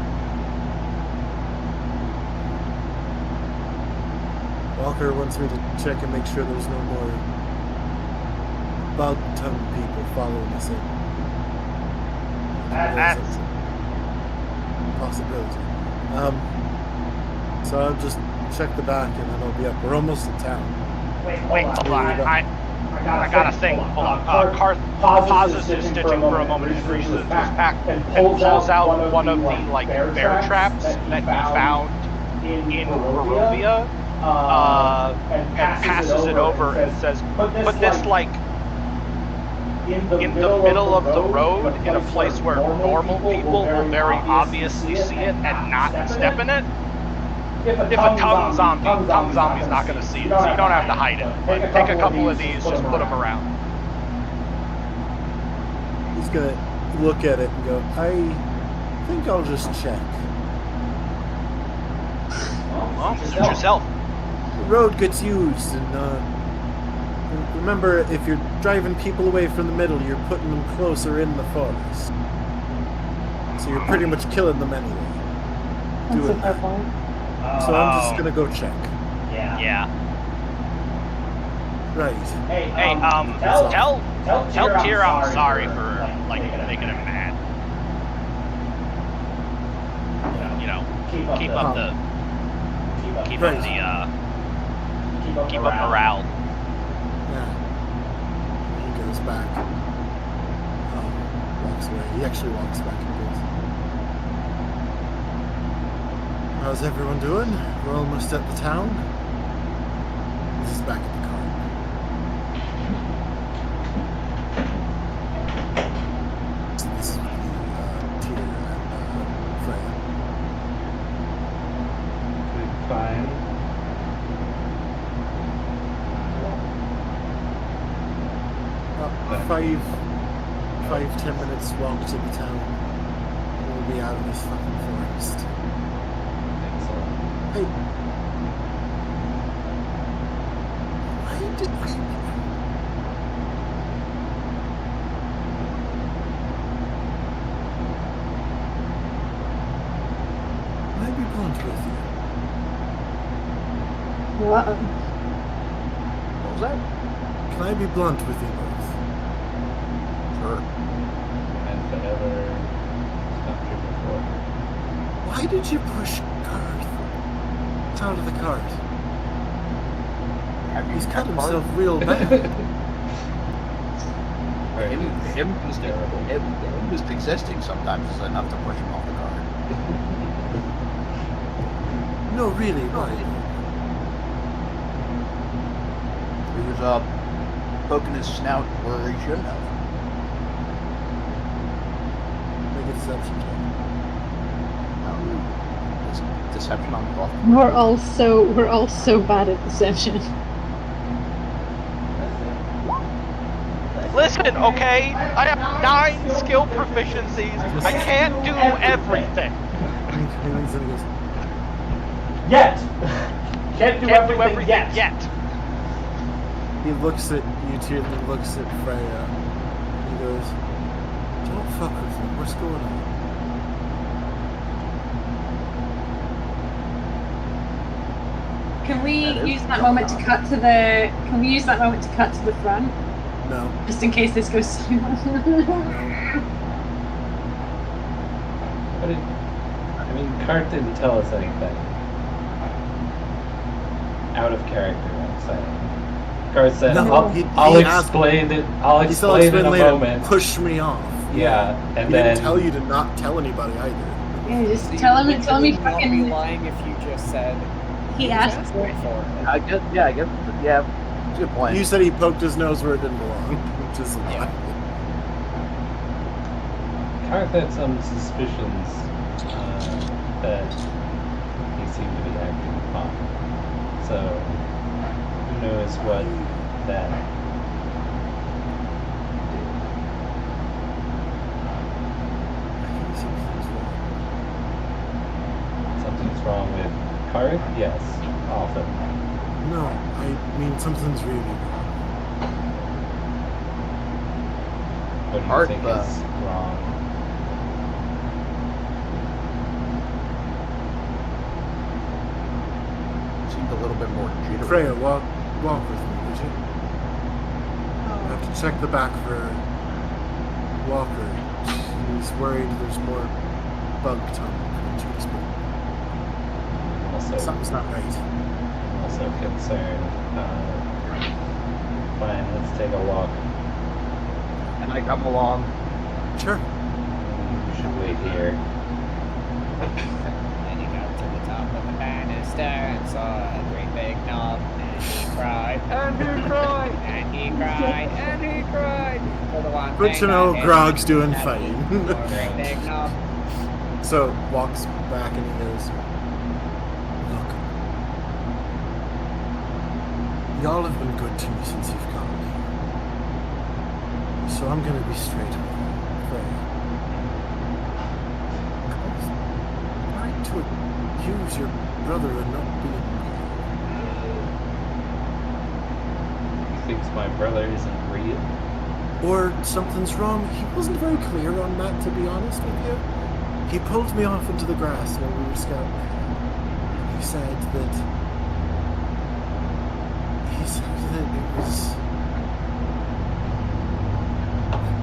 Walker wants me to check and make sure there's no more bug-tongued people following us in. That's a possibility. So I'll just check the back and then I'll be up. We're almost in town. Wait, hold on. I got a thing. Hold on. Karth pauses his stitching for a moment and reaches into his pack and pulls out one of the like bear traps that he found in Barovia and passes it over and says, "Put this like in the middle of the road in a place where normal people will very obviously see it and not step in it. If a tongue zombie's not going to see it, so you don't have to hide it. But take a couple of these, just put them around." He's gonna look at it and go, I think I'll just check. Well, suit yourself. The road gets used, and remember, if you're driving people away from the middle, you're putting them closer in the forest. So you're pretty much killing them anyway. That's a fair point. So I'm just gonna go check. Yeah. Hey, tell Tyr I'm sorry for making him mad. You know, keep up morale. Yeah. He goes back. Walks away. He actually walks back and goes. How's everyone doing? We're almost at the town. This is back at the car. So this is Tyr and Freya. Fine. About 5-10 minutes walk to the town. We'll be out of this fucking forest. Excellent. Hey. Why did we... Can I be blunt with you? What? What was that? Can I be blunt with you both? Sure. And if I ever stopped you before. Why did you push Garth out of the cart? He's cut himself real bad. Him just existing sometimes is enough to push him off the car. No, really, why? He was poking his snout where he shouldn't have. Make a deception check. Deception on golf. We're all so bad at deception. Listen, okay? I have 9 skill proficiencies. I can't do everything. He leans in and goes, Yet. Can't do everything yet. he looks at you two and then looks at Freya. He goes, don't fuck with him. What's going on? Can we use that moment to cut to the? Can we use that moment to cut to the front, No. just in case this goes silent? I mean, Cart didn't tell us anything out of character, I'm saying. Cart said, No, I'll he asked- explain it. I'll He still explain in a later, moment. push me off. Yeah, and He then didn't tell you to not tell anybody either. Yeah, just So you tell him would not be fucking. lying if you just said He asked for it. I guess, it's a good point. You said he poked his nose where it didn't belong, which is a lie. Cart had some suspicions that he seemed to be acting upon. So, who knows what that... Something's wrong with Cart? Yes, often. No, I mean something's really wrong. What do you Cart, think is wrong? Seemed a little bit more jittery. Freya, walk with me, would you? I have to check the back for Walker. He's worried there's more bug tongue into his book. Also, Something's not right. also concerned. Fine, let's take a walk. And I come along. Sure. We should wait here. And he got to the top of the banister and saw a great big knob, and he cried, and he cried, and he cried, and he cried. For the one Good thing to know that Grog's hit doing that fine. great big knob. So, walks back and he goes, look, y'all have been good to me since you've come here. So I'm gonna be straight with you. Freya. Right to a accuse your brother of not being He thinks my brother isn't real? or something's wrong. He wasn't very clear on that, to be honest with you. He pulled me off into the grass while we were scouting. He said that it was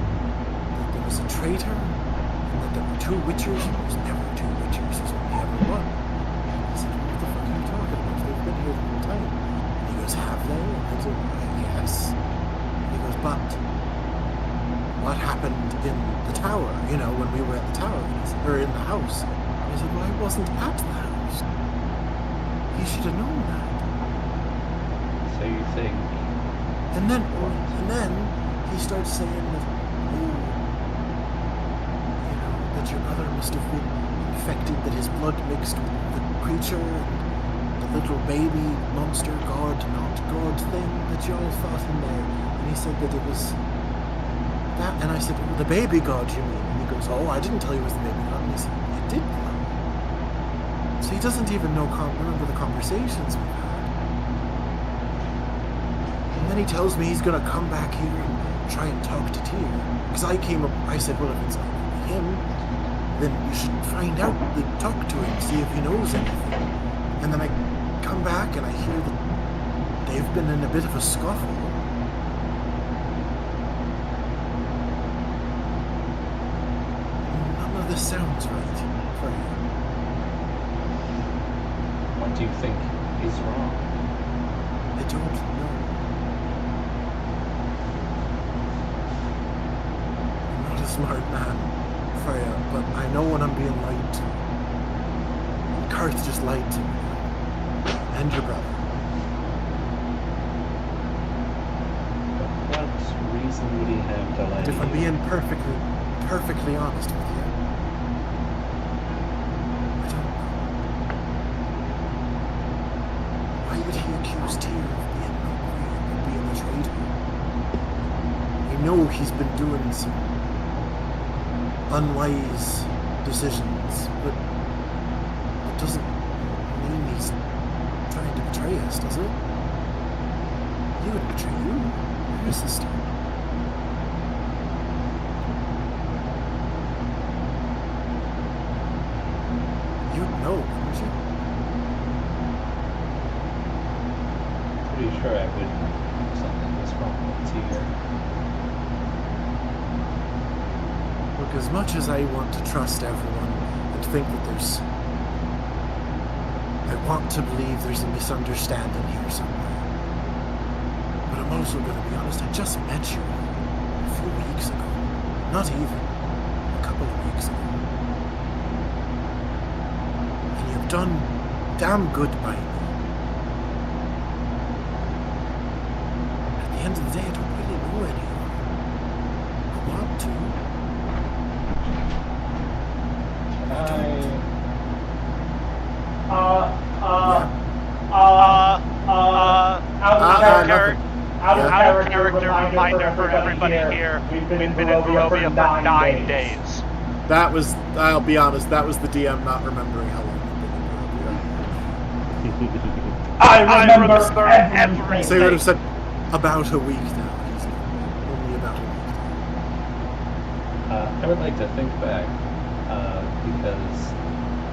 that there was a traitor and that there were two witchers. There was never two witchers. There's only ever one. I said, what the fuck are you talking about? They've been here the whole time. And he goes, have they? And I said, yes. And he goes, but what happened in the tower, you know, when we were at the tower, or in the house? And I said, well, I wasn't at the house. He should have known that. So you think? And then he starts saying that, oh, you know, that your brother must have been infected, that his blood mixed with the creature and the little baby monster god, not god thing that y'all fought in there. And he said that it was that, and I said, the baby god, you mean? And he goes, oh, I didn't tell you it was the baby god. And I said, it did come. So he doesn't even remember the conversations we've had. And then he tells me he's going to come back here and try and talk to Tyr. Because I said, well, if it's him, then you should find out, talk to him, see if he knows anything. And then I come back and I hear that they've been in a bit of a scuffle. This sounds right for you. What do you think is wrong? I don't know. I'm not a smart man, Freya, but I know when I'm being lied to. And Karth just lied to me. And your brother. What reason would he have to lie? And if I'm being perfectly honest with you, why would he accuse Tyr of being a traitor? I know he's been doing some unwise decisions, but it doesn't mean he's trying to betray us, does it? He would betray you, your sister. You'd know, wouldn't you? Pretty sure I would know something was wrong with Tyr. Look, as much as I want to trust everyone and think that I want to believe there's a misunderstanding here somewhere. But I'm also going to be honest, I just met you a few weeks ago. Not even. A couple of weeks ago. And you've done damn good by me. At the end of the day, I don't really know anyone. I want to. Out of character reminder for everybody here. We've been in Barovia for 9 days. That was, I'll be honest, that was the DM not remembering how long we've been in Barovia. I remember everything. So you would have said about a week now. Only about a week now. I would like to think back, because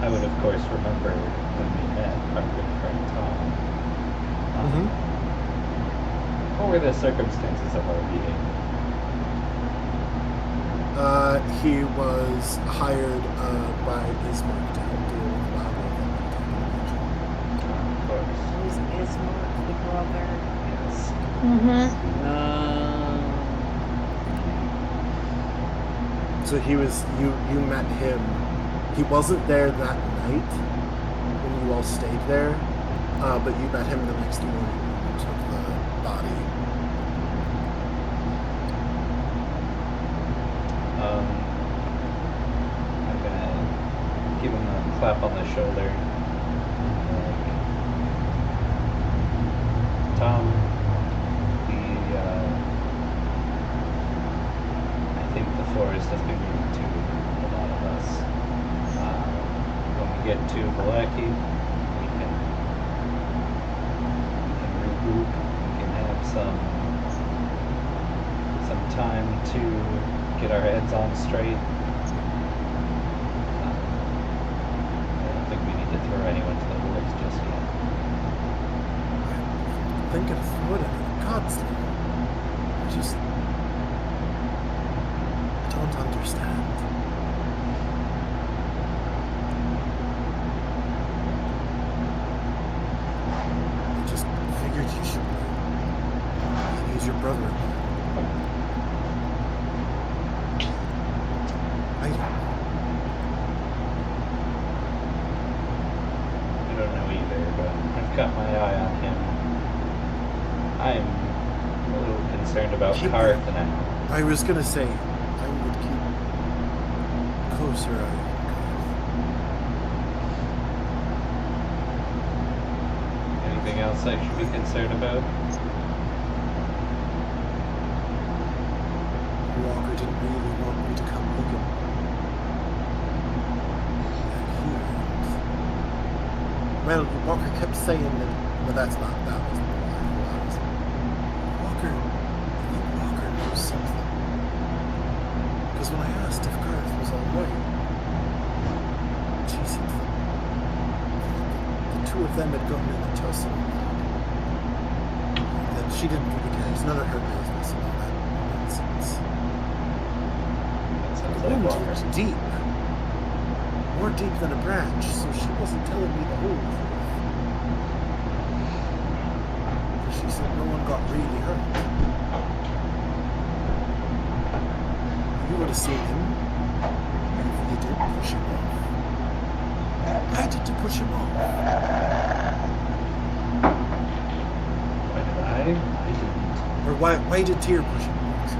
I would, of course, remember when we met our good friend Tom. What were the circumstances of our meeting? He was hired by Ismark to help deal with Wildwood. Of course. Was Ismark the brother? Yes. So he was, you met him. He wasn't there that night when you all stayed there, but you met him the next morning when you took the body. I'm gonna give him a clap on the shoulder. Tom, I think the forest has been rude to a lot of us. When we get to Valaki, we can regroup. We can have some time to get our heads on straight. I don't think we need to throw anyone to the wolves just yet. I'm thinking of throwing it. God's I just don't understand. I just figured you should use your brother. I don't know either, but I've got my eye on him. I'm a little concerned about Karth now. I was gonna say, I would keep closer eye on Karth. Anything else I should be concerned about? Walker didn't really want me to come look at him. Well, Walker kept saying that, but that wasn't why it was. Walker, I think Walker knows something. Because when I asked if Karth was alright, she said the two of them had gone in a tussle. That she didn't really care. It's none of her business and all that nonsense. The wound was deep. More deep than a branch, so she wasn't telling me the whole truth. She said no one got really hurt. You would have seen him if you did push him off. I did to push him off. Why did I? I didn't. Or why did Tyr push him off?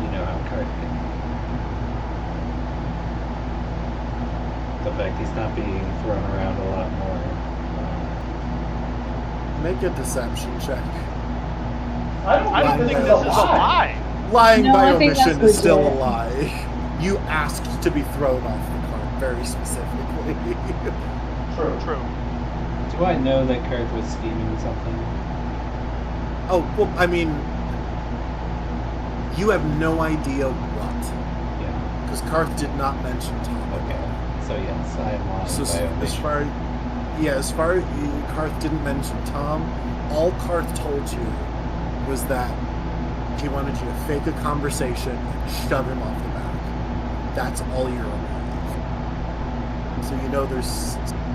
You know how Karth can. The fact he's not being thrown around a lot more. Make a deception check. I don't think this is a lie. Lying No, by I think omission that's is still a legit. lie. You asked to be thrown off the cart very specifically. True. Do I know that Karth was scheming something? Oh, well, I mean, you have no idea what. Yeah. Because Karth did not mention Tom. Okay. So yes, I am lying So by omission. as far as Karth didn't mention Tom, all Karth told you was that he wanted you to fake a conversation and shove him off the back. That's all you're aware of. So you know there's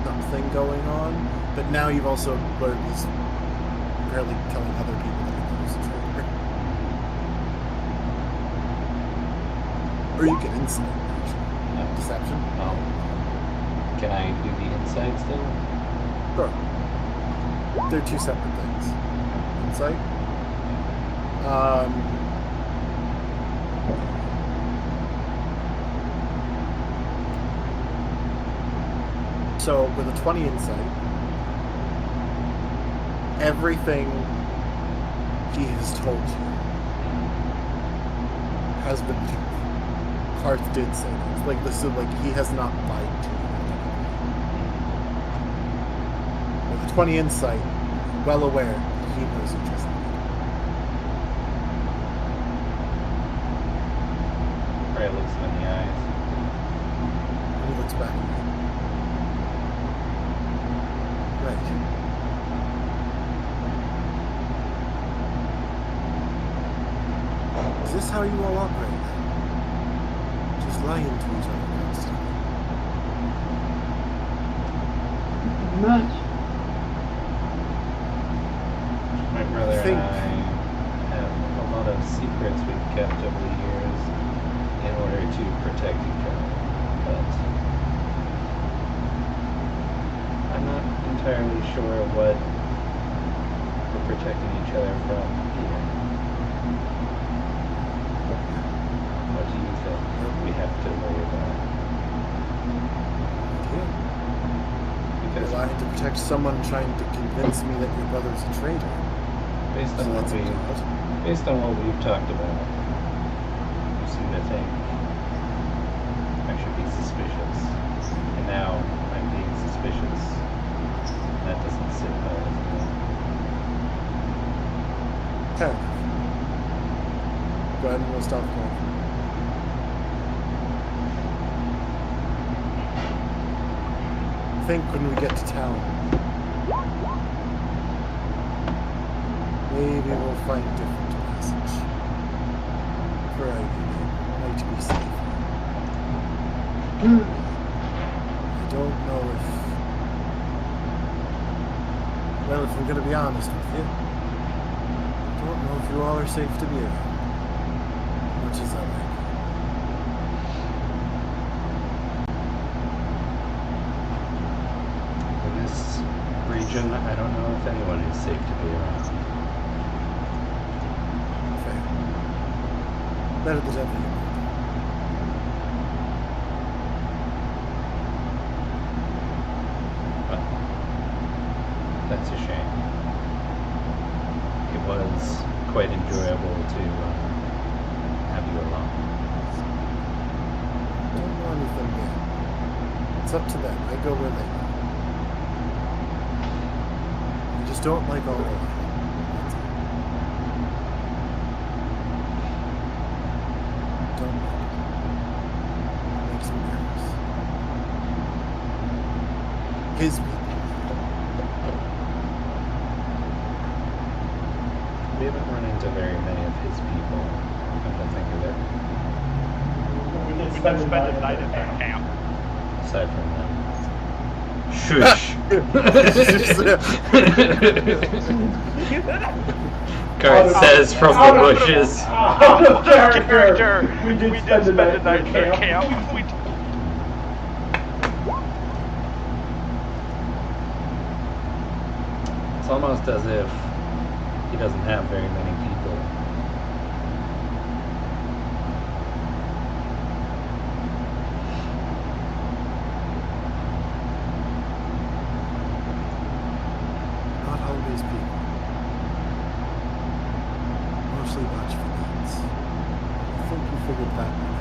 something going on, but now you've also learned he's apparently telling other people that he knows the traitor. Or you can insight, actually. Deception. Can I do the insight still? Sure. They're two separate things. Insight. So with a 20 insight, everything he has told you has been true. Karth did say this. Like this is like he has not lied to you. With a 20 insight, well aware he knows you just Ray looks him in the eyes. and he looks back at you. Right. Is this how you all operate? Just lying to each other constantly? Much. My brother and I have a lot of secrets we've kept over the years in order to protect each other, but I'm not entirely sure what we're protecting each other from here. What do you think we have to worry about? Because I had to protect someone trying to convince me that your brother's a traitor. Based So on what that's we, odd. based on what we've talked about, you seem to think I should be suspicious. No stealth check. I think when we get to town, maybe we'll find a different passage. For I might be safe. I don't know if... Well, if I'm going to be honest with you, I don't know if you all are safe to be around. Much as I like. In this region, I don't know if anyone is safe to be around. Fair. Better than ever. But that's a shame. It was quite enjoyable to have you along. I don't know anything yet. It's up to them. I go where they go. I just don't like all of it. Don't like it. It makes me nervous. His people. We haven't run into very many of his people, come to think of it, We did We spend did the spend the night night at at their their camp. aside from them. Shush! Guard says from the bushes. Out of character. We did spend the night at their camp. It's almost as if he doesn't have very many people. Not always people. Mostly watchful ones. I think you figured that one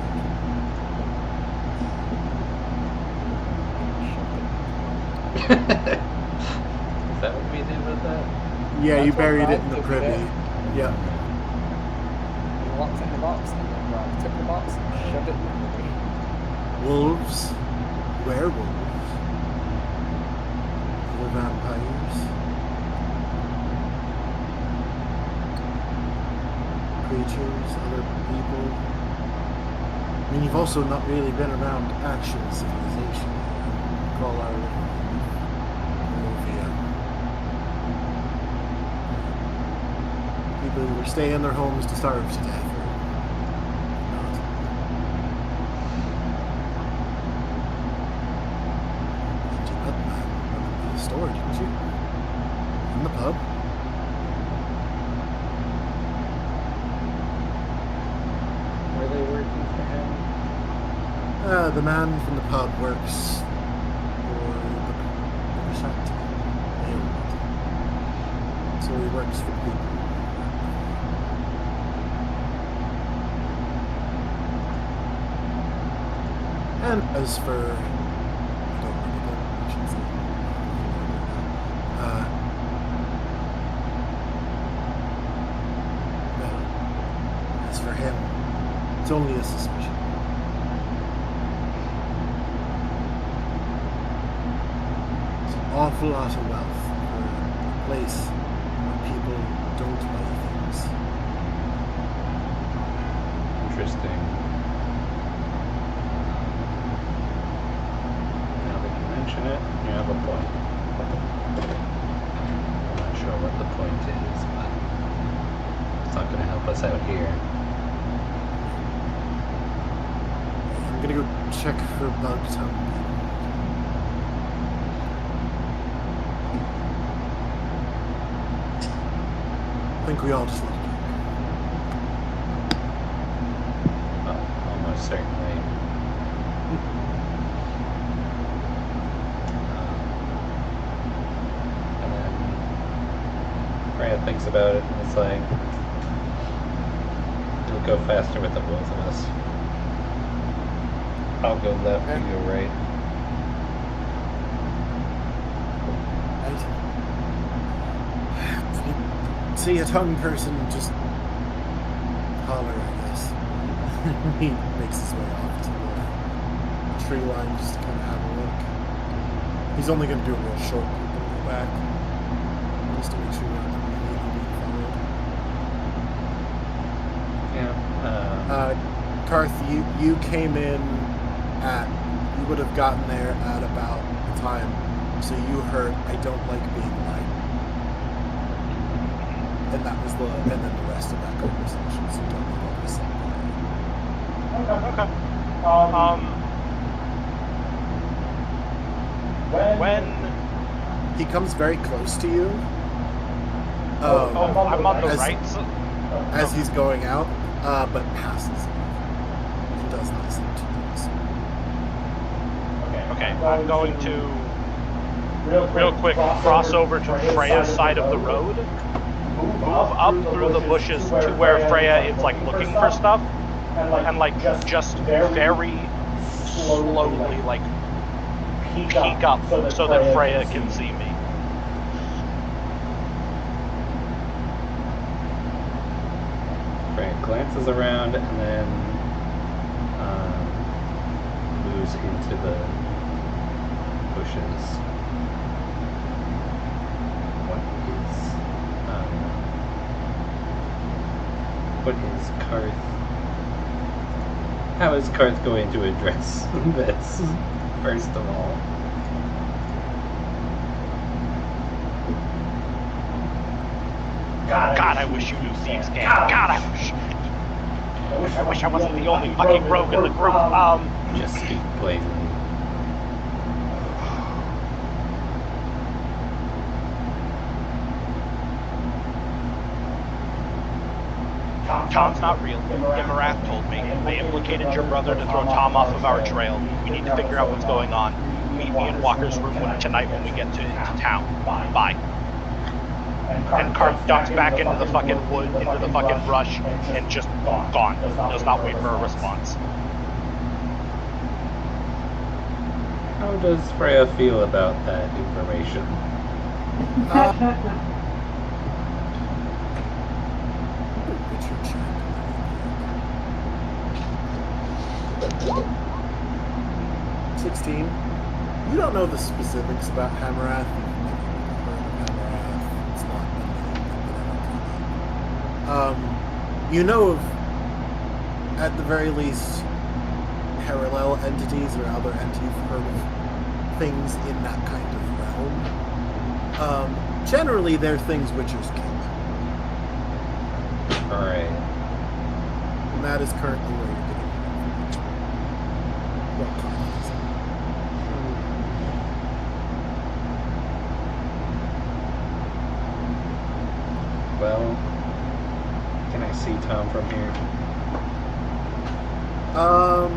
Is that what we did with that? out. Yeah, you That's what buried it Brad in the did, privy. Yeah. He locked it in the box and then Brad took the box and shoved it in the movie. Wolves. Werewolves. Other vampires. Creatures, other people. I mean, you've also not really been around actual civilization. Call out people who were staying in their homes to starve to death. Or not. You met the man in the store, didn't you? In the pub? Were they working for him? The man from the pub works for the Shanty. So he works for people. And as for, I don't really know, I should say. Well, as for him, it's only a suspicion. It's an awful lot of wealth for a place where people don't buy things. Interesting. Now that you mention it, you have a point. I'm not sure what the point is, but it's not going to help us out here. I'm gonna go check for Bugtown. I think we all just let it Oh, almost certainly. And then Freya thinks about it and it's like, it'll go faster with the both of us. I'll go left, you go right. If you see a tongue person, just holler, I guess. He makes his way off to the tree line just to kind of have a look. He's only going to do a real short loop and go back, just to make sure we're not immediately being followed. Yeah. Karth, you came in at, you would have gotten there at about the time, so you heard, "I don't like being light." And that was and then the rest of that conversation, so don't know what was said. Okay. When he comes very close to you. I'm on the right. As he's going out, but passes him and does not seem to notice. Okay, I'm going to real quick cross over to Freya's side of the road, move up through the bushes to where Freya is like looking for stuff, and like just very slowly like peek up so that Freya can see me. Freya glances around and then moves into the bushes. What is Karth? How is Karth going to address this, first of all? God, I wish you knew Thieves' Gang. God, I wish I wasn't the only fucking rogue in the group. Just speak plainly. Tom's not real. Imarath told me. They implicated your brother to throw Tom off of our trail. We need to figure out what's going on. Meet me in Walker's room tonight when we get to town. Bye. And Karth ducks back into the fucking wood, into the fucking brush, and just gone. Does not wait for a response. How does Freya feel about that information? 16. You don't know the specifics about Hamarath. It's not you know of, at the very least, parallel entities or other entities. You've heard of things in that kind of realm. Generally, they're things witchers kill. Alright. And that is currently where you're getting what kind is it? Well, can I see Tom from here? I'm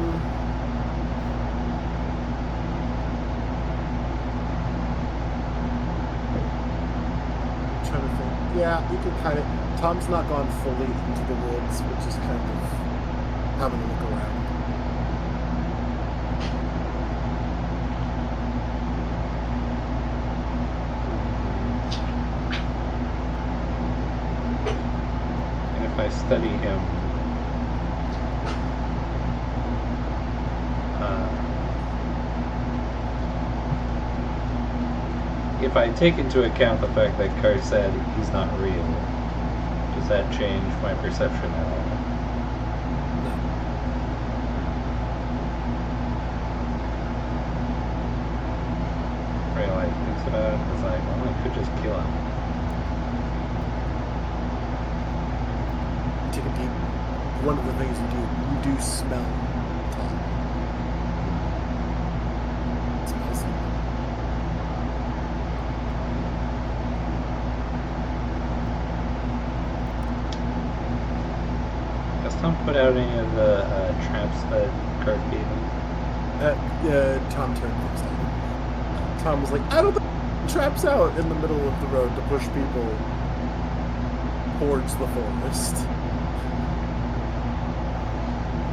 trying to think. Yeah, you can kind of. Tom's not gone fully into the woods, but just kind of having a look around. And if I study him, if I take into account the fact that Karth said he's not real, does that change my perception at all? No. Freya like thinks about it and is like, well, I could just kill him. You take a deep. One of the things you do smell Tom. It smells like Has Tom put out any of the traps that Karth gave him? Tom turned things down. Tom was like, I don't think traps out in the middle of the road to push people towards the forest.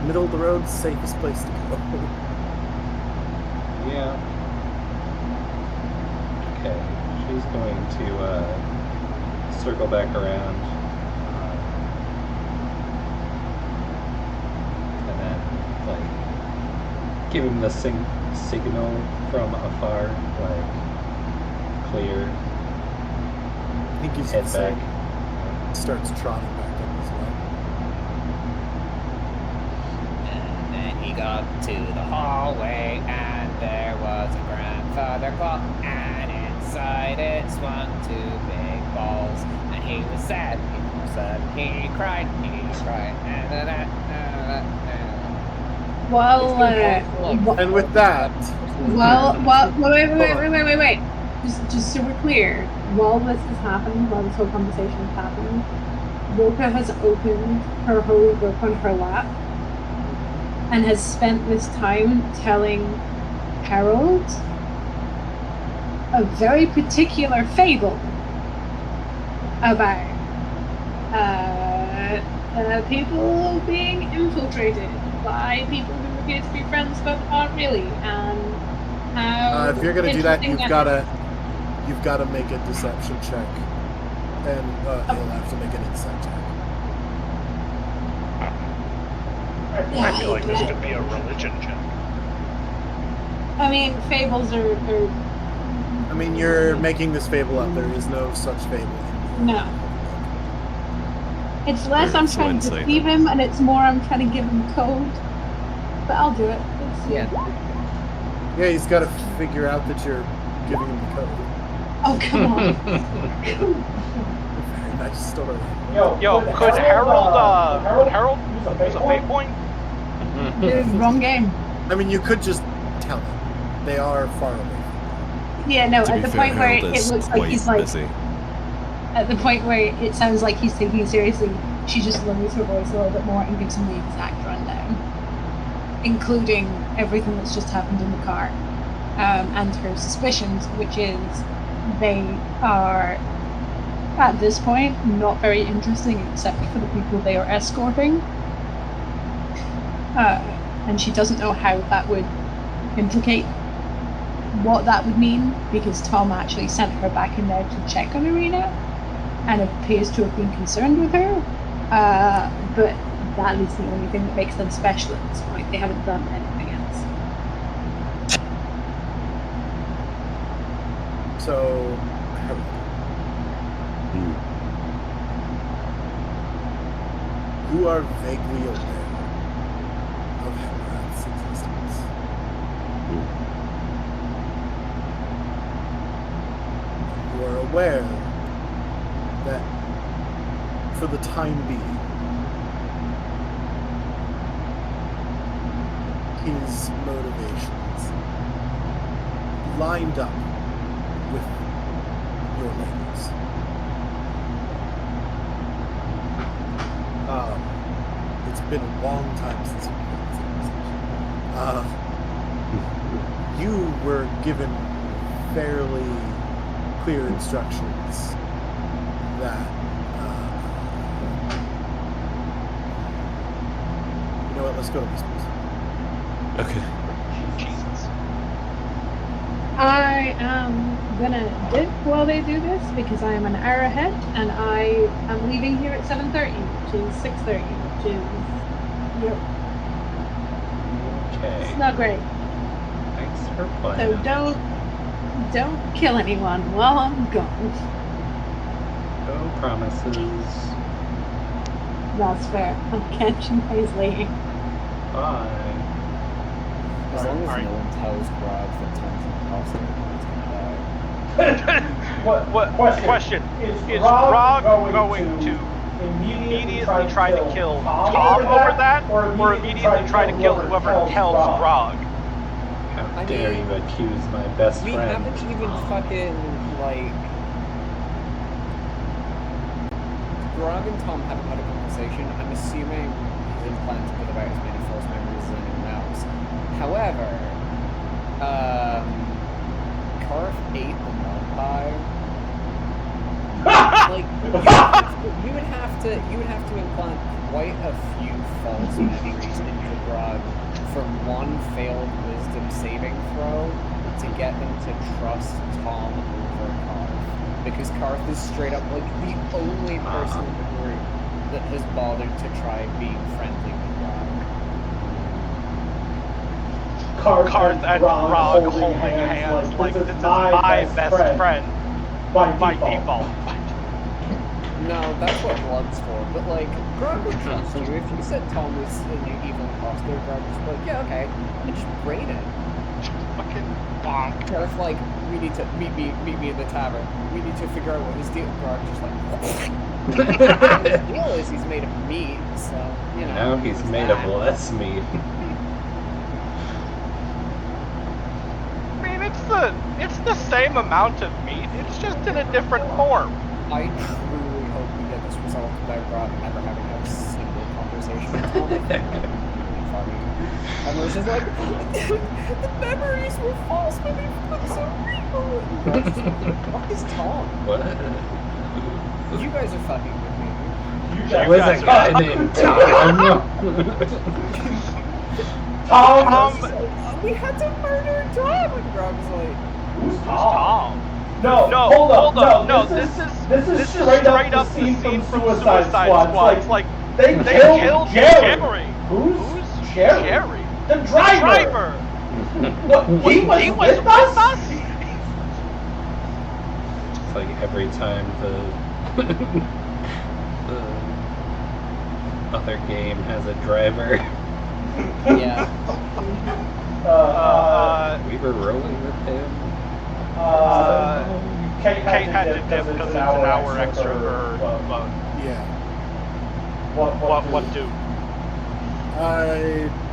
Middle of the road, safest place to go. Yeah. Okay. She's going to circle back around. give him the signal from afar, like clear. I think he's head back. Starts trotting back up as well. And then he got to the hallway, and there was a grandfather clock, and inside it swung 2 big balls, and he was sad, he was sad, he cried, Well, and with that, wait. Just so we're clear, while this is happening, while this whole conversation is happening, Roka has opened her holy book on her lap and has spent this time telling Harold a very particular fable about people being infiltrated by people who appear to be friends but aren't really, and how if you're gonna do that, you've got to make a deception check, and you'll have to make an insight check. I feel like this could be a religion check. I mean, fables are I mean, you're making this fable up. There is no such fable. No. It's less I'm trying to deceive him, and it's more I'm trying to give him code. But I'll do it. Yeah, he's got to figure out that you're giving him the code. Oh, come on. Very nice story. Yo, could Harold use a fate point? Wrong game. I mean, you could just tell him. They are far away. Yeah, no, To at be the fair, point where Harold it is looks like quite he's like... busy. At the point where it sounds like he's taking it seriously, she just lowers her voice a little bit more and gives him the exact rundown, including everything that's just happened in the car, and her suspicions, which is they are, at this point, not very interesting except for the people they are escorting. And she doesn't know how that would implicate what that would mean, because Tom actually sent her back in there to check on Irina and appears to have been concerned with her, but that is the only thing that makes them special at this point. They haven't done anything else. So, you are vaguely aware of Hemrad's existence. You are aware that, for the time being, his motivations lined up with your ladies. It's been a long time since we've had this conversation. You were given fairly clear instructions that you know what, let's go to Whispers. Okay. Jesus. I am gonna dip while they do this because I am an hour ahead, and I am leaving here at 7:30, which is 6:30, which is Okay. it's not great. Thanks for So playing. don't kill anyone while I'm gone. No promises. That's fair. I'll catch you guys later. Bye. As long as no one tells Grog that Tom's imposter, he's gonna die. Question. Is Grog going to immediately try to kill Tom over that, or immediately try to kill whoever tells Grog? How dare you accuse my best We friend? haven't even fucking, like... Grog and Tom haven't had a conversation. I'm assuming he's implanted with about as many false memories as anyone else. However, Karth ate the non-pie. Like, you would have to implant quite a few false memories into Grog from one failed wisdom saving throw to get them to trust Tom over Karth. Because Karth is straight up like the only person in the group that has bothered to try being friendly with Grog. Karth and Grog holding hands like this is my best friend by default. No, that's what Blood's for. But like, Grog would trust you. If you said Tom was an evil imposter, Grog would just be like, yeah, okay, and just brain it. Fucking bonk. Karth, like, we need to meet me in the tavern. We need to figure out what his deal. Grog just like. His deal is he's made of meat, so you know. Now he's made of less meat. I mean, it's the same amount of meat. It's just in a different form. I truly hope we get this resolved without Grog ever having a single conversation with Tom. I think that'd be really funny. And we're just like, the memories were false, but they felt so real. And Grog's just like, what is Tom? What? You guys are fucking with me. There was a guy named Tom. Tom. We had to murder Tom. And Grog's like, Who's Tom? No, hold up. No, this is straight up the scene from Suicide Squad. It's like they killed Jerry. Who's Jerry? The driver. What? He was with us? It's like every time the other game has a driver. yeah. We were rolling with him. Kate had to dip because it's an hour extra for load. Yeah. What do?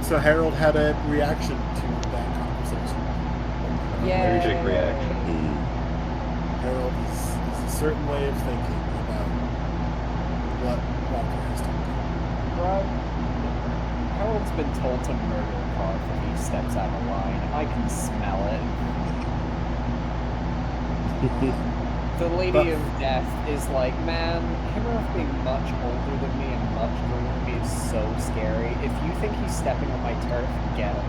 So Harold had a reaction to that conversation. Yeah. Allergic reaction. Harold is a certain way of thinking about what Walker has told him. Grog, Harold's been told to murder Karth if he steps out of line. I can smell it. The Lady of Death is like, man, Himmerhoff being much older than me and much older than me is so scary. If you think he's stepping on my turf, get him.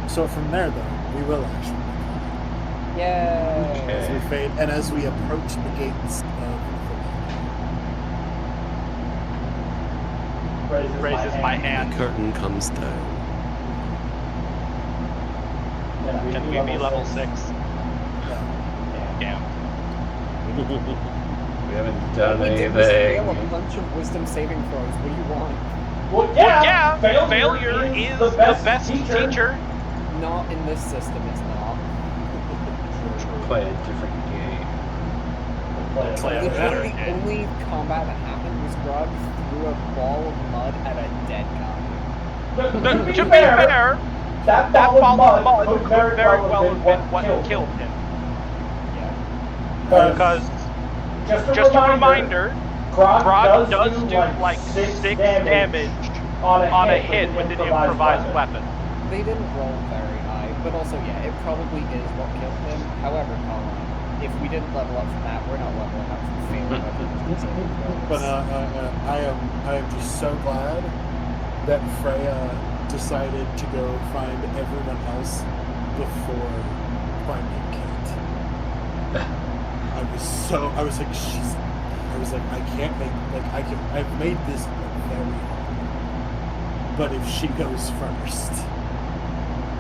So from there, though, we will actually. Yay! As we fade, and as we approach the gates of Raises my hand. The curtain comes down. Can we be level 6? Damn. We haven't done We did anything. fail a bunch of wisdom saving throws. What do you want? Well, yeah. Failure is the best teacher. Not in this system, it's not. Play a different game. Play a better Literally, the game. only combat that happened was Grog threw a ball of mud at a dead guy. To be fair, that ball of mud could very well have been what killed him. Yeah. Because, just a reminder, Grog does do like 6 damage on a hit with an improvised weapon. They didn't roll very high, but also, yeah, it probably is what killed him. However, Colin, if we didn't level up from that, we're not leveling up from failing weapons. But I am just so glad that Freya decided to go find everyone else before finding Kate. I was like, I can't make, I've made this very hard. But if she goes first,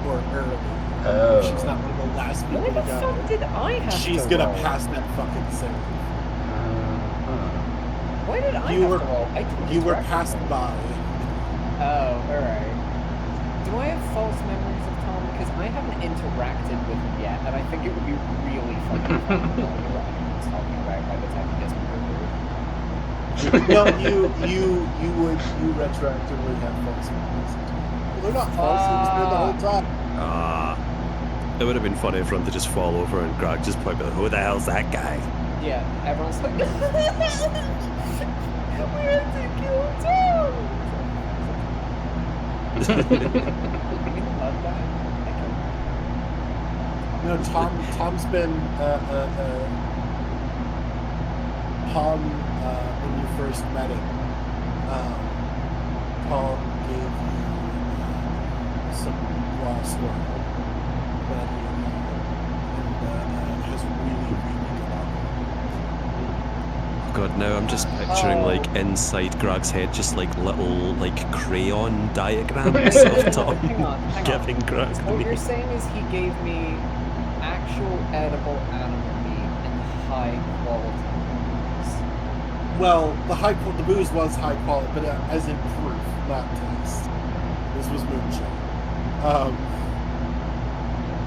or early, she's not one of the last people Why to the go. fuck did I have She's to gonna roll? pass that fucking save. Why did I You have were to roll? I didn't you were direct passed roll. by. Oh, alright. Do I have false memories of Tom? Because I haven't interacted with him yet, and I think it would be really fucking fun to know what anyone's talking about by the time he gets murdered. Well, you retroactively have false memories. Well, they're not false. It was there the whole time. It would have been funny for him to just fall over and Grog just point out, who the hell's that guy? Yeah, everyone's like, we had to kill Tom! You mean the mud guy? No, Tom's been Tom when you first met him. Tom gave you some raw story that he has really good god, now I'm just picturing like inside Grog's head, just like little like crayon diagrams of Tom Hang on. giving Grog the What you're meat. saying is he gave me actual edible animal meat and high quality booze. Well, the booze was high quality, but as in proof, not taste. This was moonshine.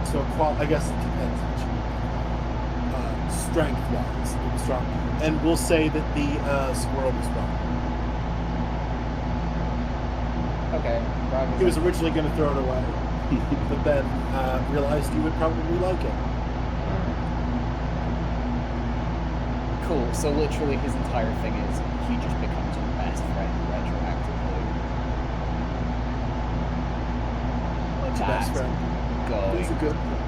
So I guess it depends. Strength-wise, it was strong, and we'll say that the squirrel was wrong. Okay. He was originally going to throw it away, but then realized you would probably like it. Cool. So literally his entire thing is he just becomes your best friend retroactively. What's your best friend? He's a good one.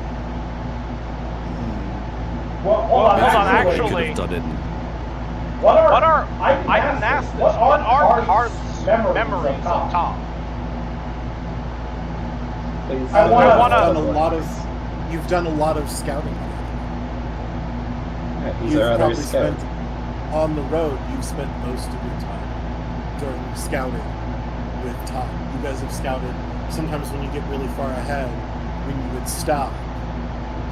Well, hold on, actually. Could have done it. What are I didn't ask this. What are Carth's memories of Tom? Please. You've done a lot of scouting. Yeah, these You've are other probably scouts. spent on the road. You've spent most of your time during scouting with Tom. You guys have scouted. Sometimes when you get really far ahead, when you would stop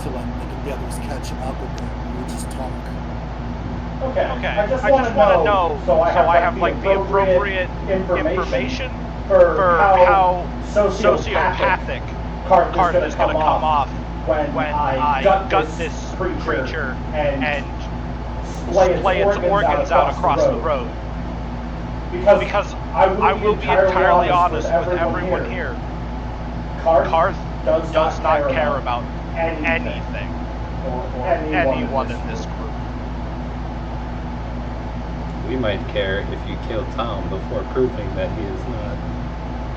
to let the others catch up a bit, you would just talk. Okay. I just want to know so I have like the appropriate information for how sociopathic Carth is going to come off when I gut this creature and splay its organs out across the road. Because I will be entirely honest with everyone here. Carth does not care about anything or anyone in this group. We might care if you kill Tom before proving that he is not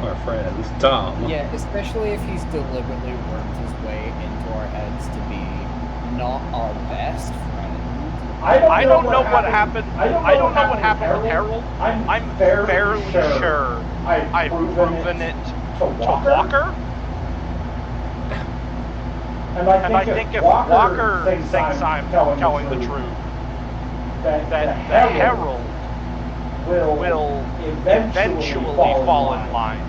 our friend, Tom. Yeah, especially if he's deliberately worked his way into our heads to be not our best friend. I don't know what happened. I don't know what happened with Harold. I'm fairly sure I've proven it to Walker. And I think if Walker thinks I'm telling the truth, that the Herald will eventually fall in line.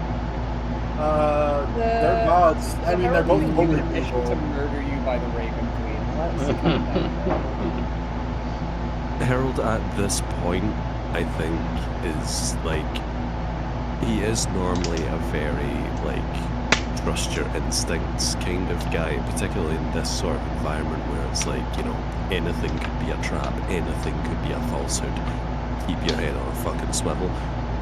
They're gods. I mean, they're both holy mission people. to murder you by the Raven Queen. Let's Harold at this point, I think, is like, he is normally a very like trust your instincts kind of guy, particularly in this sort of environment where it's like, you know, anything could be a trap, anything could be a falsehood. Keep your head on a fucking swivel.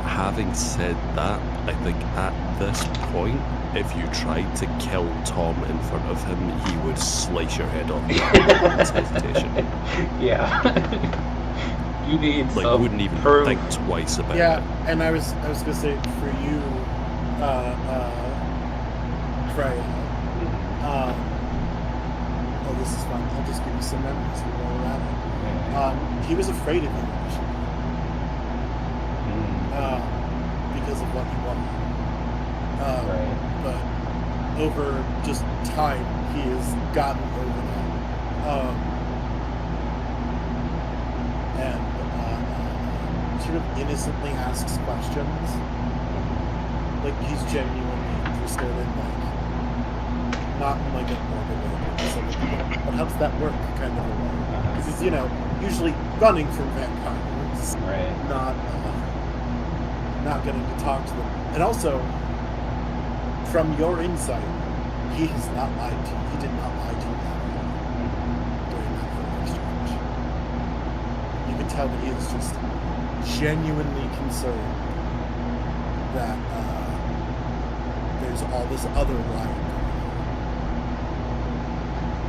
Having said that, I think at this point, if you tried to kill Tom in front of him, he would slice your head off without hesitation. Yeah. You need like some wouldn't even proof. think twice about Yeah, it. and I was gonna say for you, Freya. Oh, this is fun. I'll just give you some memories while we're at it. He was afraid of you initially. Because of what he wanted. Right. But over just time, he has gotten over that. And sort of innocently asks questions. Like, he's genuinely interested in, like, not in, like, a morbid way, but how does that work kind of a way. Because he's, you know, usually running from vampires. Right. Not getting to talk to them. And also, from your insight, he has not lied to you. He did not lie to you during that whole exchange. You can tell that he is just genuinely concerned that there's all this other lying.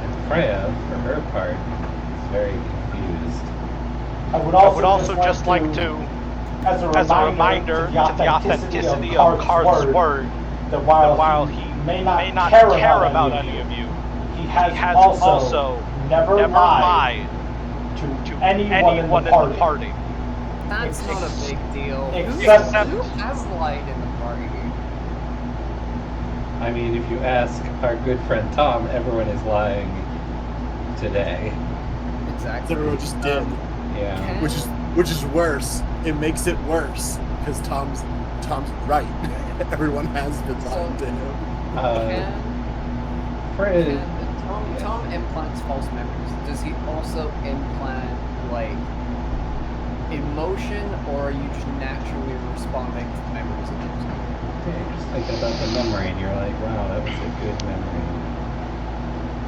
And Freya, for her part, is very confused. I would also just like to, as a reminder to the authenticity of Carth's word, that while he may not care about any of you, he has also never lied to anyone in the party. That's not a big deal. Except Who has lied in the party? I mean, if you ask our good friend Tom, everyone is lying today. Exactly. Everyone just did. Yeah. Which is which is worse. It makes it worse because Tom's right. Everyone has been lying to him. Tom implants false memories. Does he also implant like emotion, or are you just naturally responding to the memories of those? Yeah, you're just thinking about the memory, and you're like, wow, that was a good memory.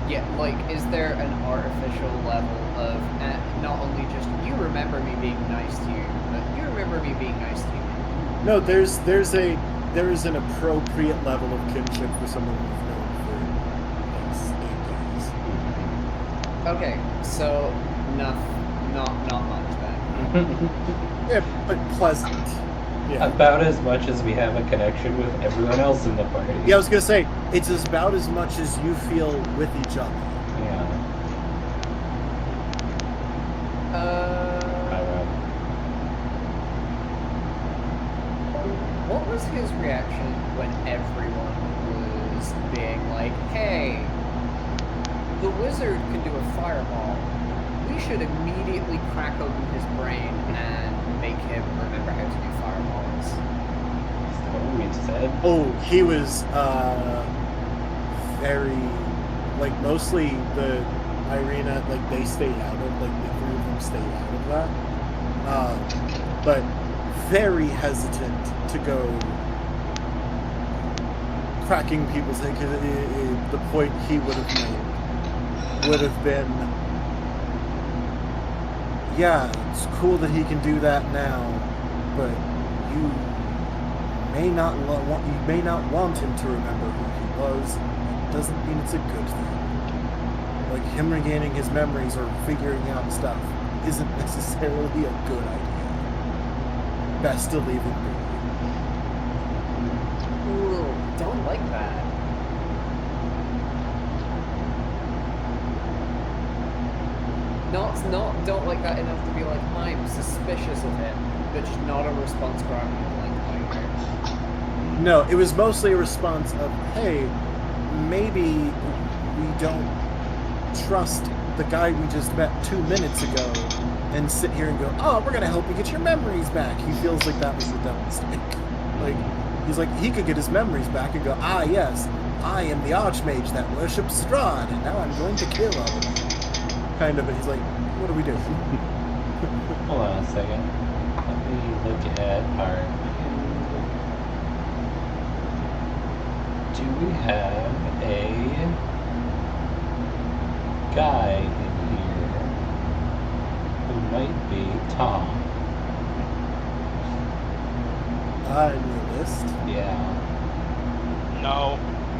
Yeah, like, is there an artificial level of not only just you remember me being nice to you, but you remember me being nice to you? No, there is an appropriate level of kinship for someone we've known for decades. Okay, so not much then. Yeah, but pleasant. Yeah. About as much as we have a connection with everyone else in the party. Yeah, I was gonna say it's about as much as you feel with each other. Yeah. What was his reaction when everyone was being like, "Hey, the wizard can do a fireball. We should immediately crack open his brain and make him remember how to do fireballs." Is that what we said? Oh, he was very mostly the Irina, they stayed out of the three of them stayed out of that. But very hesitant to go cracking people's head, because the point he would have made would have been, yeah, it's cool that he can do that now, but you may not want him to remember who he was. It doesn't mean it's a good thing. Like, him regaining his memories or figuring out stuff isn't necessarily a good idea. Best to leave it be. Ooh, don't like that. Don't like that enough to be like, I'm suspicious of him, but just not a response grabbing like either. No, it was mostly a response of, hey, maybe we don't trust the guy we just met 2 minutes ago and sit here and go, oh, we're gonna help you get your memories back. He feels like that was a dumb mistake. Like, he's like, he could get his memories back and go, ah, yes, I am the Archmage that worships Strahd, and now I'm going to kill all of you. Kind of, but he's like, what do we do? Hold on a second. Let me look at our... Do we have a guy in here who might be Tom? In your list? Yeah. No.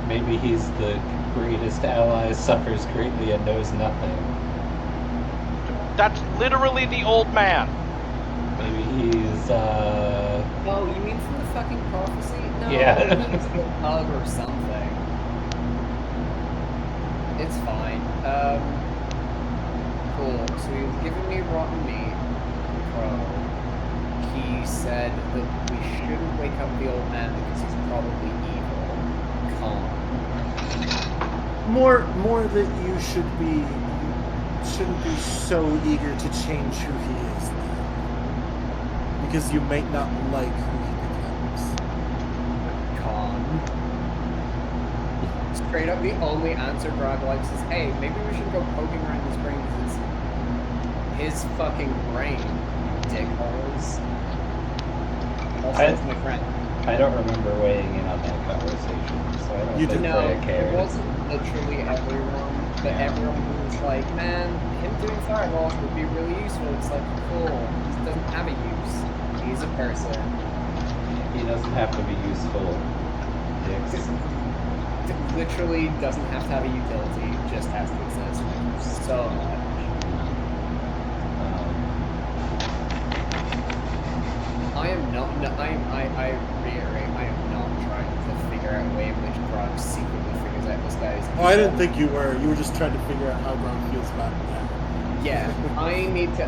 Maybe he's the greatest ally, suffers greatly, and knows nothing. That's literally the old man. Maybe he's, Oh, you mean from the fucking prophecy? No, Yeah. he's a hug or something. It's fine. Cool. So he was giving me rotten meat. Crow. He said that we shouldn't wake up the old man because he's probably evil. Calm. More that you shouldn't be so eager to change who he is now, because you might not like who he becomes. Calm. Straight up, the only answer Grog likes is, hey, maybe we should go poking around his brain because it's his fucking brain, dickholes. Also, it's my friend. I don't remember weighing in on that conversation, so I don't think Freya cares. It wasn't literally everyone, but everyone was like, man, him doing fireballs would be really useful. It's like, cool, he doesn't have a use. He's a person. He doesn't have to be useful, dicks. Literally doesn't have to have a utility, just has to exist. So much. I am not, I reiterate, I am not trying to figure out a way in which Grog secretly figures out this guy's... Oh, I didn't think you were. You were just trying to figure out how Grog feels about it. Yeah, I need to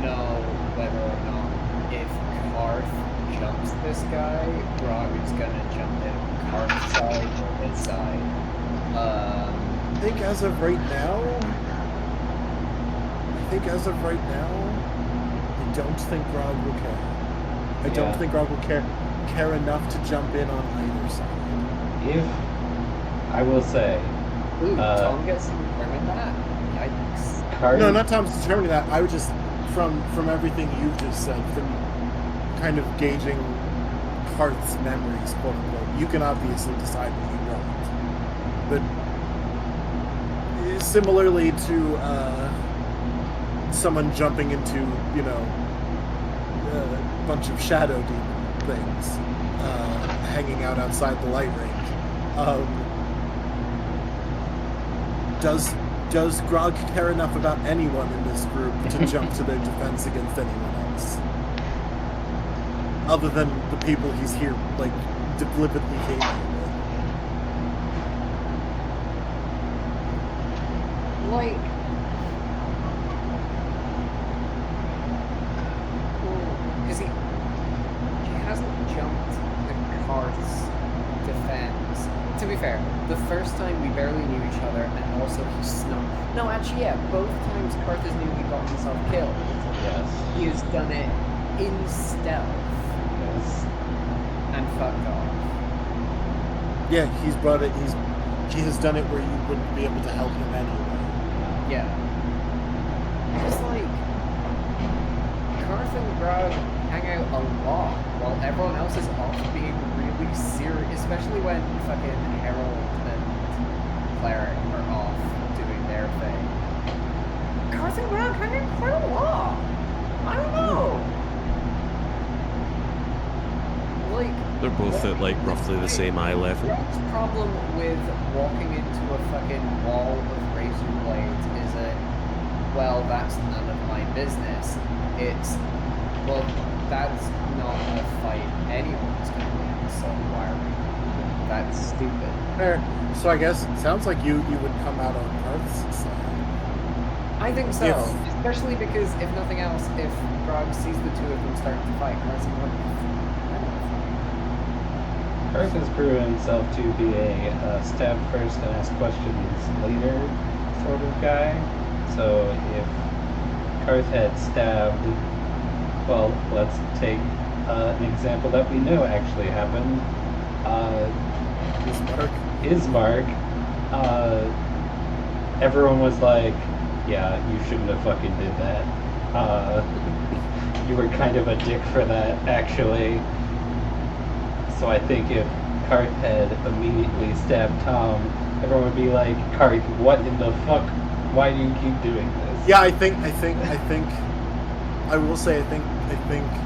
know whether or not if Karth jumps this guy, Grog is gonna jump in on Karth's side or his side. I think as of right now, don't think Grog will care. I don't think Grog will care enough to jump in on either side. If I will say, Ooh, Tom gets to determine that. Yikes. No, not Tom's determining that. I would just, from everything you've just said, from kind of gauging Karth's memories, quote unquote, you can obviously decide what you want. But similarly to someone jumping into, you know, a bunch of shadow demon things, hanging out outside the light range. Does Grog care enough about anyone in this group to jump to their defense against anyone else? Other than the people he's here, like, deliberately hating with. Like, because he hasn't jumped the Karth's defense. To be fair, the first time we barely knew each other, and also he snuck. No, actually, yeah, both times Karth has nearly got himself killed. Yes. He has done it in stealth. Yes. And fucked off. Yeah, he has done it where you wouldn't be able to help him anyway. Yeah. Because, like, Karth and Grog hang out a lot while everyone else is off being really serious, especially when fucking Herald and Cleric are off doing their thing. Karth and Grog hang out quite a lot. I don't know. Like, They're both at like roughly the same eye level. Grog's problem with walking into a fucking wall of razor blades isn't, well, that's none of my business. It's, well, that's not a fight anyone's gonna win, so why are we? That's stupid. Fair. So I guess it sounds like you would come out on Karth's side. I think so, especially because, if nothing else, if Grog sees the two of them starting to fight, Karth's like, Karth has proven himself to be a stab first and ask questions later sort of guy. So if Karth had stabbed, well, let's take an example that we know actually happened. Ismark. Everyone was like, yeah, you shouldn't have fucking did that. You were kind of a dick for that, actually. So I think if Karth had immediately stabbed Tom, everyone would be like, Karth, what in the fuck? Why do you keep doing this? Yeah, I think I will say I think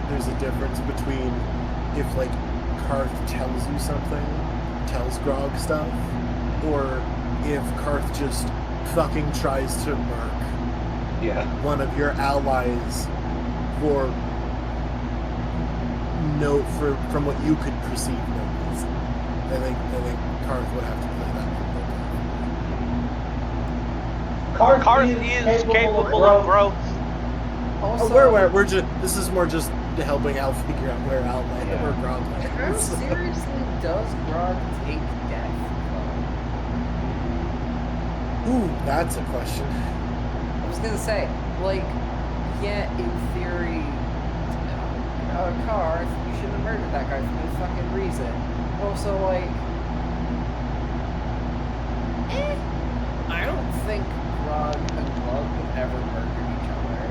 there's a difference between if like Karth tells you something, tells Grog stuff, or if Karth just fucking tries to murk one of your allies from what you could perceive no reason. I think Karth would have to play that. Karth is capable of growth. Also, we're just, this is more just helping Al figure out where Al landed, where Grog landed. how seriously does Grog take death? Ooh, that's a question. I was gonna say, like, yeah, in theory, Karth, you shouldn't have murdered that guy for no fucking reason. Also, like, I don't think Grog and Glug have ever murdered each other.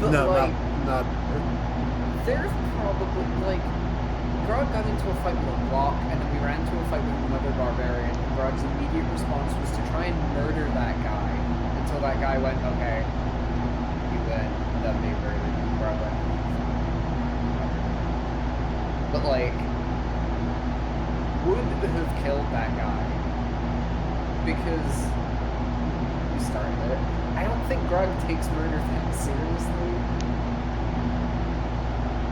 But, No, like, not. there's probably, like, Grog got into a fight with a rock, and then we ran into a fight with another barbarian, and Grog's immediate response was to try and murder that guy, until that guy went, okay, you win, that may murder you, Grog went, but, like, would have killed that guy, because he started it. I don't think Grog takes murder that seriously.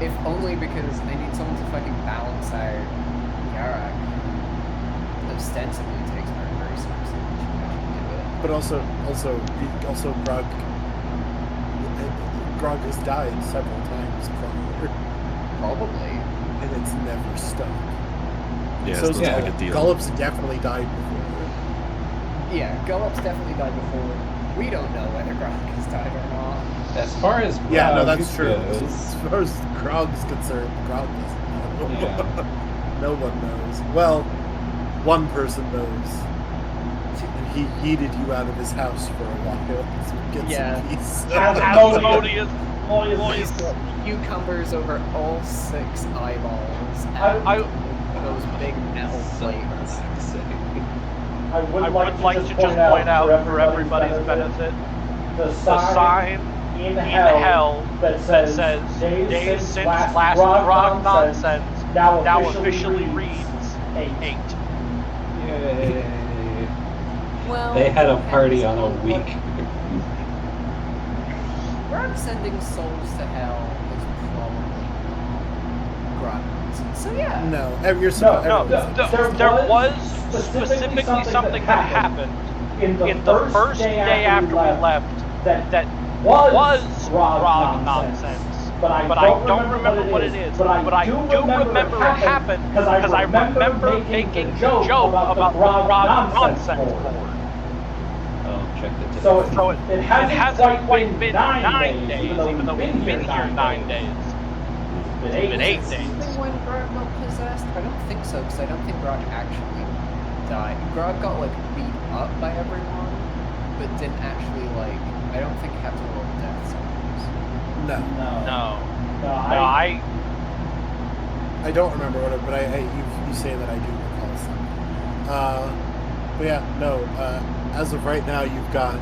If only because I need someone to fucking balance out Yarak, who ostensibly takes murder very seriously. But also Grog has died several times prior. Probably. And it's never stuck. Yeah, so it's not like a deal. Gullop's definitely died before. Yeah, Gullop's definitely died before. We don't know whether Grog has died or not. As far as Yeah, no, Grog that's true. goes, As far as Grog's concerned, Grog doesn't know. Yeah. No one knows. Well, one person knows. And he yeeted you out of his house for a while. So get some peace. Asmodeus. He's got cucumbers over all 6 eyeballs and those big metal plates. I would like to just point out for everybody's benefit the sign in hell that says days since last Grog nonsense now officially reads 8. Yay. Well, They had a party on a week. Grog sending souls to hell is probably Grog nonsense. So yeah. No, there was specifically something that happened in the first day after we left that was Grog nonsense. But I don't remember what it is. But I do remember it happened because I remember making the joke about the Grog nonsense board. I'll check the So it hasn't quite been 9 days, even though we've been here 9 days. It's been 8 days. When Grog got possessed? I don't think so, because I don't think Grog actually died. Grog got like beat up by everyone, but didn't actually like. I don't think have to roll death sentence. No. I don't remember what it, but you say that I do recall something. But yeah, no. As of right now, you've got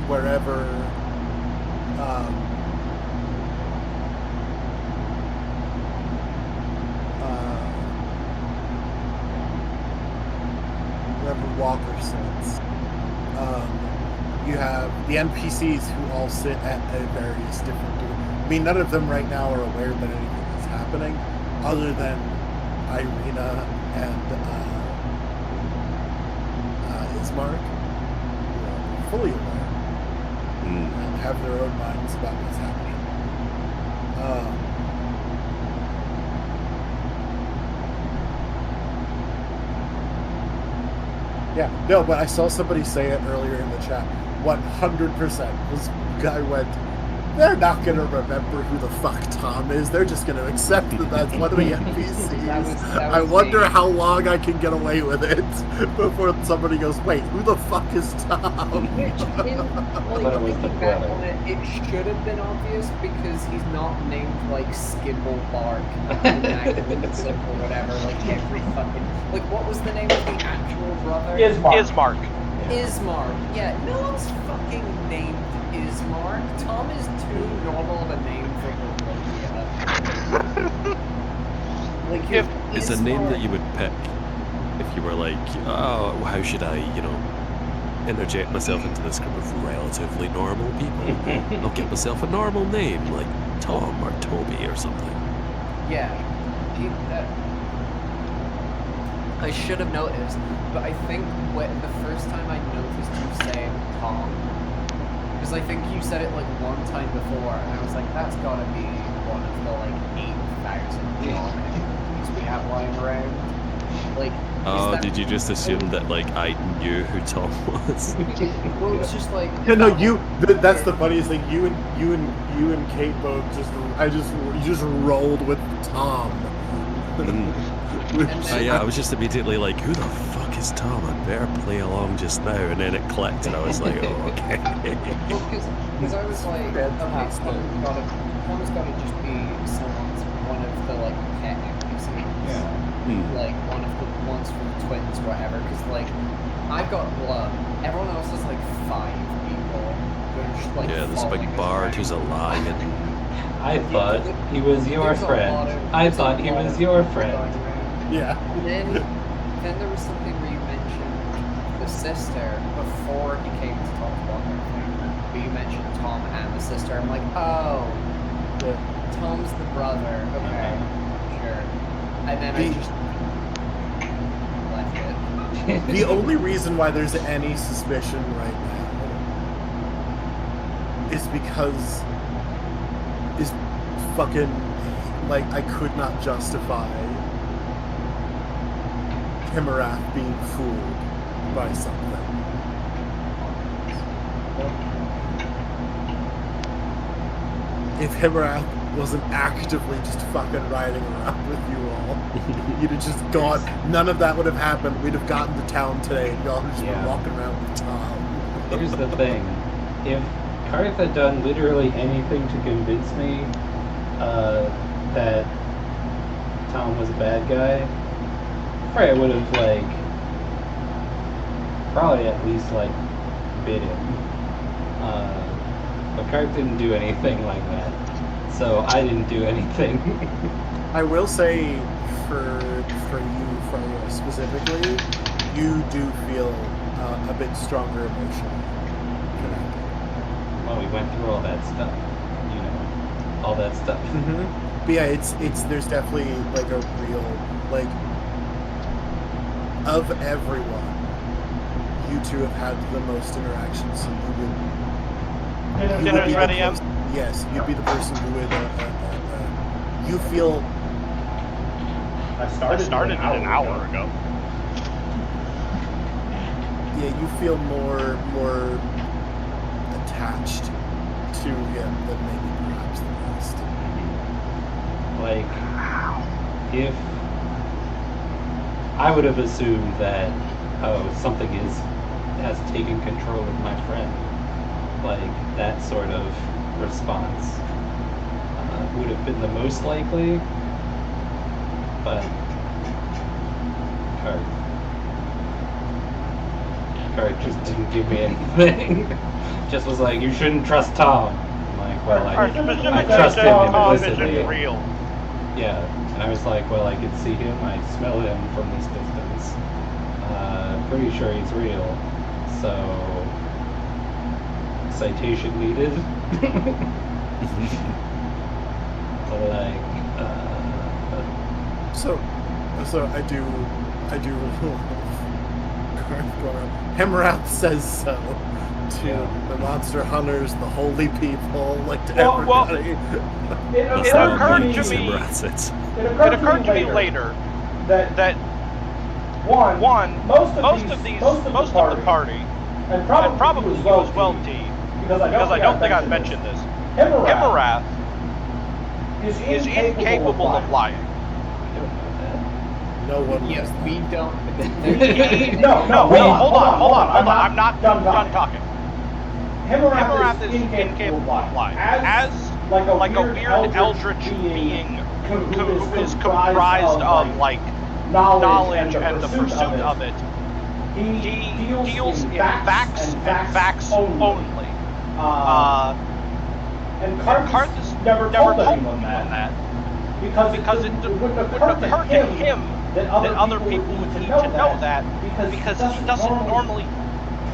wherever. Wherever Walker sits. You have the NPCs who all sit at various different. I mean, none of them right now are aware that anything is happening, other than Irina and Ismark, who are fully aware and have their own minds about what's happening. Yeah, no, but I saw somebody say it earlier in the chat. 100%. This guy went, they're not going to remember who the fuck Tom is. They're just going to accept that that's one of the NPCs. I wonder how long I can get away with it before somebody goes, wait, who the fuck is Tom? Which, looking back on it, it should have been obvious because he's not named like Skimble Bark or whatever, like every fucking. Like, what was the name of the actual brother? Ismark. Ismark. Yeah, no one's fucking named Ismark. Tom is too normal of a name for Bolivia. Like, it's a name that you would pick if you were like, oh, how should I, interject myself into this group of relatively normal people? I'll give myself a normal name, like Tom or Toby or something. Yeah. I should have noticed, but I think the first time I noticed you saying Tom, because I think you said it like one time before, and I was like, that's gotta be one of the like 8,000 John names we have lying around. Like, oh, did you just assume that like I knew who Tom was? Well, it was just like no, that's the funniest thing. You and Kate both you just rolled with Tom. Yeah, I was just immediately like, who the fuck is Tom? I better play along just now. And then it clicked, and I was like, oh, okay. Well, because I was like, okay, Tom's gotta just be one of the like pet NPCs. Yeah. Like one of the ones from the twins, whatever. Because like, I've got blood. Everyone else is like 5 people. Just, like, yeah, this big bard who's a lion. I thought he was your friend. Yeah. And then there was something where you mentioned the sister before he came to talk about everything. But you mentioned Tom and the sister. I'm like, oh, Tom's the brother. Okay, sure. And then I just left it. The only reason why there's any suspicion right now is because is fucking like I could not justify Himarath being fooled by something. if Himarath wasn't actively just fucking riding around with you all, you'd have just gone. None of that would have happened. We'd have gotten to town today, and y'all would just been walking around with Tom. Here's the thing: if Karth had done literally anything to convince me that Tom was a bad guy, Freya would have probably at least bit him. But Karth didn't do anything like that, so I didn't do anything. I will say, for you, Freya specifically, you do feel a bit stronger emotionally connected. Well, we went through all that stuff, all that stuff. Mm-hmm. But yeah, it's there's definitely a real of everyone, you two have had the most interactions, so Dinner's ready, Em? Yes, you'd be the person who would. You feel. I started it an hour ago. Yeah, you feel more attached to him than maybe perhaps the rest. If I would have assumed that something has taken control of my friend, that sort of response would have been the most likely, but Karth just didn't give me anything. Just was like, you shouldn't trust Tom. I'm like, well, I trust him implicitly. Real. Yeah, and I was like, well, I can see him, I smell him from this distance. Pretty sure he's real. So, citation needed. So I do Hemrath says so to the monster hunters, the holy people, to everybody. It occurred to me later that one most of the party, and probably you as well, T, because I don't think I've mentioned this. Hemarath is incapable of lying. No one. Yes, we don't. No, hold on. I'm not done talking. Hemarath is incapable of lying. As like a weird eldritch being who is comprised of knowledge and the pursuit of it, he deals in facts and facts only. And Karth has never told anyone that because it wouldn't occur to him that other people would need to know that because he doesn't normally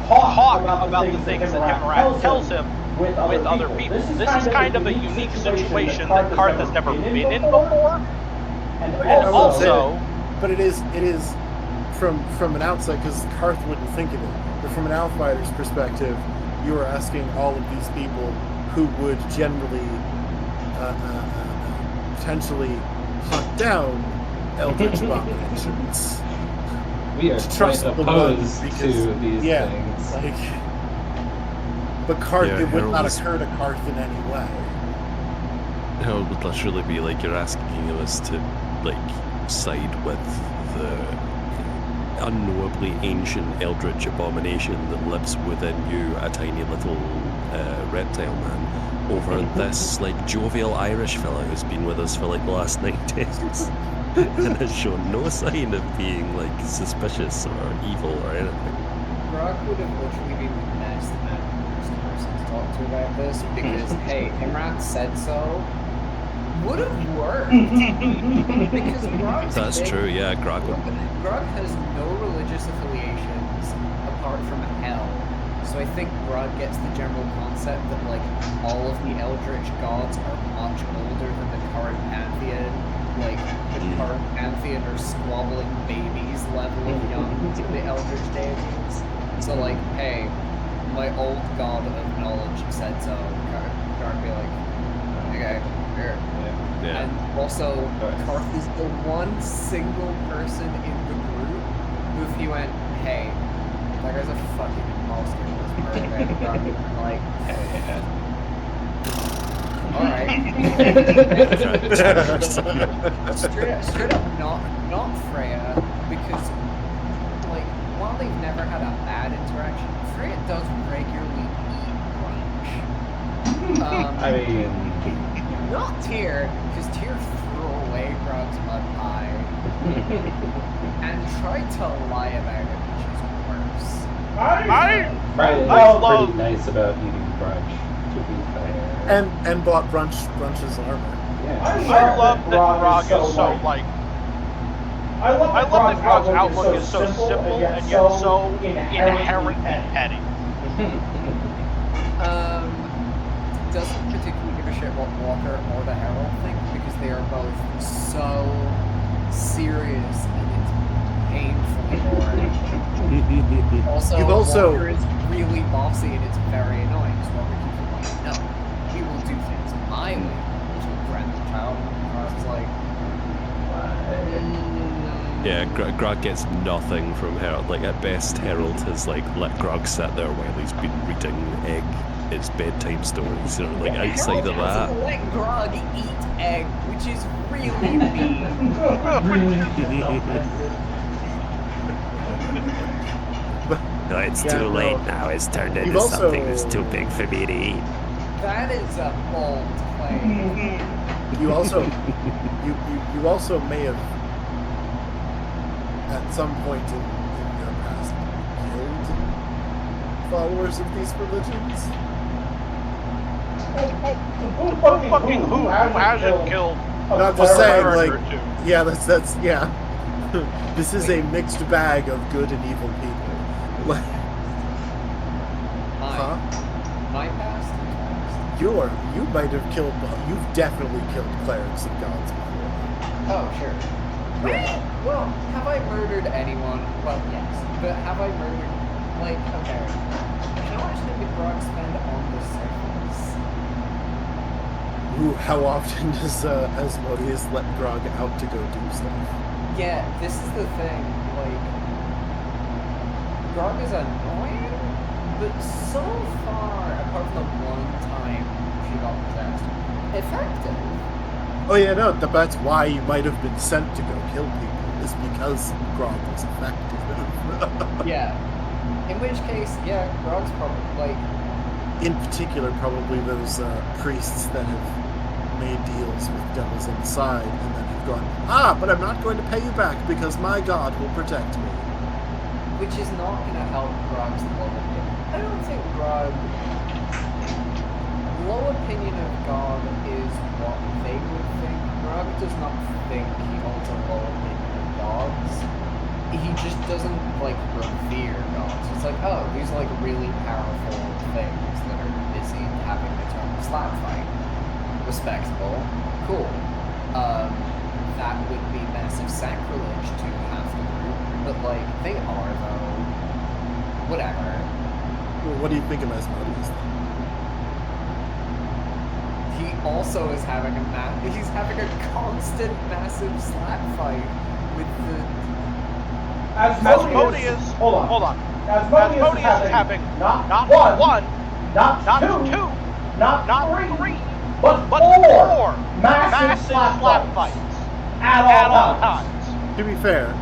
talk about the things that Hemarath tells him with other people. This is kind of a unique situation that Karth has never been in before. And also, but it is from an outside, because Karth wouldn't think of it. But from an outsider's perspective, you are asking all of these people who would generally potentially hunt down eldritch abominations. We are quite opposed to these things. But Karth, it would not occur to Karth in any way. It would literally be like you're asking us to side with the unknowably ancient eldritch abomination that lives within you, a tiny little reptile man, over this jovial Irish fella who's been with us for the last 9 days and has shown no sign of being suspicious or evil or anything. Brock would have literally been the best person to talk to about this because hey, Hemrath said so. Would have worked because Grog. That's true, yeah. Grog has no religious affiliations apart from hell, so I think Grog gets the general concept that all of the Eldritch gods are much older than the current pantheon. The current pantheon are squabbling babies level of young to the Eldritch deities. So hey, my old god of knowledge said so. Grog be okay, here. Yeah. And also, Karth is the one single person in the group who, if he went, hey, that guy's a fucking imposter, let's murder him, Alright. straight up not Freya, because, like, while they've never had a bad interaction, Freya does regularly eat brunch. I mean... Not Tyr, because Tyr threw away Grog's mud pie and tried to lie about it, which is worse. Right, love- pretty nice about eating brunch, to be fair. And bought Brunch's armor. Yeah. I love that Grog is so, like... I love that Grog's outlook is so simple and yet so inherently petty. Doesn't particularly give a shit what Walker or the Herald think, because they are both so serious and it's painfully boring. Also, Walker is really bossy and it's very annoying, because Walker keeps like, no, we will do things my way, little grandchild. And Grog is like, Yeah, Grog gets nothing from Herald. Like, at best, Herald has, like, let Grog sit there while he's been reading Egg its bedtime stories, or, like, outside of that. Herald let Grog eat Egg, which is really mean. No, it's too late now. It's turned into something that's too big for me to eat. That is a bold claim. You also may have, at some point in your past, killed followers of these religions. Who hasn't killed? No, I'm just saying, like, or two? yeah, that's yeah. This is a mixed bag of good and evil people. Like, huh? My past? You might have killed. You've definitely killed clerics of gods before. Oh, sure. Well, have I murdered anyone? Well, yes. But have I murdered, like, okay. How much did Grog spend on the surface? Ooh, how often does Asmodeus let Grog out to go do stuff? Yeah, this is the thing, like, Grog is annoying, but so far, apart from the one time she got possessed, effective. Oh yeah, no, that's why you might have been sent to go kill people, is because Grog was effective. Yeah. In which case, yeah, Grog's probably, like... In particular, probably those priests that have made deals with devils inside and then have gone, but I'm not going to pay you back because my God will protect me. Which is not going to help Grog's low opinion. I don't think low opinion of God is what they would think. Grog does not think he holds a low opinion of gods. He just doesn't, like, revere gods. It's like, oh, these are, like, really powerful things that are busy having their turn of slap fight. Respectable. Cool. That would be massive sacrilege to half the group, but, like, they are, though. Whatever. Well, what do you think of Asmodeus? He also is having he's having a constant massive slap fight with the... Asmodeus, hold on. Asmodeus is having not one, not two, not three, but four massive slap fights at all times. To be fair,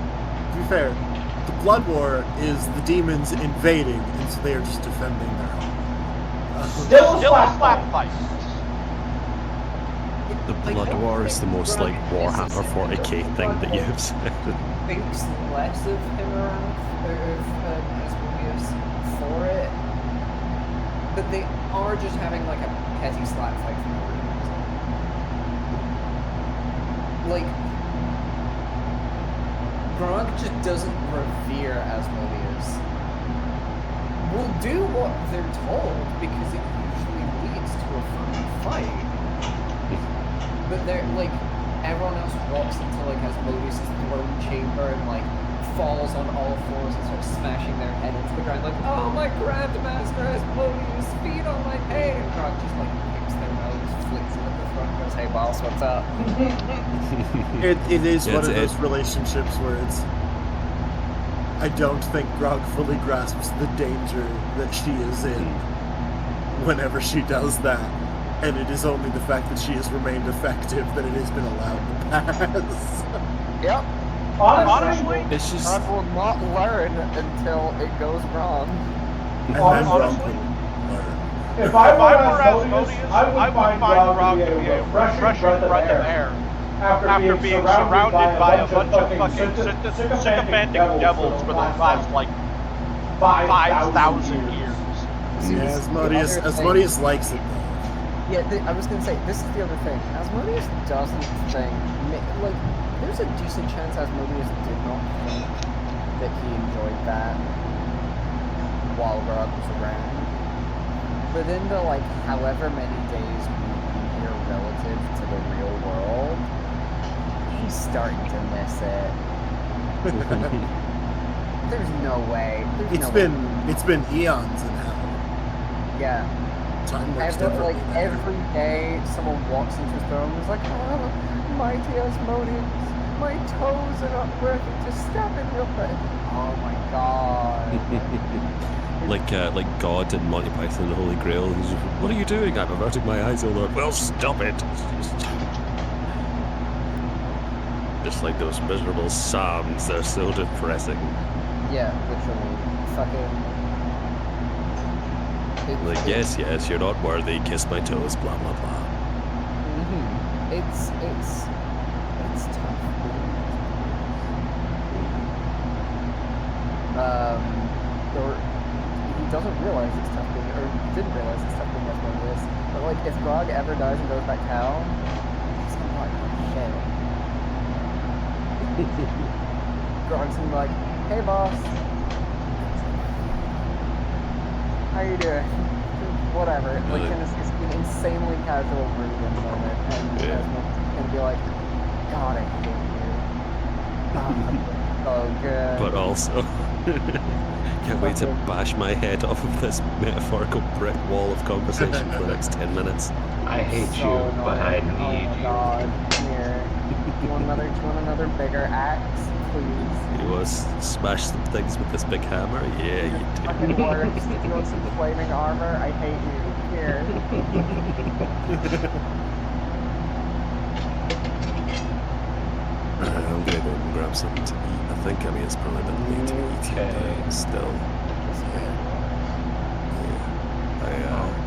the Blood War is the demons invading, and so they are just defending their home. Still a slap fight. The Blood War is the most, like, Warhammer 40k thing that you have said. Thinks less of him around, or of Asmodeus for it, but they are just having, like, a petty slap fight for no reason. Like, Grog just doesn't revere Asmodeus. Will do what they're told because it usually leads to a fucking fight. But they're like, everyone else walks into like Asmodeus' throne chamber and like falls on all fours and starts smashing their head into the ground like, oh my Grandmaster Asmodeus, feed on my pain! And Grog just like picks their nose, flicks it at the front, goes, hey boss, what's up? It is one of those relationships where it's... I don't think Grog fully grasps the danger that she is in whenever she does that. And it is only the fact that she has remained effective that it has been allowed to pass. Yep. Honestly, It's just I will not learn until it goes wrong. And Honestly, then Grog will learn. If I were Asmodeus, I would find Grog to be a refreshing breath of air after being surrounded by a bunch of fucking sycophantic devils for the last, like, 5,000 years. Yeah, Asmodeus likes it though. Yeah, I was gonna say, this is the other thing. Asmodeus doesn't think, like, there's a decent chance Asmodeus did not think that he enjoyed that while Grog was around. But in the, like, however many days we've been here relative to the real world, he's starting to miss it. There's no way. It's been eons in hell. Yeah. Time works differently. Like, every day someone walks into his throne and is like, oh, mighty Asmodeus, my toes are not working, just step in real quick. Oh my god. like God in Monty Python and the Holy Grail. He's just, what are you doing? I'm averting my eyes, O Lord. Well, stop it. Just like those miserable psalms, they're so depressing. Yeah, literally. Fucking... Like, yes, you're not worthy, kiss my toes, blah, blah, blah. Mm-hmm. It's tough. Or he doesn't realize it's tough being, or didn't realize it's tough being Asmodeus. But, like, if Grog ever dies and goes back hell, he's gonna be like, shit. Grog's gonna be like, hey boss. How you doing? Whatever. Like, it's an insanely casual rude in the moment, and Asmodeus is gonna be like, God, I hate you. So good. But also, can't wait to bash my head off of this metaphorical brick wall of conversation for the next 10 minutes. I hate you, but I need you. Oh God, here. Do you want another bigger axe, please? You want to smash some things with this big hammer? Yeah, you do. Fucking worst. You want some flaming armor? I hate you. Here. I'm gonna go and grab something to eat. I think, it's probably been late to eat still. I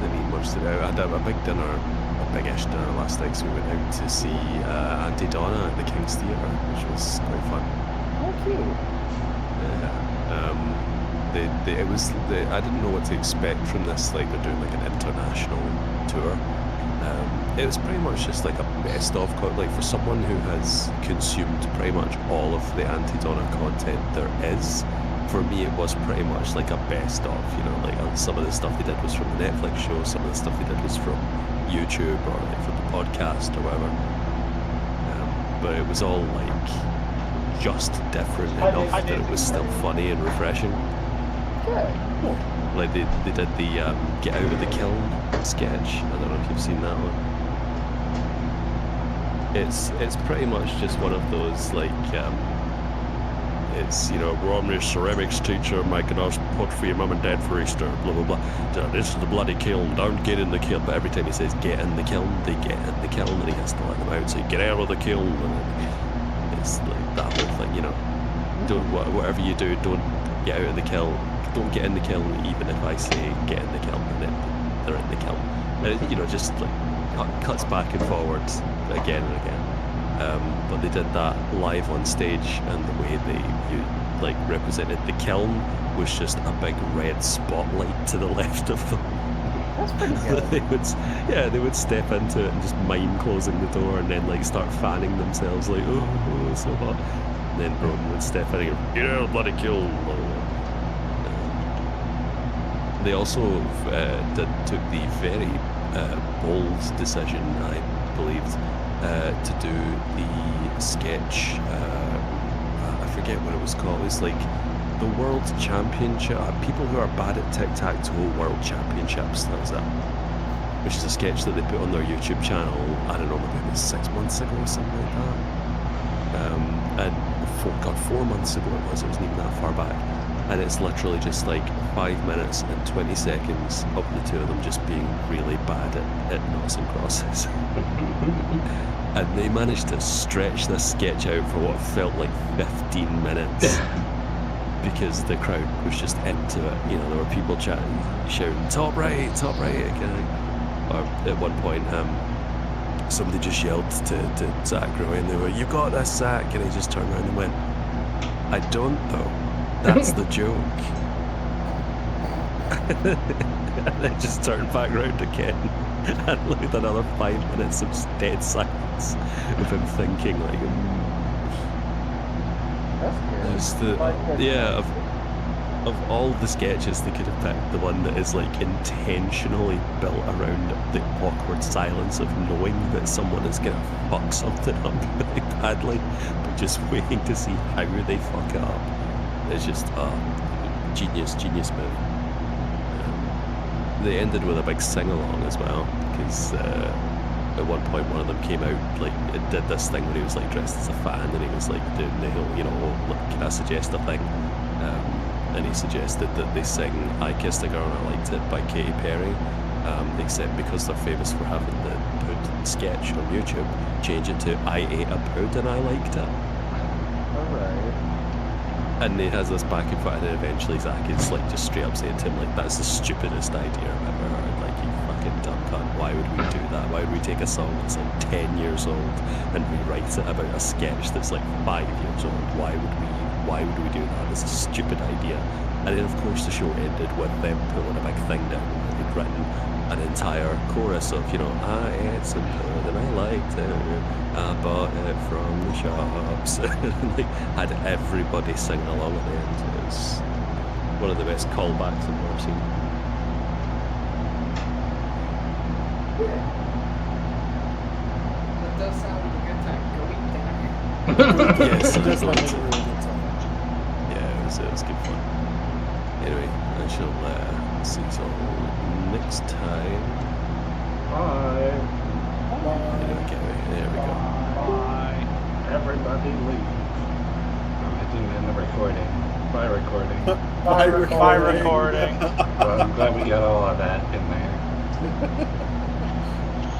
didn't eat much today. I had a big big-ish dinner last night, so we went out to see Auntie Donna at the King's Theatre, which was quite fun. Oh, cute. Yeah. I didn't know what to expect from this. Like, they're doing like an international tour. It was pretty much just like a best of, like, for someone who has consumed pretty much all of the Auntie Donna content there is. For me, it was pretty much like a best of, like some of the stuff they did was from the Netflix show, some of the stuff they did was from YouTube or like from the podcast or whatever. But it was all like just different enough that it was still funny and refreshing. Good. Like they did the Get Out of the Kiln sketch. I don't know if you've seen that one. It's pretty much just one of those like it's we're on this ceramics teacher making us pot for your mum and dad for Easter, blah blah blah. This is the bloody kiln, don't get in the kiln. But every time he says get in the kiln, they get in the kiln, and he has to let them out. So get out of the kiln, and it's like that whole thing, Don't whatever you do, don't get out of the kiln. Don't get in the kiln, even if I say get in the kiln, and then they're in the kiln. And it, just like cuts back and forwards again and again. But they did that live on stage, and the way they represented the kiln was just a big red spotlight to the left of them. That's pretty good. they would step into it and just mime closing the door, and then like start fanning themselves like, oh it's so hot. And then Broden would step in and go, bloody kiln. They also took the very bold decision, I believed, to do the sketch. I forget what it was called. It's like the World Championship. People who are bad at tic-tac-toe World Championships. That was that. Which is a sketch that they put on their YouTube channel. I don't know, maybe it was 6 months ago or something like that. And 4 months ago it wasn't even that far back. And it's literally just like 5 minutes and 20 seconds of the two of them just being really bad at noughts and crosses. And they managed to stretch this sketch out for what felt like 15 minutes because the crowd was just into it. You know, there were people chatting, shouting, top right, again. Or at one point, somebody just yelled to Zach Roy and they were, "You got this, Zach," and he just turned around and went, "I don't though. That's the joke." And then just turned back round again and looked another 5 minutes of dead silence of him thinking like, That's there's of all the sketches they could have picked, the one that is like intentionally built around the awkward silence of knowing that someone is gonna fuck something up really badly, but just waiting to see how they fuck it up. It's just genius move. They ended with a big sing-along as well, because at one point one of them came out, like, it did this thing where he was like dressed as a fan and he was like doing the whole, you know, "Oh, look, can I suggest a thing?" And he suggested that they sing "I Kissed a Girl and I Liked It" by Katy Perry, except because they're famous for having the pud sketch on YouTube, change it to "I ate a pud and I liked it." alright. And he has this back and forth, and eventually Zach is like just straight up saying to him, like, "That's the stupidest idea I've ever heard. Like, you fucking dumb cunt. Why would we do that? Why would we take a song that's like 10 years old and rewrite it about a sketch that's like 5 years old? Why would we do that? It's a stupid idea." And then of course the show ended with them pulling a big thing down where they'd written an entire chorus of, you know, "I ate some pud and I liked it. I bought it from the shops." And they had everybody singing along at the end. It was one of the best callbacks I've ever seen. That does sound like a good time. Go eat dinner. Yes, it That's was. like a really good time. Yeah, it was good fun. Anyway, I shall see you all next time. Bye. There we go. Bye. Everybody leave. I didn't end the recording. Bye recording. Bye recording. Well, I'm glad we got all of that in there.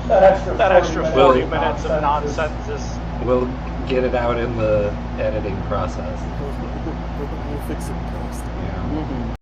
That extra 40 minutes of nonsense is We'll get it out in the editing process. We'll fix it in post. Yeah.